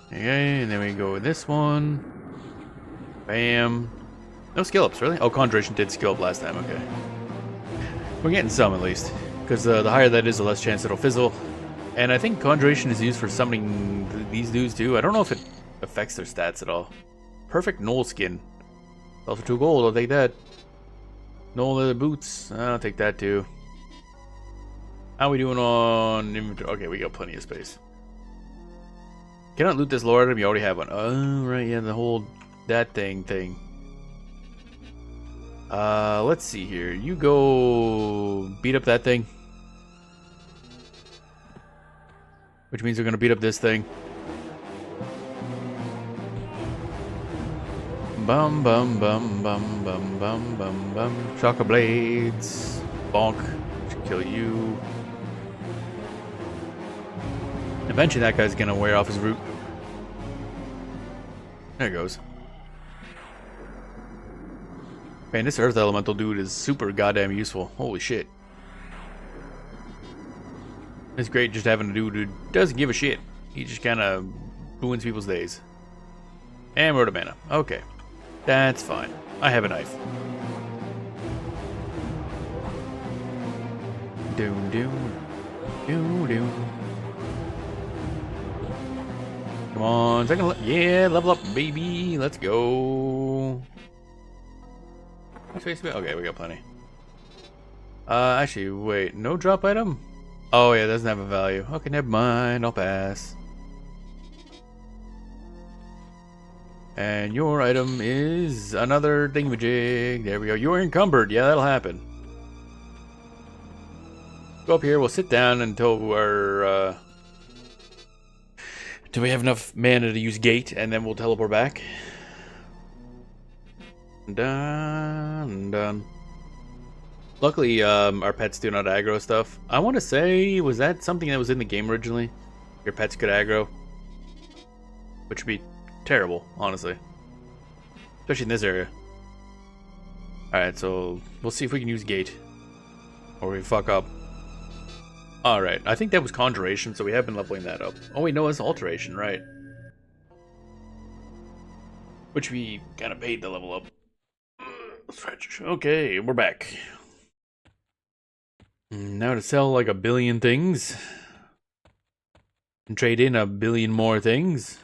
Okay, and then we go with this one. Bam. No skill ups, really? Oh, Conjuration did skill up last time, okay. We're getting some at least. Because the higher that is, the less chance it'll fizzle. And I think Conjuration is used for summoning these dudes too. I don't know if it affects their stats at all. Perfect Knoll skin. Also 2 gold, I'll take that. Knoll leather boots, I'll take that too. How we doing on inventory? Okay, we got plenty of space. Cannot loot this lower item, you already have one. Oh, right, yeah, the whole that thing. Let's see here. You go beat up that thing. Which means we're gonna beat up this thing. Bum bum bum bum bum bum bum bum. Chakra blades. Bonk. Should kill you. Eventually that guy's gonna wear off his root. There it goes. Man, this Earth Elemental dude is super goddamn useful. Holy shit. It's great just having a dude who doesn't give a shit. He just kind of ruins people's days. And we're out of mana. Okay. That's fine. I have a knife. Doom, doom. Doom, doom. Come on. Yeah, level up, baby. Let's go. Okay, we got plenty. Actually, wait. No drop item? Oh, yeah, it doesn't have a value. Okay, never mind. I'll pass. And your item is another thingamajig. There we go. You're encumbered. Yeah, that'll happen. Go up here. We'll sit down until we're... Until we have enough mana to use gate, and then we'll teleport back. Done. Luckily, our pets do not aggro stuff. I want to say, was that something that was in the game originally? Your pets could aggro? Which would be terrible, honestly. Especially in this area. Alright, so we'll see if we can use gate. Or we fuck up. Alright, I think that was conjuration, so we have been leveling that up. Oh wait, no, it's alteration, right. Which we kind of paid to level up. Stretch. Okay, we're back. Now to sell like 1 billion things. And trade in 1 billion more things.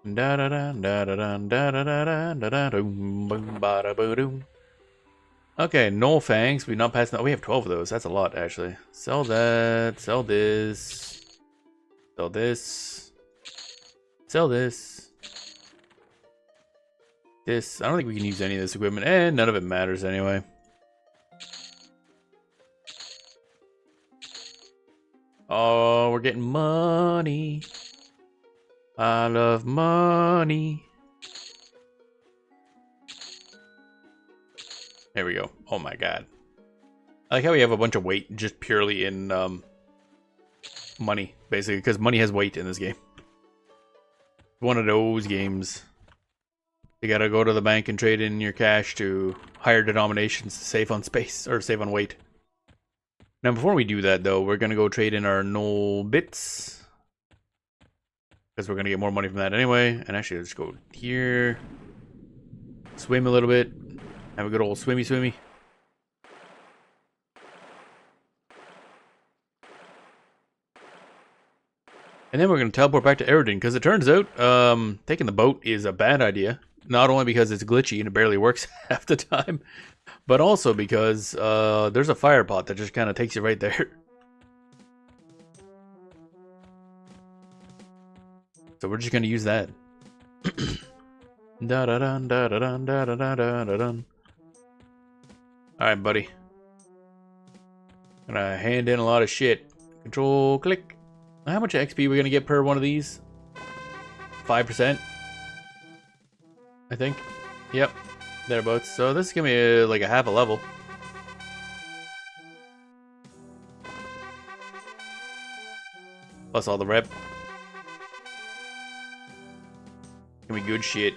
Da da da da da da da da da da da doom boom ba da ba doom. Okay, no fangs. We're not passing that. We have 12 of those. That's a lot, actually. Sell that. Sell this. Sell this. Sell this. This. I don't think we can use any of this equipment, and none of it matters anyway. Oh, we're getting money. I love money. There we go. Oh my god. I like how we have a bunch of weight just purely in money, basically, because money has weight in this game. One of those games. You gotta go to the bank and trade in your cash to higher denominations to save on space, or save on weight. Now before we do that though, we're gonna go trade in our null bits. Because we're going to get more money from that anyway. And actually, let's go here. Swim a little bit. Have a good old swimmy. And then we're going to teleport back to Eridan. Because it turns out taking the boat is a bad idea. Not only because it's glitchy and it barely works half the time. But also because there's a fire pot that just kind of takes you right there. So we're just gonna use that. Da da dun da da dun da da da da da dun. Alright, buddy. Gonna hand in a lot of shit. Control click. How much XP are we gonna get per one of these? 5%? I think. Yep. Thereabouts. So this is gonna be like a half a level. Plus all the rep. Gonna be good shit.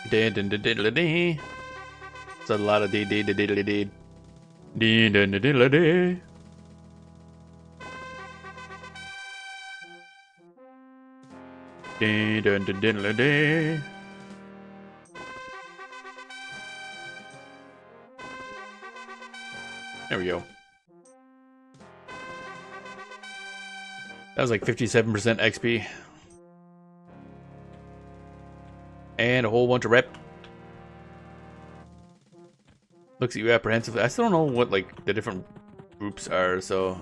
It's a lot of did. There we go. That was like 57% XP. And a whole bunch of rep. Looks at you apprehensively. I still don't know what like the different groups are, so.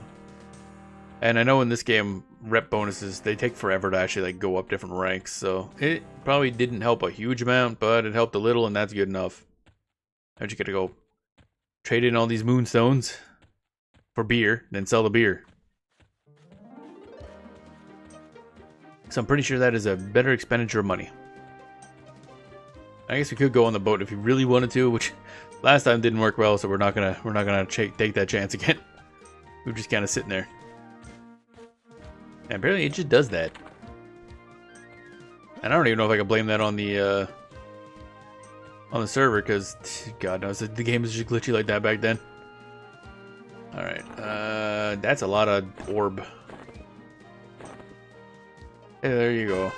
And I know in this game, rep bonuses, they take forever to actually like go up different ranks, so it probably didn't help a huge amount, but it helped a little, and that's good enough. Now you gotta go trade in all these moonstones for beer, then sell the beer. So I'm pretty sure that is a better expenditure of money. I guess we could go on the boat if we really wanted to, which last time didn't work well, so we're not gonna take that chance again. We're just kind of sitting there. And apparently it just does that. And I don't even know if I can blame that on the server, because God knows the game was just glitchy like that back then. All right, that's a lot of orb. Hey, there you go.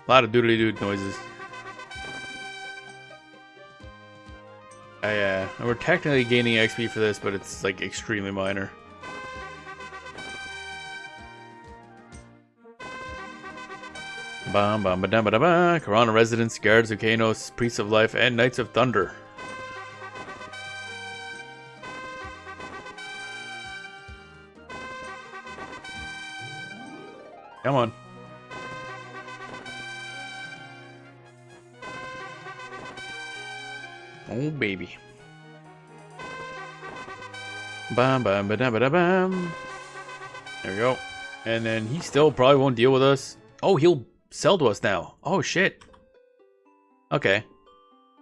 A lot of doodly-doo noises. And we're technically gaining XP for this, but it's like extremely minor. Bam bam ba dum ba da ba. Karana residents, guards, Ukanos, priests of life, and knights of thunder. Come on. Oh baby. Bam bam ba da ba da bam. There we go. And then he still probably won't deal with us. Oh, he'll sell to us now. Oh shit. Okay.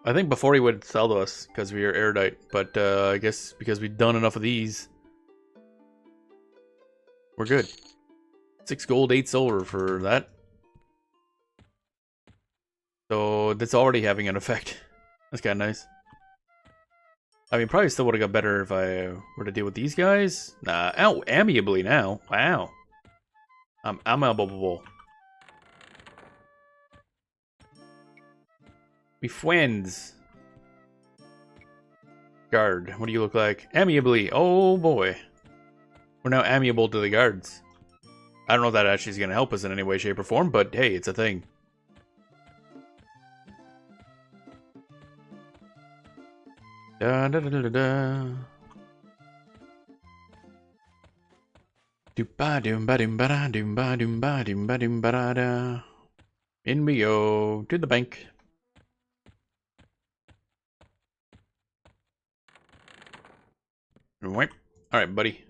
I think before he would sell to us because we are erudite, but I guess because we've done enough of these, we're good. 6 gold, 8 silver for that. So that's already having an effect. That's kind of nice. I mean, probably still would have got better if I were to deal with these guys. Nah, ow, amiably now. Wow. I'm amiable. We friends. Guard, what do you look like? Amiably. Oh boy. We're now amiable to the guards. I don't know if that actually is going to help us in any way, shape, or form, but hey, it's a thing. Da da da da da. Doomba doomba doomba da doomba doomba doomba doomba da da. In we go to the bank. All right, buddy.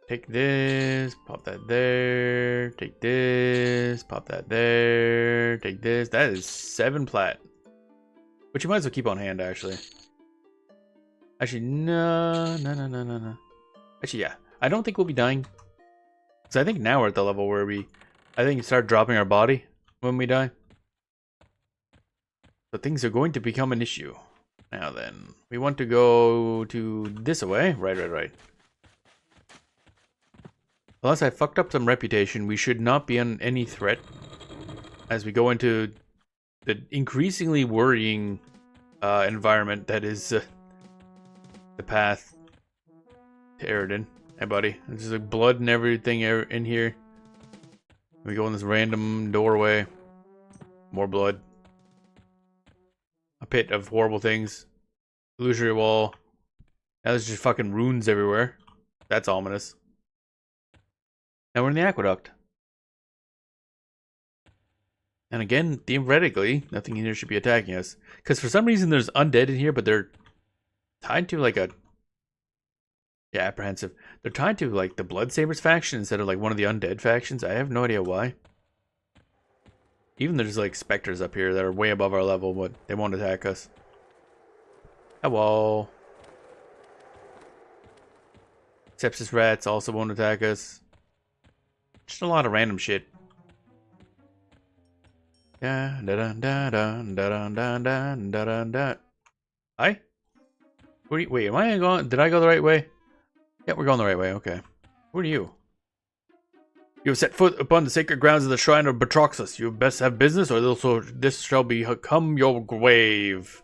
Take this, pop that there. Take this, pop that there. Take this. That is 7 plat. Which you might as well keep on hand, actually. Actually, no. Actually, yeah. I don't think we'll be dying. Because I think now we're at the level where I think start dropping our body when we die. So things are going to become an issue. Now then, we want to go to this way. Right. Unless I fucked up some reputation, we should not be on any threat as we go into the increasingly worrying environment that is the path to Eridan. Hey, buddy. There's like blood and everything in here. We go in this random doorway. More blood. A pit of horrible things. Illusory wall. Now there's just fucking runes everywhere. That's ominous. Now we're in the aqueduct. And again, theoretically, nothing in here should be attacking us. Because for some reason there's undead in here, but they're tied to like a... Yeah, apprehensive. They're tied to like the Bloodsabers faction instead of like one of the undead factions. I have no idea why. Even there's like specters up here that are way above our level, but they won't attack us. Hello. Sepsis rats also won't attack us. Just a lot of random shit. Da da da da da da da da da da. Hi? Wait, am I going? Did I go the right way? Yeah, we're going the right way. Okay. Who are you? You have set foot upon the sacred grounds of the shrine of Batroxus. You best have business, or this shall become your grave.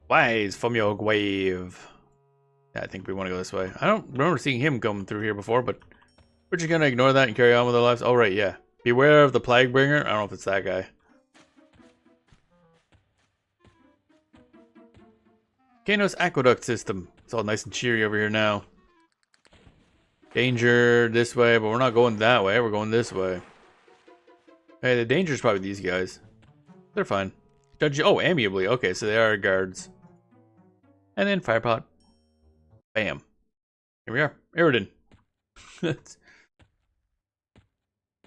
Wise from your grave. Yeah, I think we want to go this way. I don't remember seeing him come through here before, but we're just gonna ignore that and carry on with our lives. Oh, right, yeah. Beware of the plague bringer. I don't know if it's that guy. Kano's aqueduct system. It's all nice and cheery over here now. Danger this way, but we're not going that way. We're going this way. Hey, the danger is probably these guys. They're fine. Judge, oh, amiably. Okay, so they are guards. And then firepot. Bam. Here we are. Eridan.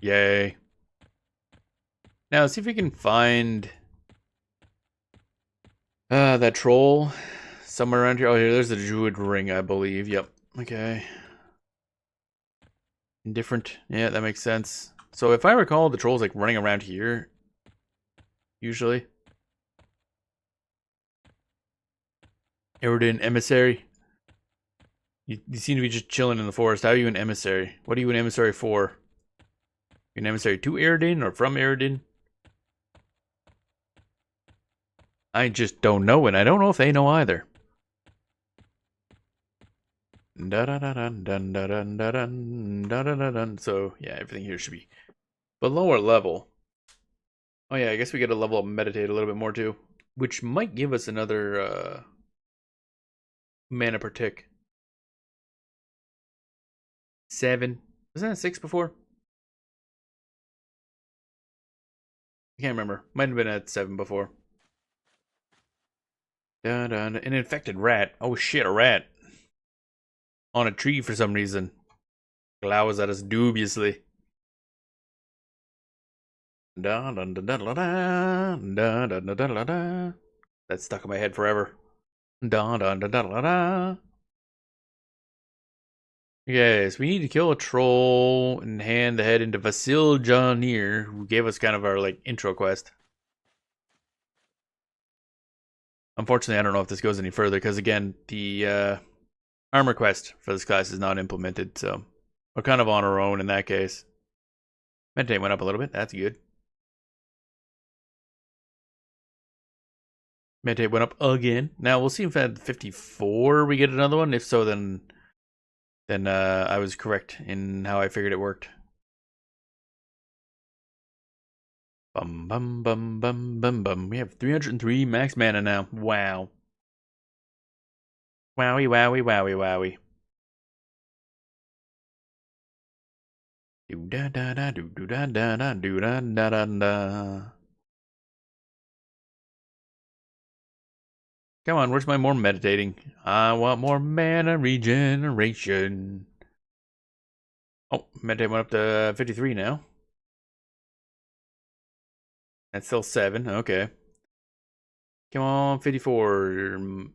Yay. Now, let's see if we can find that troll somewhere around here. Oh, here, there's the druid ring, I believe. Yep. Okay. Indifferent. Yeah, that makes sense. So if I recall, the troll's like running around here. Usually. Eridan emissary. You seem to be just chilling in the forest. How are you an emissary? What are you an emissary for? You an emissary to Eridan or from Eridan? I just don't know, and I don't know if they know either. So yeah, everything here should be below our level. Oh yeah, I guess we get a level up meditate a little bit more too, which might give us another mana per tick. 7. Wasn't that 6 before? I can't remember. Might have been at 7 before. An infected rat. Oh shit, a rat. On a tree for some reason. Glowers at us dubiously. That's stuck in my head forever. Yes, we need to kill a troll and hand the head into Vasil Janir, who gave us kind of our like intro quest. Unfortunately, I don't know if this goes any further because, again, the armor quest for this class is not implemented, so we're kind of on our own in that case. Meditate went up a little bit. That's good. Meditate went up again. Now, we'll see if at 54 we get another one. If so, then I was correct in how I figured it worked. Bum bum bum bum bum bum. We have 303 max mana now. Wow. Wowie wowie wowie wowie. Do da da da do do da da da do da da da da. Come on, where's my more meditating? I want more mana regeneration. Oh, meditate went up to 53 now. That's still 7. Okay. Come on, 54.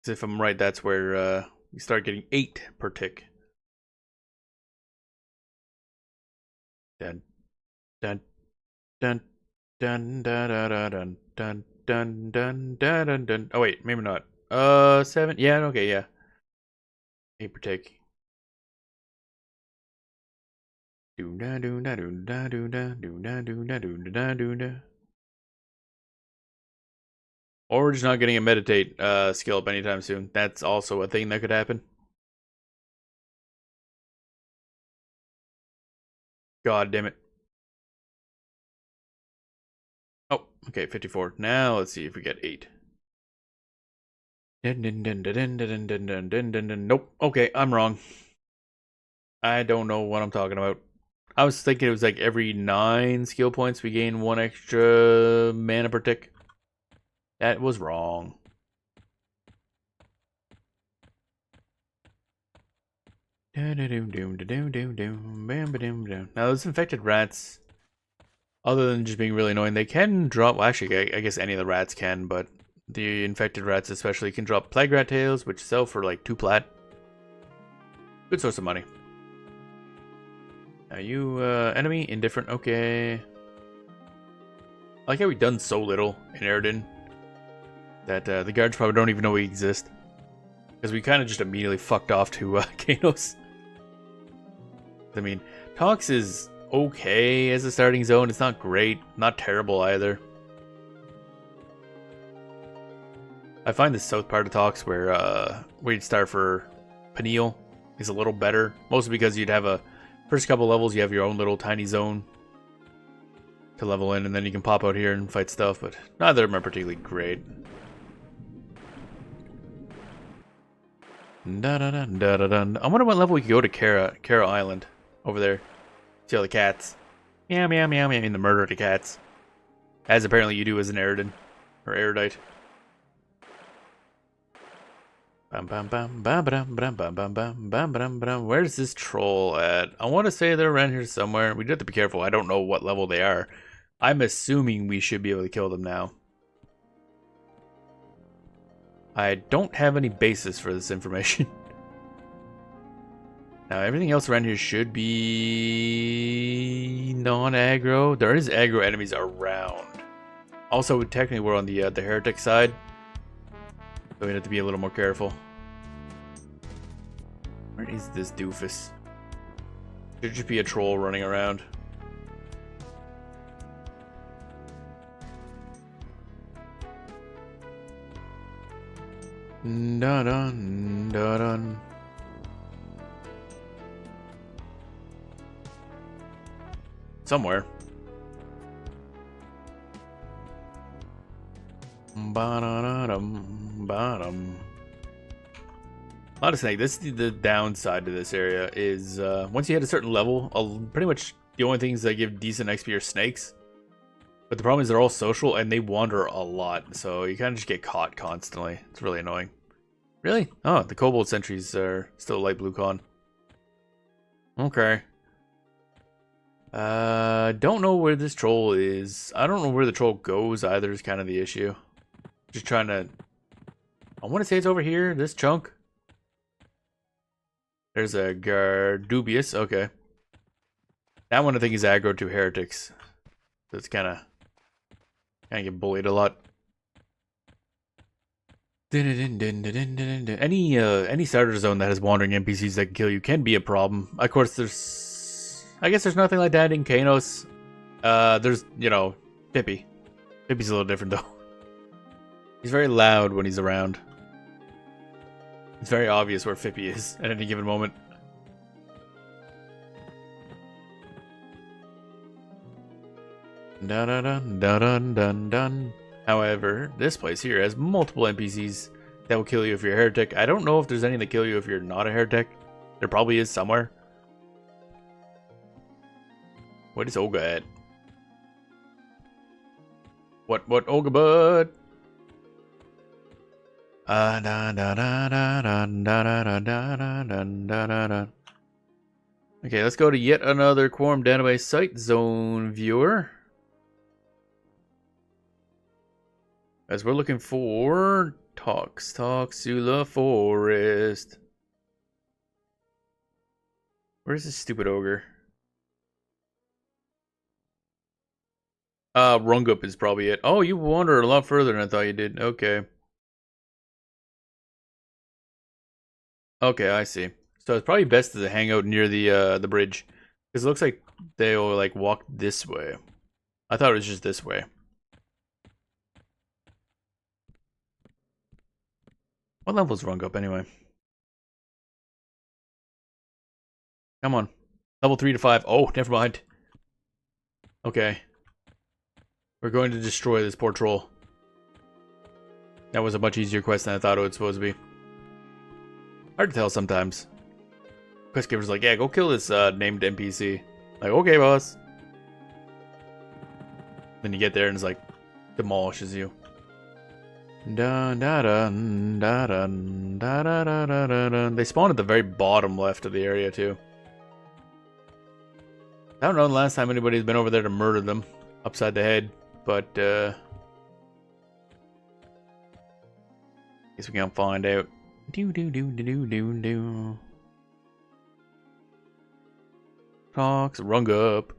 If I'm right, that's where you start getting 8 per tick. Dun dun dun dun dun dun dun dun dun dun dun dun. Oh wait, maybe not. 7. Yeah. Okay. Yeah. 8 per tick. Do da do da do da do da do da do da do da do da. Or we're just not getting a meditate skill up anytime soon. That's also a thing that could happen. God damn it. Oh, okay, 54. Now let's see if we get 8. Nope. Okay, I'm wrong. I don't know what I'm talking about. I was thinking it was like every 9 skill points we gain 1 extra mana per tick. That was wrong. Now those infected rats, other than just being really annoying, they can drop, well, actually I guess any of the rats can, but the infected rats especially can drop plague rat tails, which sell for like 2 plat. Good source of money. Are you enemy? Indifferent? Okay. I like how we've done so little in Eridan that the guards probably don't even know we exist. Because we kind of just immediately fucked off to Kanos. I mean, Tox is okay as a starting zone. It's not great. Not terrible either. I find the south part of Tox where we'd start for Peniel is a little better. Mostly because you'd have a first couple levels, you have your own little tiny zone to level in, and then you can pop out here and fight stuff, but neither of them are particularly great. I wonder what level we could go to Kara Island over there. See all the cats. Meow meow meow meow. I mean the murder of the cats. As apparently you do as an Eridan. Or Erudite. Where's this troll at? I want to say they're around here somewhere. We do have to be careful. I don't know what level they are. I'm assuming we should be able to kill them now. I don't have any basis for this information. Now everything else around here should be non-aggro. There is aggro enemies around. Also, technically we're on the heretic side, so we have to be a little more careful. Where is this doofus? Should just be a troll running around. Dun dun. Somewhere. Bottom. Honestly, this is the downside to this area is once you hit a certain level, pretty much the only things that give decent XP are snakes. But the problem is they're all social and they wander a lot, so you kind of just get caught constantly. It's really annoying. Really? Oh, the Kobold sentries are still light blue con. Okay. Don't know where this troll is. I don't know where the troll goes either is kind of the issue. Just trying to... I want to say it's over here, this chunk. There's a Gardubius, okay. That one I think is aggro to heretics. So it's kind of I get bullied a lot. Any starter zone that has wandering NPCs that can kill you can be a problem. Of course, I guess there's nothing like that in Kanos. There's, you know, Pippi. Pippi's a little different though. He's very loud when he's around. It's very obvious where Pippi is at any given moment. Dun dun dun dun dun dun. However, this place here has multiple NPCs that will kill you if you're a heretic. I don't know if there's any that kill you if you're not a heretic. There probably is somewhere. What is Olga at? What Olga bud? Okay, let's go to yet another Quarm database site zone viewer. As we're looking for Toxula Forest. Where's this stupid ogre? Rungup is probably it. Oh, you wandered a lot further than I thought you did. Okay. Okay, I see. So it's probably best to hang out near the bridge. Because it looks like they'll like walk this way. I thought it was just this way. What level is Rungup anyway? Come on. Level 3 to 5. Oh, never mind. Okay. We're going to destroy this poor troll. That was a much easier quest than I thought it was supposed to be. Hard to tell sometimes. Quest giver's like, yeah, go kill this named NPC. Like, okay, boss. Then you get there and it's like, demolishes you. Dun, da, dun, da, dun, da, da, da, da, da, dun. They spawn at the very bottom left of the area, too. I don't know the last time anybody's been over there to murder them upside the head, but guess we can find out. Do do do do do do do. Talks, Rungup.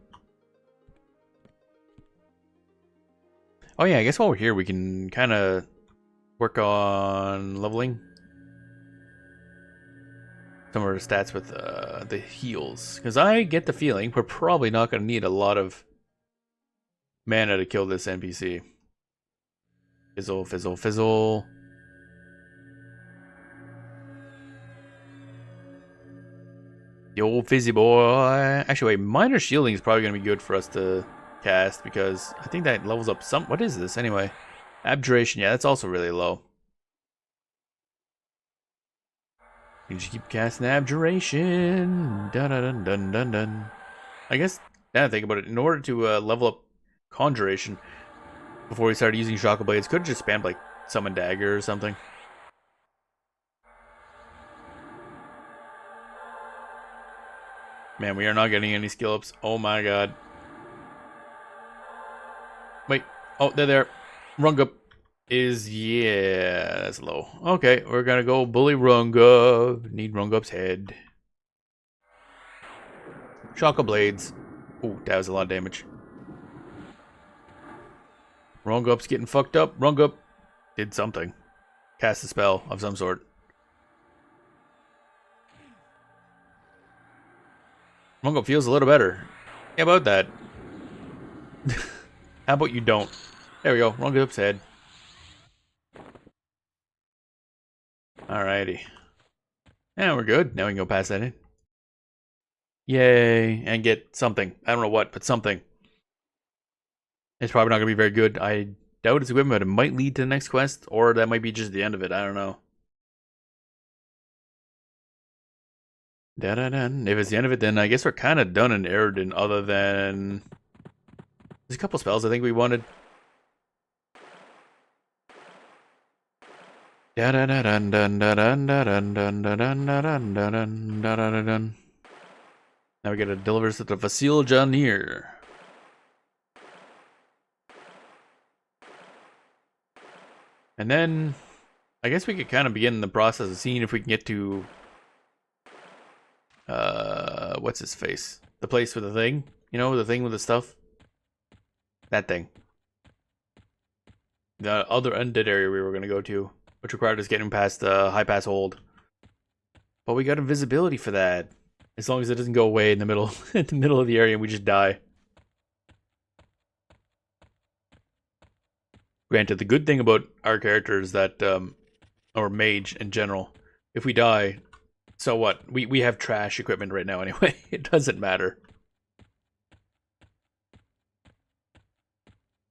Oh yeah, I guess while we're here we can kind of work on leveling some of our stats with the heals, because I get the feeling we're probably not going to need a lot of mana to kill this NPC. Fizzle, fizzle, fizzle. The old fizzy boy. Actually, wait, minor shielding is probably going to be good for us to cast, because I think that levels up some. What is this anyway? Abjuration, yeah, that's also really low. You just keep casting Abjuration. Dun dun dun dun dun. I guess now I think about it, in order to level up Conjuration before we started using Shockled Blades, could have just spammed like Summon Dagger or something. Man, we are not getting any skill ups. Oh my god. Wait. Oh, they're there. Rungup is, yeah, that's low. Okay, we're gonna go bully Rungup. Need Rungup's head. Shockled Blades. Ooh, that was a lot of damage. Rungup's getting fucked up. Rungup did something. Cast a spell of some sort. Rungup feels a little better. How about that? How about you don't? There we go. Rungup's head. Alrighty. Yeah, we're good. Now we can go pass that in. Yay. And get something. I don't know what, but something. It's probably not going to be very good. I doubt it's equipment, but it might lead to the next quest, or that might be just the end of it. I don't know. Da-da-dun. If it's the end of it, then I guess we're kind of done in Eridan, other than... There's a couple spells I think we wanted. Da-da-da-dun-dun-dun-dun-dun-dun-dun-dun-dun-dun-dun-dun-dun-dun. Now we gotta deliver us to the Facile Janir. And then, I guess we could kind of begin the process of seeing if we can get to... what's his face? The place with the thing? You know, the thing with the stuff? That thing. the other undead area we were going to go to, which required us getting past the high pass hold. But we got invisibility for that. As long as it doesn't go away in the middle, in the middle of the area and we just die. Granted, the good thing about our character is that, or mage in general, if we die, so what? We have trash equipment right now anyway. It doesn't matter.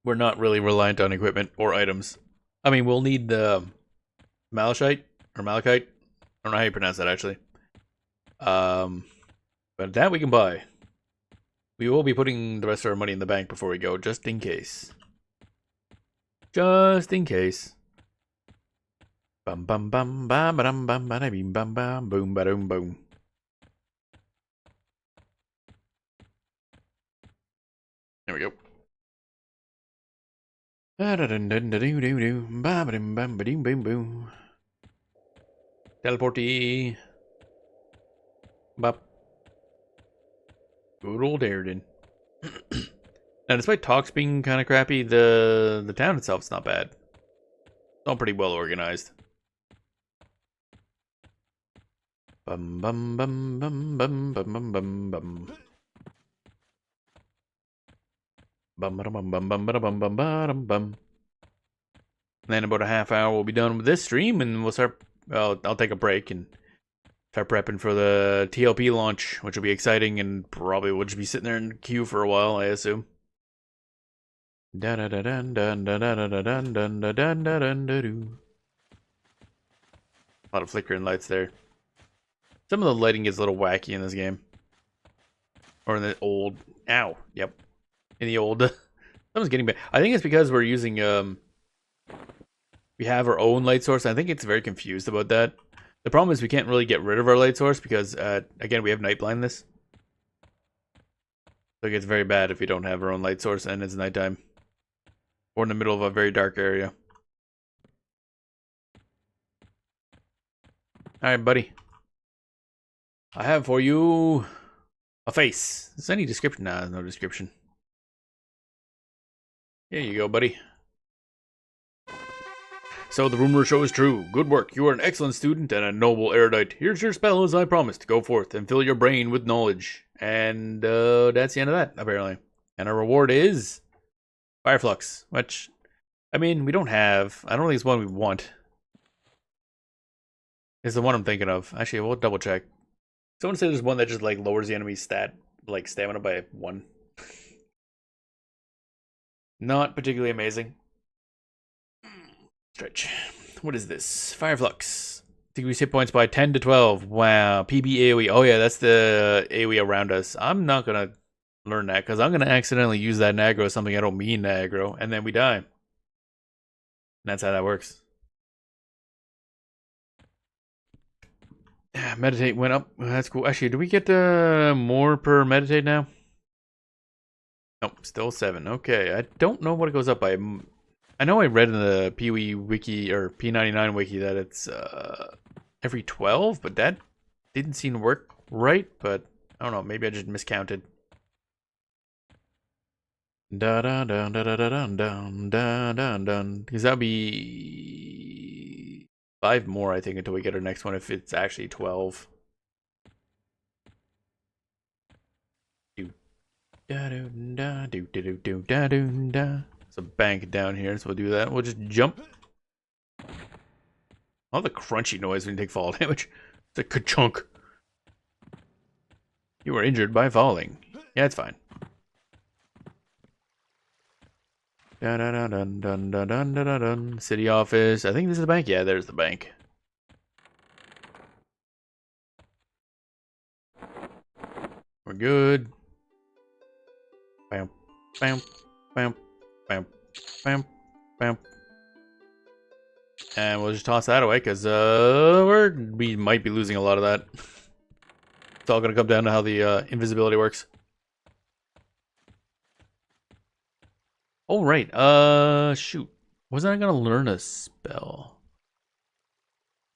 We're not really reliant on equipment or items. I mean, we'll need the malachite or malachite. I don't know how you pronounce that actually. But that we can buy. We will be putting the rest of our money in the bank before we go, just in case. Just in case. Bum bum bum bum bum bum bum bum bum boom boom boom. There we go. Teleporty. Bop. Good old Airden. Now, despite talks being kind of crappy, the town itself's not bad. It's all pretty well organized. Bum bum bum bum bum bum bum bum bum. Bum bum bum bum bum bum bum bum bum. Then about a half hour we'll be done with this stream, and we'll start. Well, I'll take a break and start prepping for the TLP launch, which will be exciting, and probably will just be sitting there in the queue for a while, I assume. A lot of flickering lights there. Some of the lighting gets a little wacky in this game. Or in the old... Ow. Yep. In the old... Something's getting bad. I think it's because we're using... We have our own light source. I think it's very confused about that. The problem is we can't really get rid of our light source because, again, we have night blindness. So it gets very bad if we don't have our own light source and it's nighttime. Or in the middle of a very dark area. Alright, buddy. I have for you a face. Is there any description? Nah, there's no description. Here you go, buddy. So the rumor shows true. Good work. You are an excellent student and a noble erudite. Here's your spell as I promised. Go forth and fill your brain with knowledge. And that's the end of that, apparently. And our reward is Fireflux, which, I mean, we don't have. I don't think it's one we want. It's the one I'm thinking of. Actually, we'll double check. Someone said there's one that just like lowers the enemy's stat, like stamina by 1. Not particularly amazing. Stretch. What is this? Fireflux. Decrease hit points by 10 to 12. Wow. PB AoE. Oh yeah, that's the AoE around us. I'm not gonna learn that because I'm gonna accidentally use that in aggro as something I don't mean to aggro, and then we die. And that's how that works. Meditate went up. That's cool. Actually, do we get more per meditate now? Nope, still 7. Okay, I don't know what it goes up by. I know I read in the PoE wiki or P99 wiki that it's every 12, but that didn't seem to work right. But I don't know. Maybe I just miscounted. Da da da da da da da da da. Because that'd be 5 more, I think, until we get our next one. If it's actually 12. There's a bank down here, so we'll do that. We'll just jump. All the crunchy noise when you take fall damage. It's a ka-chunk. You were injured by falling. Yeah, it's fine. Dun, dun, dun, dun, dun, dun, dun, dun, dun. City office. I think this is the bank. Yeah, there's the bank. We're good. Bam, bam, bam, bam, bam, bam. And we'll just toss that away because we might be losing a lot of that. It's all gonna come down to how the invisibility works. Oh right, shoot. Wasn't I gonna learn a spell?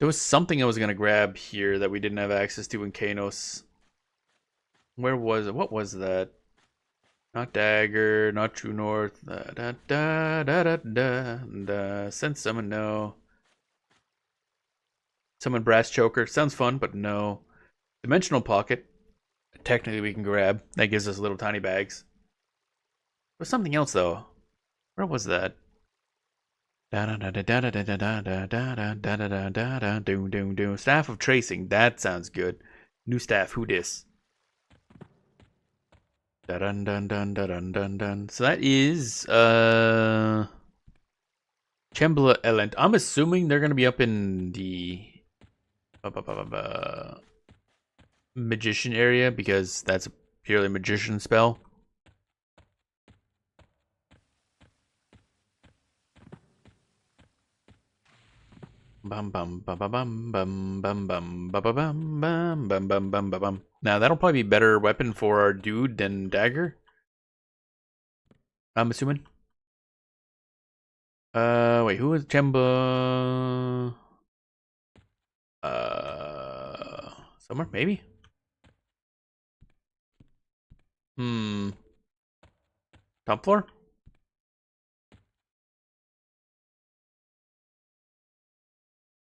There was something I was gonna grab here that we didn't have access to in Kanos. Where was it? What was that? Not dagger, not true north. Da, da, da, da, da, da. Send summon, no. Summon brass choker. Sounds fun, but no. Dimensional pocket. Technically we can grab. That gives us little tiny bags. There's something else though. Where was that? Staff of tracing. That sounds good. New staff. Who dis? Dun dun dun dun dun dun. So that is Chembla Elent. I'm assuming they're gonna be up in the magician area because that's a purely magician spell. Bum bum bum bum bum bum bum bum bum bum bum bum bum bum. Now that'll probably be better weapon for our dude than dagger. I'm assuming. Wait, who is Chemba? Somewhere maybe. Top floor.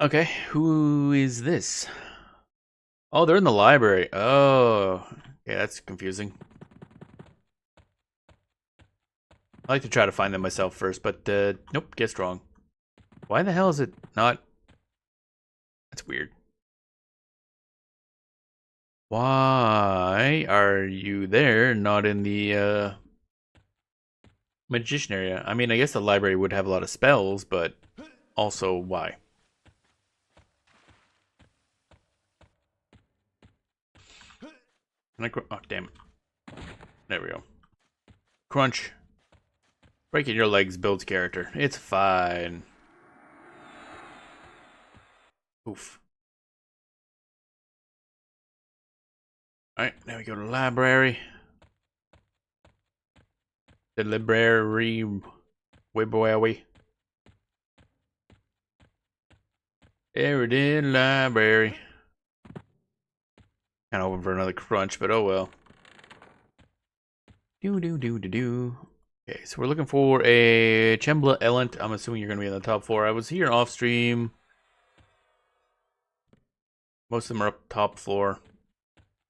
Okay, who is this? Oh, they're in the library. Oh, yeah, that's confusing. I like to try to find them myself first, but nope, guessed wrong. Why the hell is it not? That's weird. Why are you there, not in the magician area? I mean, I guess the library would have a lot of spells, but also why? Oh, damn it. There we go. Crunch. Breaking your legs builds character. It's fine. Oof. Alright, now we go to the library. The library. Wibwowie. Everyday library. Kind of hoping for another crunch, but oh well. Okay, so we're looking for a Chembla Elent. I'm assuming you're going to be on the top floor. I was here off stream. Most of them are up top floor.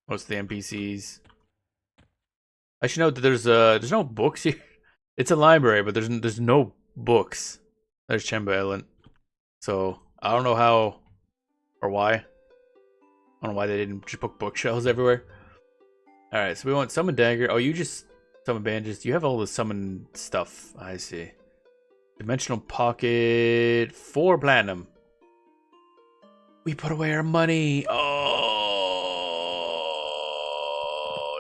Most of the NPCs. I should note that there's no books here. It's a library, but there's no books. There's Chembla Elent. So I don't know how or why. I don't know why they didn't just put bookshelves everywhere. Alright, so we want summon dagger. Oh, you just summon bandages. You have all the summon stuff. I see. Dimensional pocket. 4 platinum. We put away our money. Oh,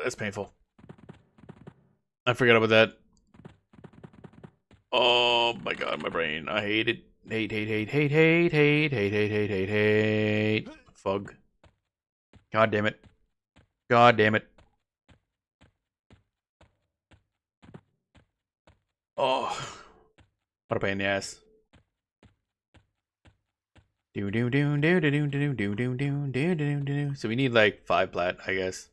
that's painful. I forgot about that. Oh my god, my brain. I hate it. Hate. Fug. God damn it. God damn it. Oh. What a pain in the ass. So we need like 5 plat, I guess.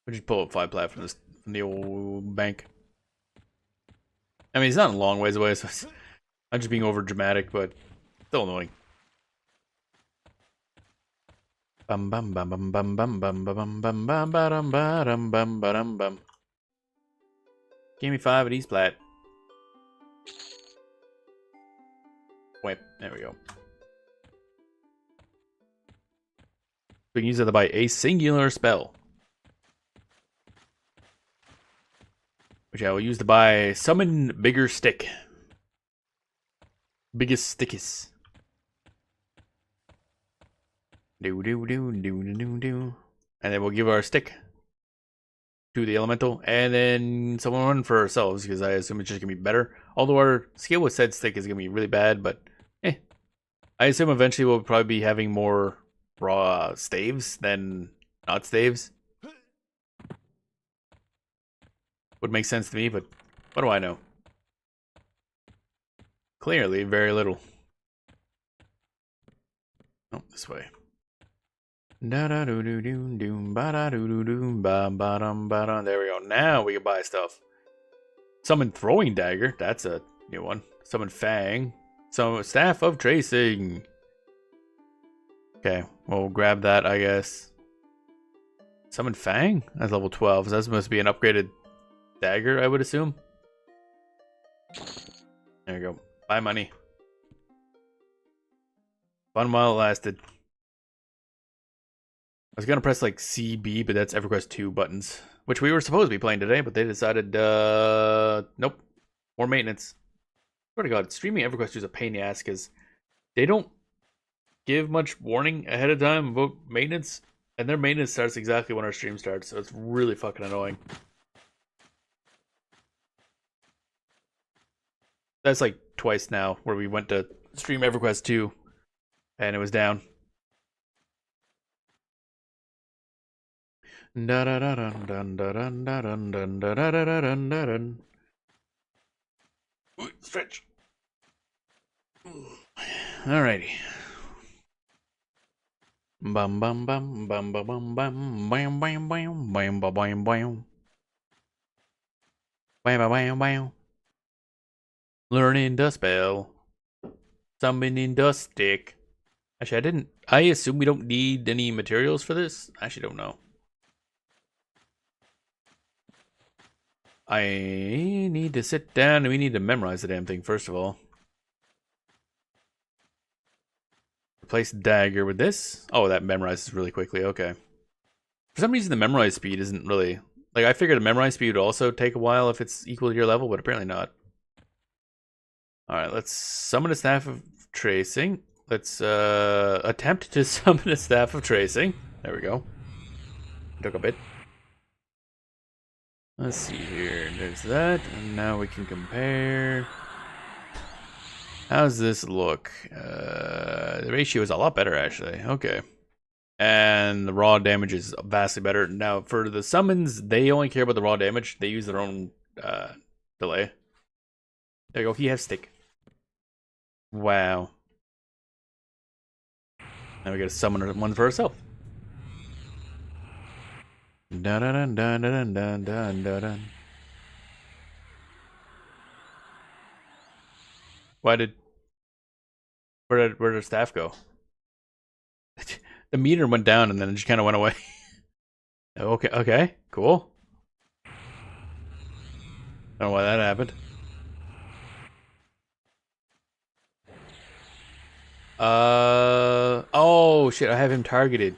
We just pull up 5 plat from the old bank. I mean, it's not a long ways away, so I'm just being over dramatic, but still annoying. Bum bum bum bum bum bum bum bum bum bum bum bum bum bum bum. Give me 5 of these plat. Wait, there we go. We can use it to buy a singular spell, which I will use to buy summon bigger stick. Biggest stickus. And then we'll give our stick to the elemental, and then someone run for ourselves because I assume it's just gonna be better. Although our skill with said stick is gonna be really bad, but I assume eventually we'll probably be having more raw staves than not staves. Would make sense to me, but what do I know? Clearly, very little. Oh, this way. Da da doo doo doo doo ba da doo doo doo ba ba dum ba dum. There we go. Now we can buy stuff. Summon throwing dagger. That's a new one. Summon fang. So staff of tracing. Okay, we'll grab that, I guess. Summon fang. That's level 12. So that must be an upgraded dagger, I would assume. There you go. Buy money. Fun while it lasted. I was gonna press like CB, but that's EverQuest 2 buttons, which we were supposed to be playing today, but they decided, nope, more maintenance. Swear to God, streaming EverQuest 2 is a pain in the ass because they don't give much warning ahead of time about maintenance, and their maintenance starts exactly when our stream starts, so it's really fucking annoying. That's like twice now where we went to stream EverQuest 2 and it was down. Stretch. Alrighty. Bum bum bum bum bum bum bum bam bam bam bam bam bam bam bam bam bam. Learning the spell. Summoning the stick. Actually, I assume we don't need any materials for this. I actually don't know. I need to sit down and we need to memorize the damn thing first of all. Replace dagger with this. Oh, that memorizes really quickly. Okay. For some reason, the memorize speed isn't really... Like, I figured the memorize speed would also take a while if it's equal to your level, but apparently not. Alright, let's summon a staff of tracing. Let's attempt to summon a staff of tracing. There we go. Took a bit. Let's see here. There's that. And now we can compare. How's this look? The ratio is a lot better, actually. Okay. And the raw damage is vastly better. Now, for the summons, they only care about the raw damage. They use their own delay. There you go. He has stick. Wow. Now we gotta summon one for ourselves. Dun dun dun dun dun dun dun dun. Where did staff go? The meter went down and then it just kind of went away. Okay, cool. I don't know why that happened. Oh shit, I have him targeted.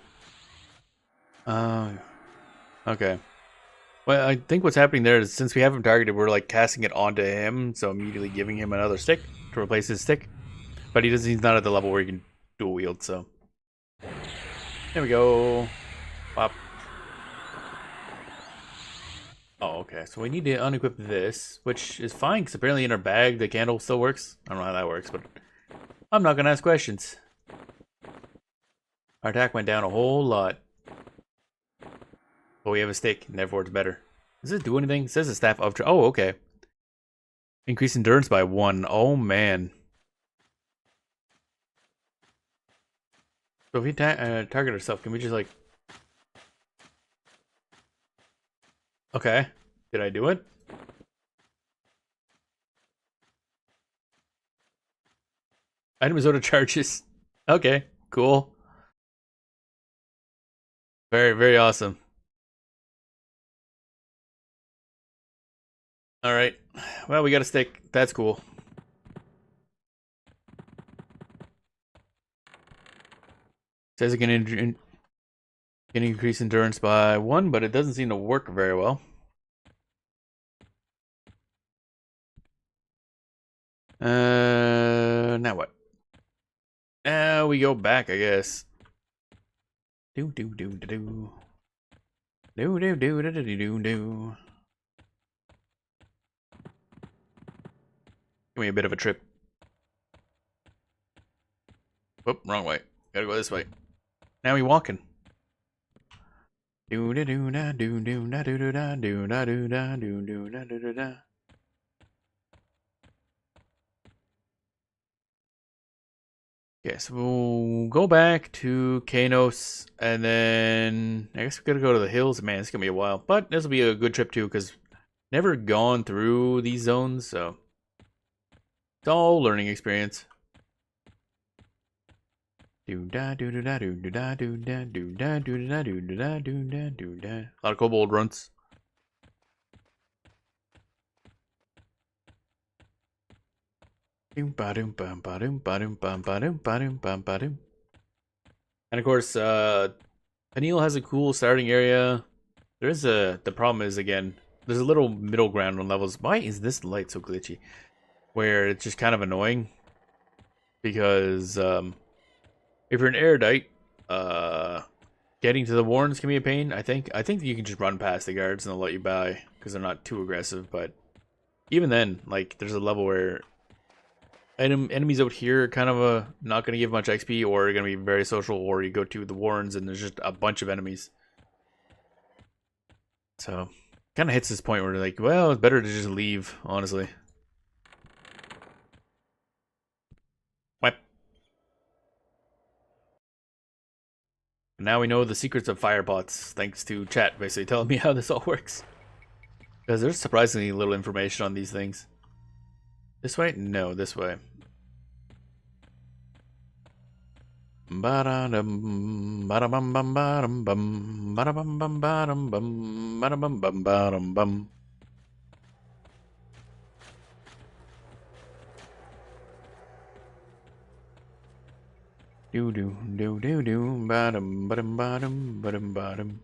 Okay. Well, I think what's happening there is since we have him targeted, we're like casting it onto him, so immediately giving him another stick to replace his stick. But he's not at the level where he can dual wield, so. There we go. Pop. Oh, okay. So we need to unequip this, which is fine, because apparently in our bag the candle still works. I don't know how that works, but I'm not gonna ask questions. Our attack went down a whole lot. But we have a stick, and therefore it's better. Does it do anything? It says a staff of... Oh, okay. Increase endurance by 1. Oh, man. So if we target ourselves, can we just like... Okay. Did I do it? Item is out of charges. Okay, cool. Very, very awesome. Alright. Well, we got a stick. That's cool. Says it can increase endurance by 1, but it doesn't seem to work very well. Now what? Now we go back, I guess. Do. Do. Give me a bit of a trip. Whoop, wrong way. Gotta go this way. Now we walking. Do da do da do do da do do da do da do da do do da do do da. Okay, so we'll go back to Kanos, and then I guess we gotta go to the hills. Man, it's gonna be a while, but this will be a good trip too, because never gone through these zones, so it's all learning experience. Do da do da do da do da do da do da do da do da do da. A lot of kobold runs. And of course, Peniel has a cool starting area. The problem is, again, there's a little middle ground on levels. Why is this light so glitchy? Where it's just kind of annoying. Because, if you're an erudite, getting to the warrens can be a pain, I think. I think you can just run past the guards and they'll let you by. Because they're not too aggressive, but even then, like, there's a level where enemies out here are kind of not going to give much XP, or are going to be very social, or you go to the warrens and there's just a bunch of enemies. So, kind of hits this point where like, well, it's better to just leave, honestly. What? Now we know the secrets of firebots, thanks to chat basically telling me how this all works. Because there's surprisingly little information on these things. This way? No, this way. Ba-da-dum, ba-da-bum-bum-ba-dum-bum, ba-da-bum-bum-ba-dum-bum, ba-da-bum-bum-ba-dum-bum. Do do do do do ba-dum ba-dum ba-dum ba-dum ba-dum.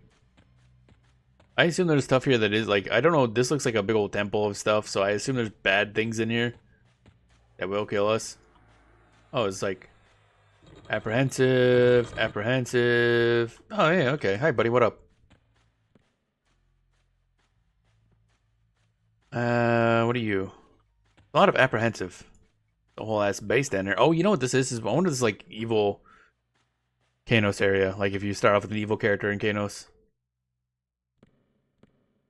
I assume there's stuff here that is like, I don't know, this looks like a big old temple of stuff, so I assume there's bad things in here that will kill us. Oh, it's like apprehensive. Oh yeah, okay. Hi buddy, what up? What are you? A lot of apprehensive. The whole ass base down there. Oh, you know what this is? I wonder if this is like evil Kanos area. Like if you start off with an evil character in Kanos.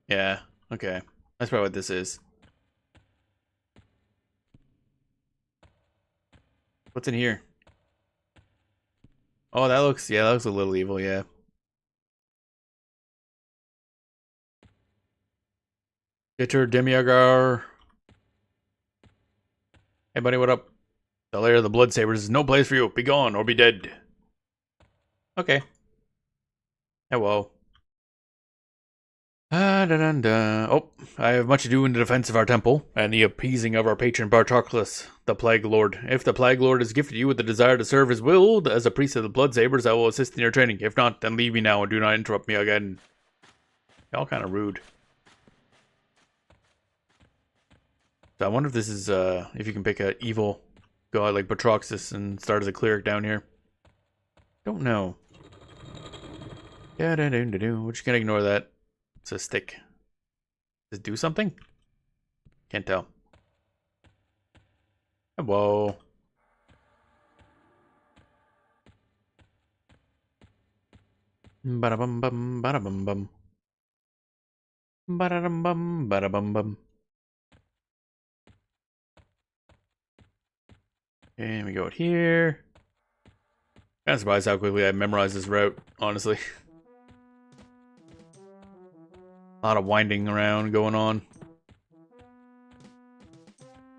Yeah, okay. That's probably what this is. What's in here? Oh, that looks a little evil, yeah. Bitter Demiagar. Hey buddy, what up? The lair of the Bloodsabers is no place for you. Be gone or be dead. Okay. Hello. Oh, I have much ado in the defense of our temple, and the appeasing of our patron Bartoclus, the Plague Lord. If the Plague Lord has gifted you with the desire to serve his will, as a priest of the Bloodsabers, I will assist in your training. If not, then leave me now and do not interrupt me again. Y'all kind of rude. So I wonder if this is, if you can pick a evil god like Batroxus and start as a cleric down here. Don't know. We're just gonna ignore that. It's a stick. Does it do something? Can't tell. Whoa. Bada bum bum, bada bum bum. Bada dum bum, bada bum bum. And we go out here. Kind of surprised how quickly I memorized this route, honestly. A lot of winding around going on.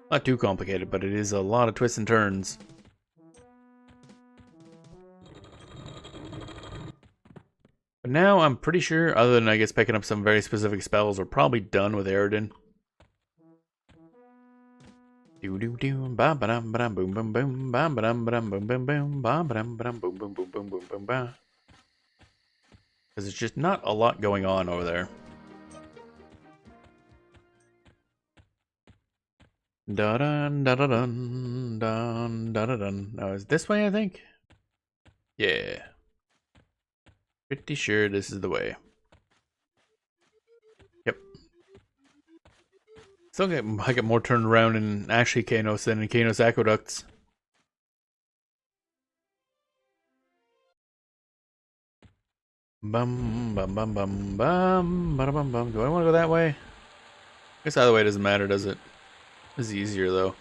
Not too complicated, but it is a lot of twists and turns. But now I'm pretty sure, other than I guess picking up some very specific spells, we're probably done with Aridin. Do do do ba ba dum ba dum boom boom boom ba ba dum boom boom boom ba ba dum boom boom boom boom boom boom ba. Because there's just not a lot going on over there. Da dun da da dun dun da da dun. Now is this way, I think? Yeah. Pretty sure this is the way. Yep. Still I get more turned around in actually Kanos than in Kanos Aqueducts. Bum bum bum bum bum bada bum bum. Do I want to go that way? I guess either way doesn't matter, does it? This is easier though.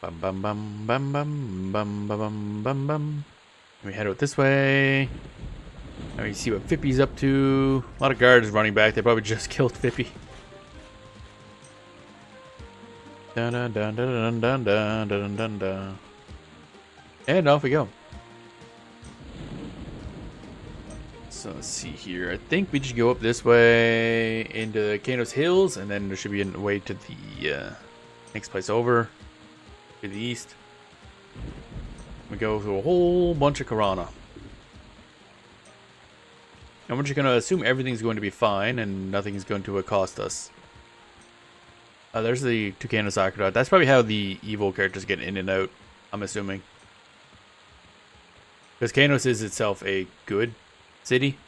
Bum bum bum bum bum bum bum bum bum. We head out this way. Now we see what Fippy's up to. A lot of guards running back. They probably just killed Fippy. Dun dun dun dun dun dun dun dun dun. And off we go. So let's see here. I think we just go up this way into Kanos Hills, and then there should be a way to the next place over to the east. We go through a whole bunch of Karana. And we're just going to assume everything's going to be fine and nothing's going to cost us. There's the Tucano Aqueduct. That's probably how the evil characters get in and out, I'm assuming. Because Kanos is itself a good city.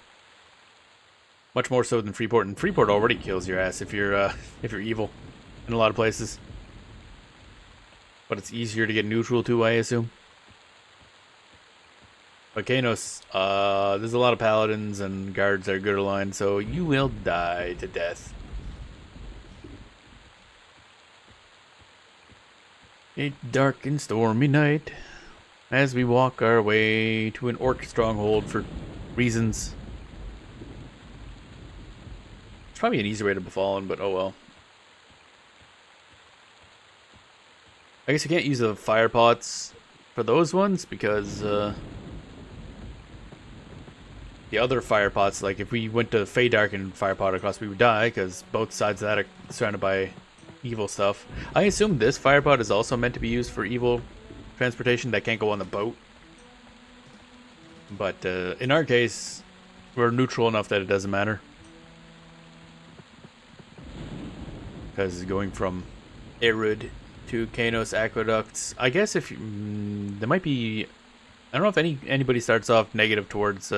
Much more so than Freeport. And Freeport already kills your ass if you're evil in a lot of places. But it's easier to get neutral to, I assume. But Kanos, there's a lot of paladins and guards that are good aligned, so you will die to death. A dark and stormy night as we walk our way to an orc stronghold for reasons. It's probably an easier way to befallen, but oh well. I guess you can't use the fire pots for those ones because the other fire pots, like if we went to Feydark and fire pot across, we would die because both sides of that are surrounded by evil stuff. I assume this fire pot is also meant to be used for evil transportation that can't go on the boat. But in our case, we're neutral enough that it doesn't matter. Because going from Erud to Kanos Aqueducts, I guess if you, there might be, I don't know if anybody starts off negative towards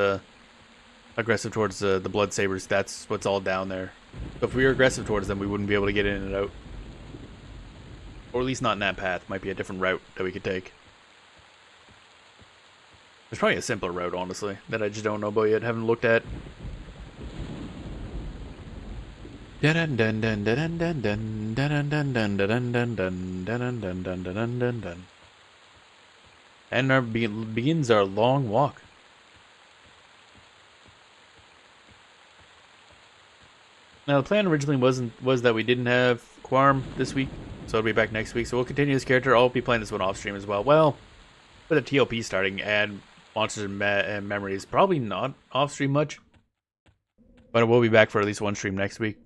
aggressive towards the Blood Sabers. That's what's all down there. So if we were aggressive towards them, we wouldn't be able to get in and out. Or at least not in that path. Might be a different route that we could take. There's probably a simpler route, honestly, that I just don't know about yet. Haven't looked at. And begins our long walk. Now the plan originally was that we didn't have Quarm this week, so I'll be back next week. So we'll continue this character. I'll be playing this one off stream as well. Well, with a TLP starting and Monsters and Memories, probably not off stream much, but I will be back for at least one stream next week.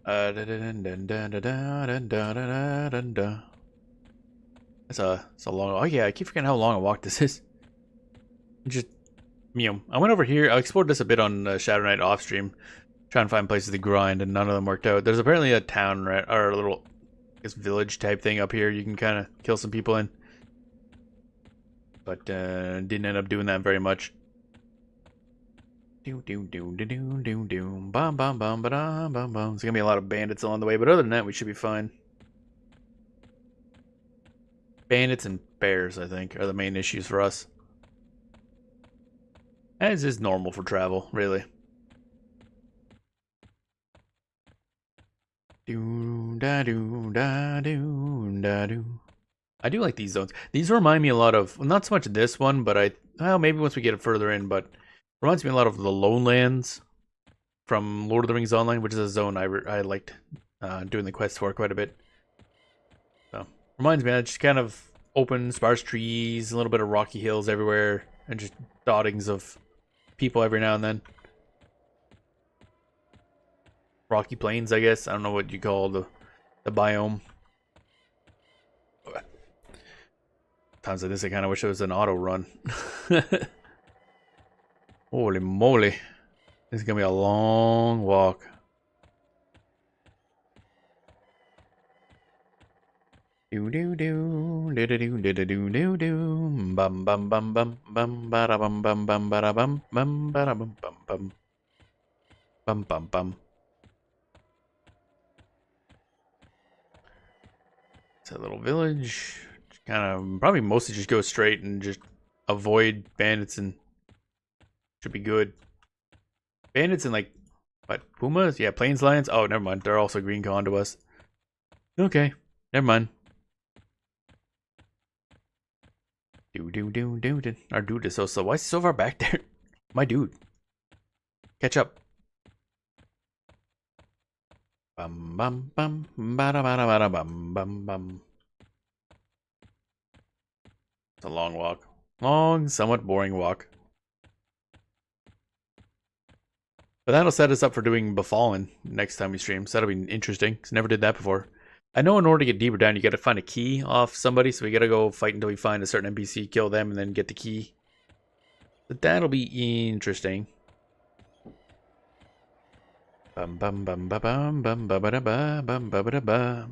It's a long. Oh yeah, I keep forgetting how long a walk this is. Just. I went over here. I explored this a bit on Shadow Knight off stream, trying to find places to grind, and none of them worked out. There's apparently a town or a little, I guess, village type thing up here. You can kind of kill some people in, but didn't end up doing that very much. There's gonna be a lot of bandits along the way, but other than that, we should be fine. Bandits and bears, I think, are the main issues for us. As is normal for travel, really. I do like these zones. These remind me a lot of, well, not so much this one, but well, maybe once we get it further in, but reminds me a lot of the Lowlands from Lord of the Rings Online, which is a zone I liked doing the quest for quite a bit. So reminds me, just kind of open, sparse trees, a little bit of rocky hills everywhere, and just dottings of people every now and then. Rocky Plains, I guess. I don't know what you call the biome. Times like this, I kind of wish it was an auto run. Holy moly. This is going to be a long walk. Do do do do do do do do do do bum bum bum bum bum bada bum bum bum bada bum bum bada bum bum bum bum bum bum. It's a little village. Kind of probably mostly just go straight and just avoid bandits and should be good. Bandits and like what, pumas? Yeah, plains lions. Oh, never mind. They're also green con to us. Okay. Never mind. Do. Our dude is so slow. Why is he so far back there? My dude. Catch up. Bum bum bum bada bada bada bum bum bum. It's a long walk. Long, somewhat boring walk. But that'll set us up for doing Befallen next time we stream. So that'll be interesting. Cause never did that before. I know in order to get deeper down, you gotta find a key off somebody. So we gotta go fight until we find a certain NPC, kill them, and then get the key. But that'll be interesting. Bum bum bum ba bum bum ba ba da ba bum ba ba da ba.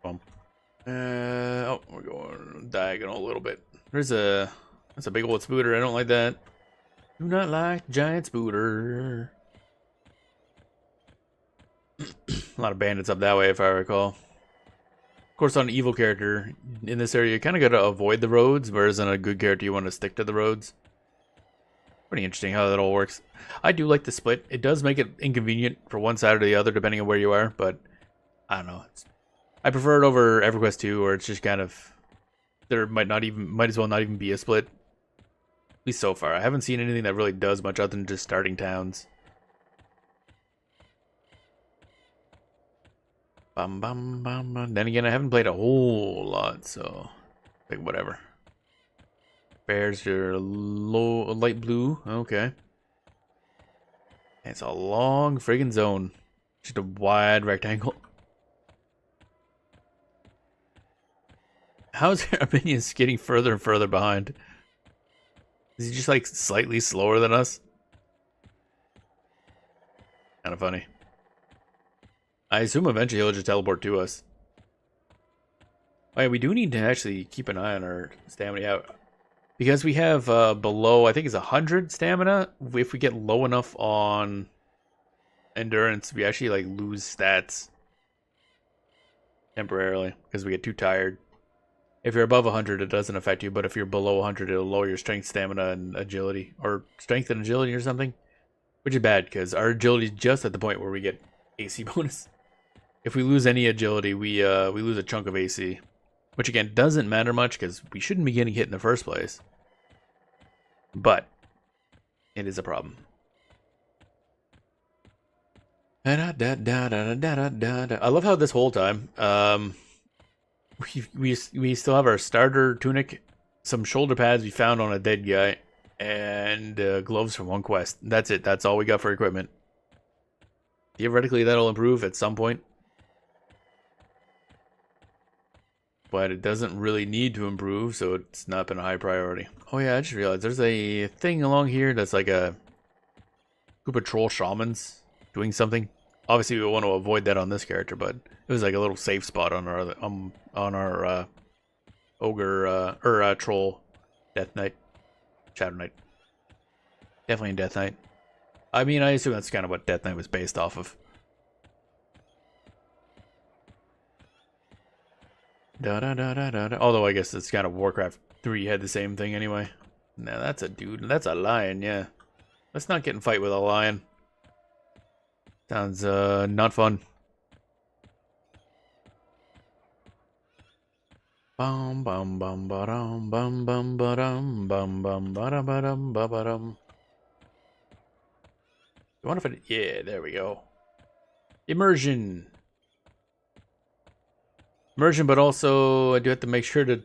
Bump. Oh, we're going diagonal a little bit. That's a big old spooter. I don't like that. Do not like giant spooter. A lot of bandits up that way, if I recall. Of course, on an evil character in this area, you kind of got to avoid the roads, whereas on a good character, you want to stick to the roads. Pretty interesting how that all works. I do like the split. It does make it inconvenient for one side or the other, depending on where you are, but I don't know. I prefer it over EverQuest 2, where it's just kind of there might as well not even be a split. At least so far. I haven't seen anything that really does much other than just starting towns. Bum bum bum bum. Then again, I haven't played a whole lot, so like whatever. Bears are light blue. Okay. It's a long friggin' zone. Just a wide rectangle. How is our minions getting further and further behind? Is he just like slightly slower than us? Kind of funny. I assume eventually he'll just teleport to us. Oh yeah, we do need to actually keep an eye on our stamina out. Because we have below, I think it's 100 stamina. If we get low enough on endurance, we actually like lose stats temporarily because we get too tired. If you're above 100, it doesn't affect you, but if you're below 100, it'll lower your strength, stamina, and agility, or strength and agility or something, which is bad because our agility is just at the point where we get AC bonus. If we lose any agility, we lose a chunk of AC, which again doesn't matter much because we shouldn't be getting hit in the first place. But it is a problem. I love how this whole time, we still have our starter tunic, some shoulder pads we found on a dead guy, and gloves from one quest. That's it. That's all we got for equipment. Theoretically, that'll improve at some point. But it doesn't really need to improve, so it's not been a high priority. Oh yeah, I just realized there's a thing along here that's like a group of troll shamans doing something. Obviously, we want to avoid that on this character, but it was like a little safe spot on our ogre troll Death Knight, Shadow Knight. Definitely in Death Knight. I mean, I assume that's kind of what Death Knight was based off of. Although I guess it's kind of Warcraft 3 had the same thing anyway. Now that's a dude. That's a lion, yeah. Let's not get in fight with a lion. Sounds not fun. Bum bum bum ba-dum bum bum ba-dum bum bum ba-dum ba-dum ba-ba-dum. I wonder if it, yeah, there we go. Immersion. Immersion, but also I do have to make sure to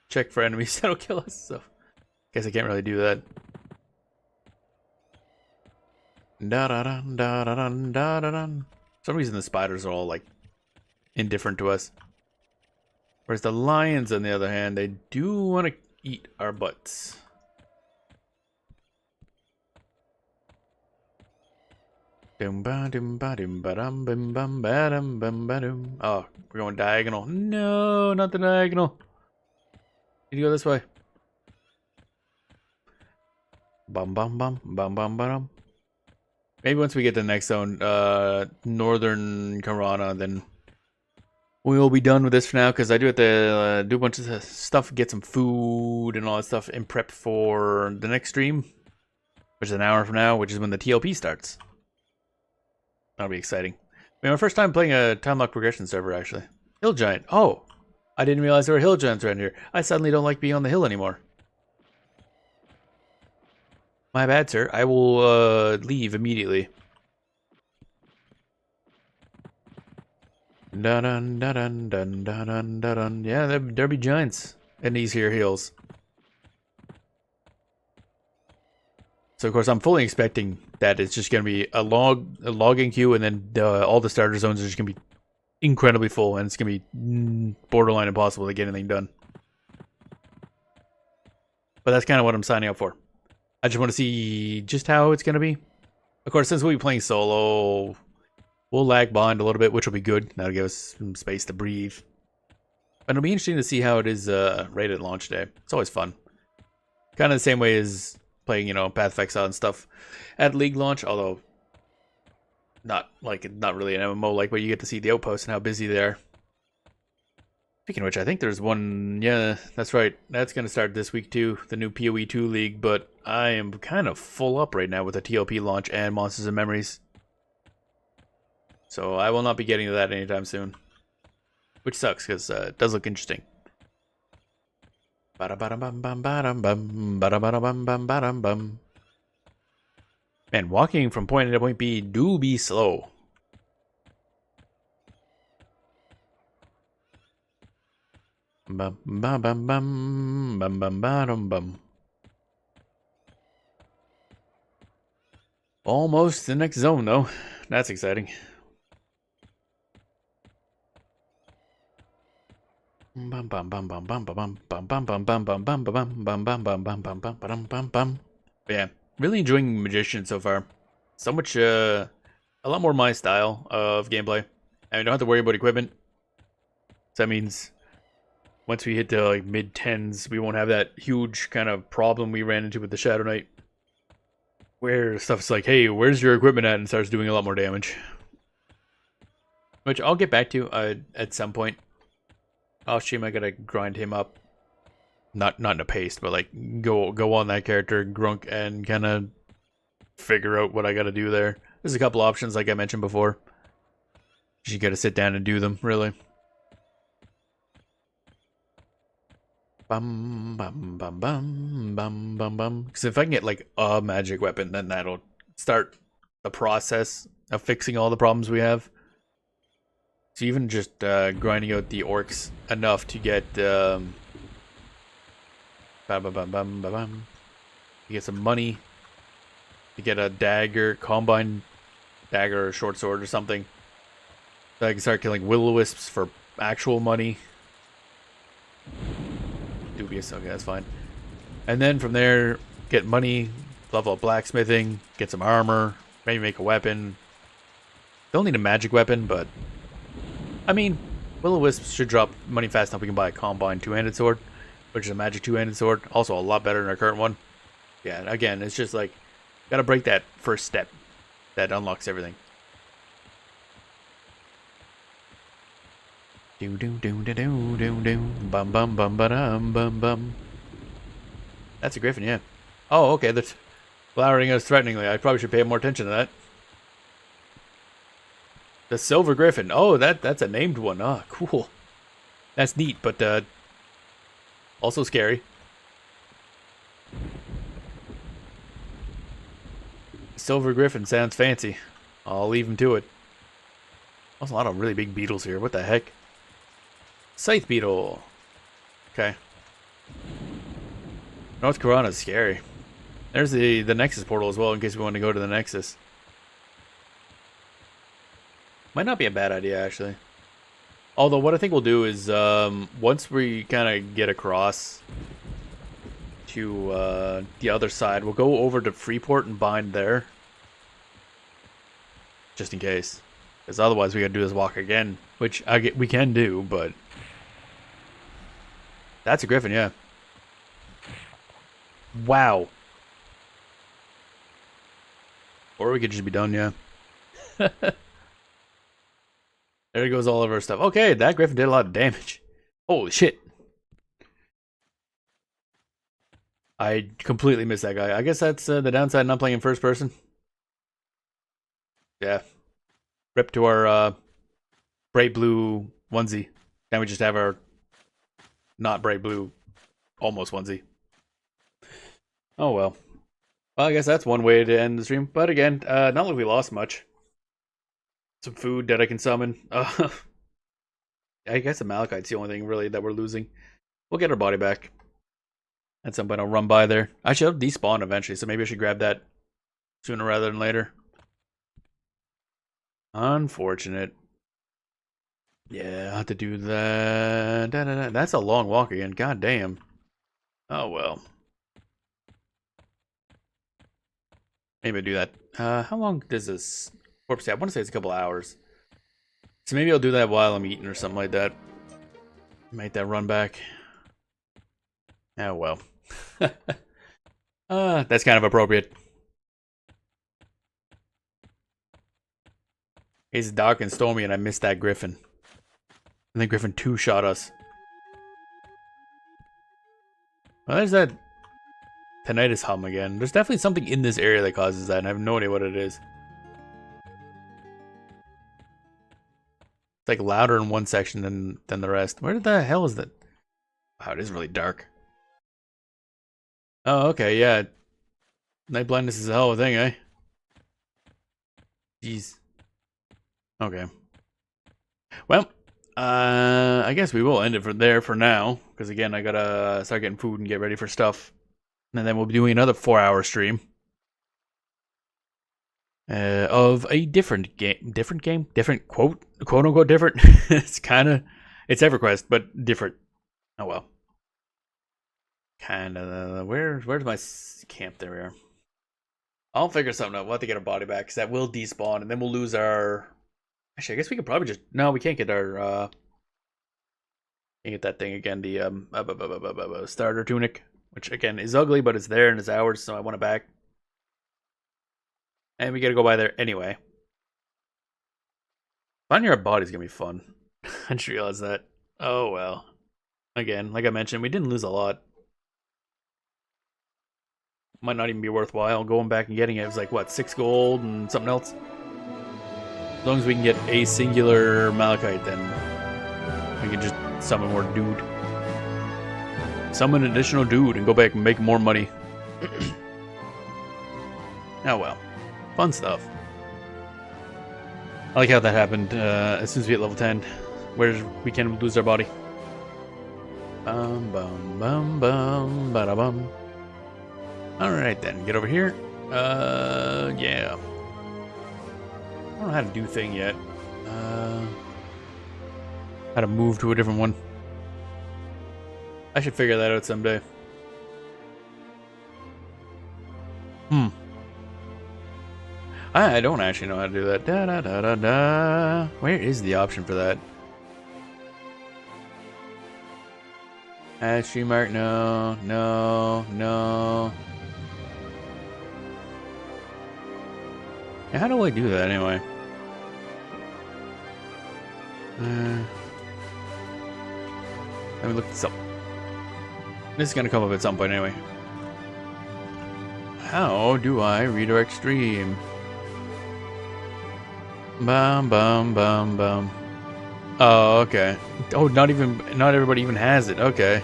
check for enemies that'll kill us, so guess I can't really do that. For some reason the spiders are all like indifferent to us. Whereas the lions, on the other hand, they do want to eat our butts. Oh, we're going diagonal. No, not the diagonal. Need to go this way. Bum bum bum bum bum bum. Maybe once we get to the next zone, northern Karana, then we will be done with this for now, because I do have to do a bunch of stuff, get some food and all that stuff, and prep for the next stream, which is an hour from now, which is when the TLP starts. That'll be exciting. I mean, my first time playing a time lock progression server, actually. Hill Giant. Oh, I didn't realize there were hill giants around here. I suddenly don't like being on the hill anymore. My bad, sir. I will leave immediately. Dun dun dun dun dun dun dun dun. Yeah, there be giants in these here hills. So of course I'm fully expecting that it's just gonna be a logging queue, and then all the starter zones are just gonna be incredibly full, and it's gonna be borderline impossible to get anything done. But that's kind of what I'm signing up for. I just want to see just how it's gonna be. Of course, since we'll be playing solo, we'll lag behind a little bit, which will be good. That'll give us some space to breathe. And it'll be interesting to see how it is right at launch day. It's always fun. Kind of the same way as playing, you know, Path of Exile and stuff at League launch, although not really an MMO like, but you get to see the outposts and how busy they are. Speaking of which, I think there's one. Yeah, that's right. That's going to start this week too, the new PoE2 League, but I am kind of full up right now with the TLP launch and Monsters and Memories. So I will not be getting to that anytime soon. Which sucks, because it does look interesting. Man, walking from point A to point B do be slow. Almost the next zone, though. That's exciting. Yeah, really enjoying Magician so far. So much, a lot more my style of gameplay. And I don't have to worry about equipment. So that means once we hit the like mid-10s, we won't have that huge kind of problem we ran into with the Shadow Knight, where stuff's like, hey, where's your equipment at? And starts doing a lot more damage. Which I'll get back to at some point. Off stream, I gotta grind him up. Not in a paste, but like go on that character, Grunk, and kind of figure out what I gotta do there. There's a couple options, like I mentioned before. You gotta sit down and do them, really. Bum bum bum bum bum bum bum. Because if I can get like a magic weapon, then that'll start the process of fixing all the problems we have. So even just grinding out the orcs enough to get to get some money, to get a dagger, combine dagger or short sword or something. So I can start killing will-o-wisps for actual money. Dubious, okay, that's fine. And then from there, get money, level up blacksmithing, get some armor, maybe make a weapon. Don't need a magic weapon, but I mean, will-o-wisps should drop money fast enough we can buy a combine two-handed sword, which is a magic two-handed sword. Also a lot better than our current one. Yeah, again, it's just like, gotta break that first step that unlocks everything. Do do do do do do do bum bum bum bum bum bum. That's a griffin, yeah. Oh, okay, that's flowering us threateningly. I probably should pay more attention to that. The Silver Griffin. Oh, that's a named one. Ah, cool. That's neat, but also scary. Silver Griffin sounds fancy. I'll leave him to it. There's a lot of really big beetles here. What the heck? Scythe Beetle. Okay. North Corona is scary. There's the Nexus portal as well, in case we want to go to the Nexus. Might not be a bad idea, actually. Although, what I think we'll do is, once we kind of get across to the other side, we'll go over to Freeport and bind there. Just in case. Because otherwise we gotta do this walk again. Which we can do, but... That's a griffin, yeah. Wow. Or we could just be done, yeah. There goes all of our stuff. Okay, that griffin did a lot of damage. Holy shit. I completely missed that guy. I guess that's the downside of not playing in first person. Yeah. Rip to our bright blue onesie. Then we just have our not bright blue, almost onesie. Oh well. Well, I guess that's one way to end the stream. But again, not like we lost much. Some food that I can summon. I guess the Malachite's the only thing really that we're losing. We'll get our body back. At some point I'll run by there. I should despawn eventually, so maybe I should grab that sooner rather than later. Unfortunate. Yeah, I'll have to do that. That's a long walk again. God damn. Oh well. Maybe I'll do that. How long does this corpse take? I want to say it's a couple hours. So maybe I'll do that while I'm eating or something like that. Make that run back. Oh well. That's kind of appropriate. It's dark and stormy and I missed that griffin. I think Griffin 2 shot us. Well, there's that tinnitus hum again. There's definitely something in this area that causes that, and I have no idea what it is. It's like louder in one section than the rest. Where the hell is that? Wow, it is really dark. Oh, okay, yeah. Night blindness is a hell of a thing, eh? Jeez. Okay. Well, I guess we will end it from there for now. Because again, I gotta start getting food and get ready for stuff. And then we'll be doing another 4-hour stream. Of a different game. Different game? Different quote unquote different. It's EverQuest, but different. Oh well. Kinda. Where's my camp? There we are. I'll figure something out. We'll have to get our body back because that will despawn, and then we'll lose our. Actually, I guess we could probably just. No, we can't get our. Can't get that thing again. The starter tunic, which again is ugly, but it's there and it's ours, so I want it back. And we gotta go by there anyway. Finding our body's gonna be fun. I just realized that. Oh well. Again, like I mentioned, we didn't lose a lot. Might not even be worthwhile going back and getting it. It was like, what, 6 gold and something else? As long as we can get a singular Malachite, then we can just summon more dude. Summon an additional dude and go back and make more money. Oh well. Fun stuff. I like how that happened as soon as we hit level 10. Where we can lose our body. Bum bum bum bum bada bum. Alright then, get over here. Yeah. I don't know how to do thing yet. How to move to a different one. I should figure that out someday. I don't actually know how to do that. Da da da da da. Where is the option for that? Stream mark, no, no, no. How do I do that anyway? Let me look this up. This is gonna come up at some point anyway. How do I redirect stream? Bum bum bum bum. Oh, okay. Oh, not everybody even has it. Okay.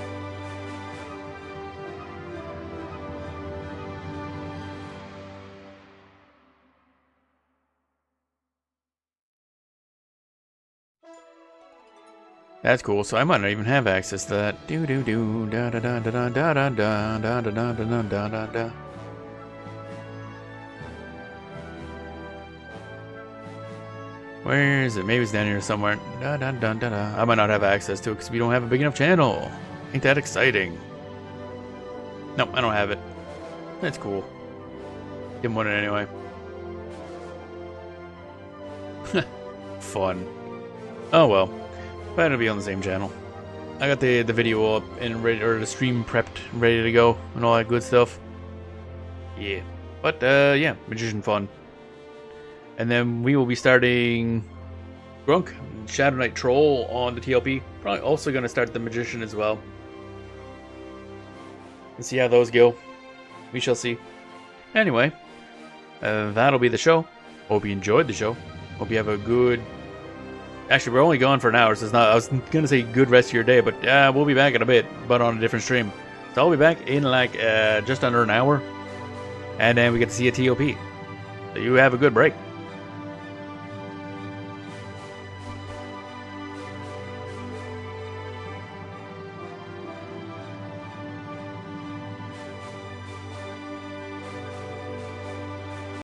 That's cool. So I might not even have access to that. Do do do da da da da da da da da da da da da da da. Where is it? Maybe it's down here somewhere. Da, da, da, da, da. I might not have access to it because we don't have a big enough channel. Ain't that exciting? Nope, I don't have it. That's cool. Give him one anyway. Fun. Oh well. But it'll be on the same channel. I got the video up and ready, or the stream prepped, ready to go, and all that good stuff. Yeah. But yeah, Magician fun. And then we will be starting Grunk, Shadow Knight Troll on the TLP. Probably also going to start the Magician as well. And see how those go. We shall see. Anyway, that'll be the show. Hope you enjoyed the show. Hope you have a good. Actually, we're only gone for an hour, so it's not. I was gonna say good rest of your day, but we'll be back in a bit, but on a different stream. So I'll be back in like just under an hour, and then we get to see a TOP. So you have a good break.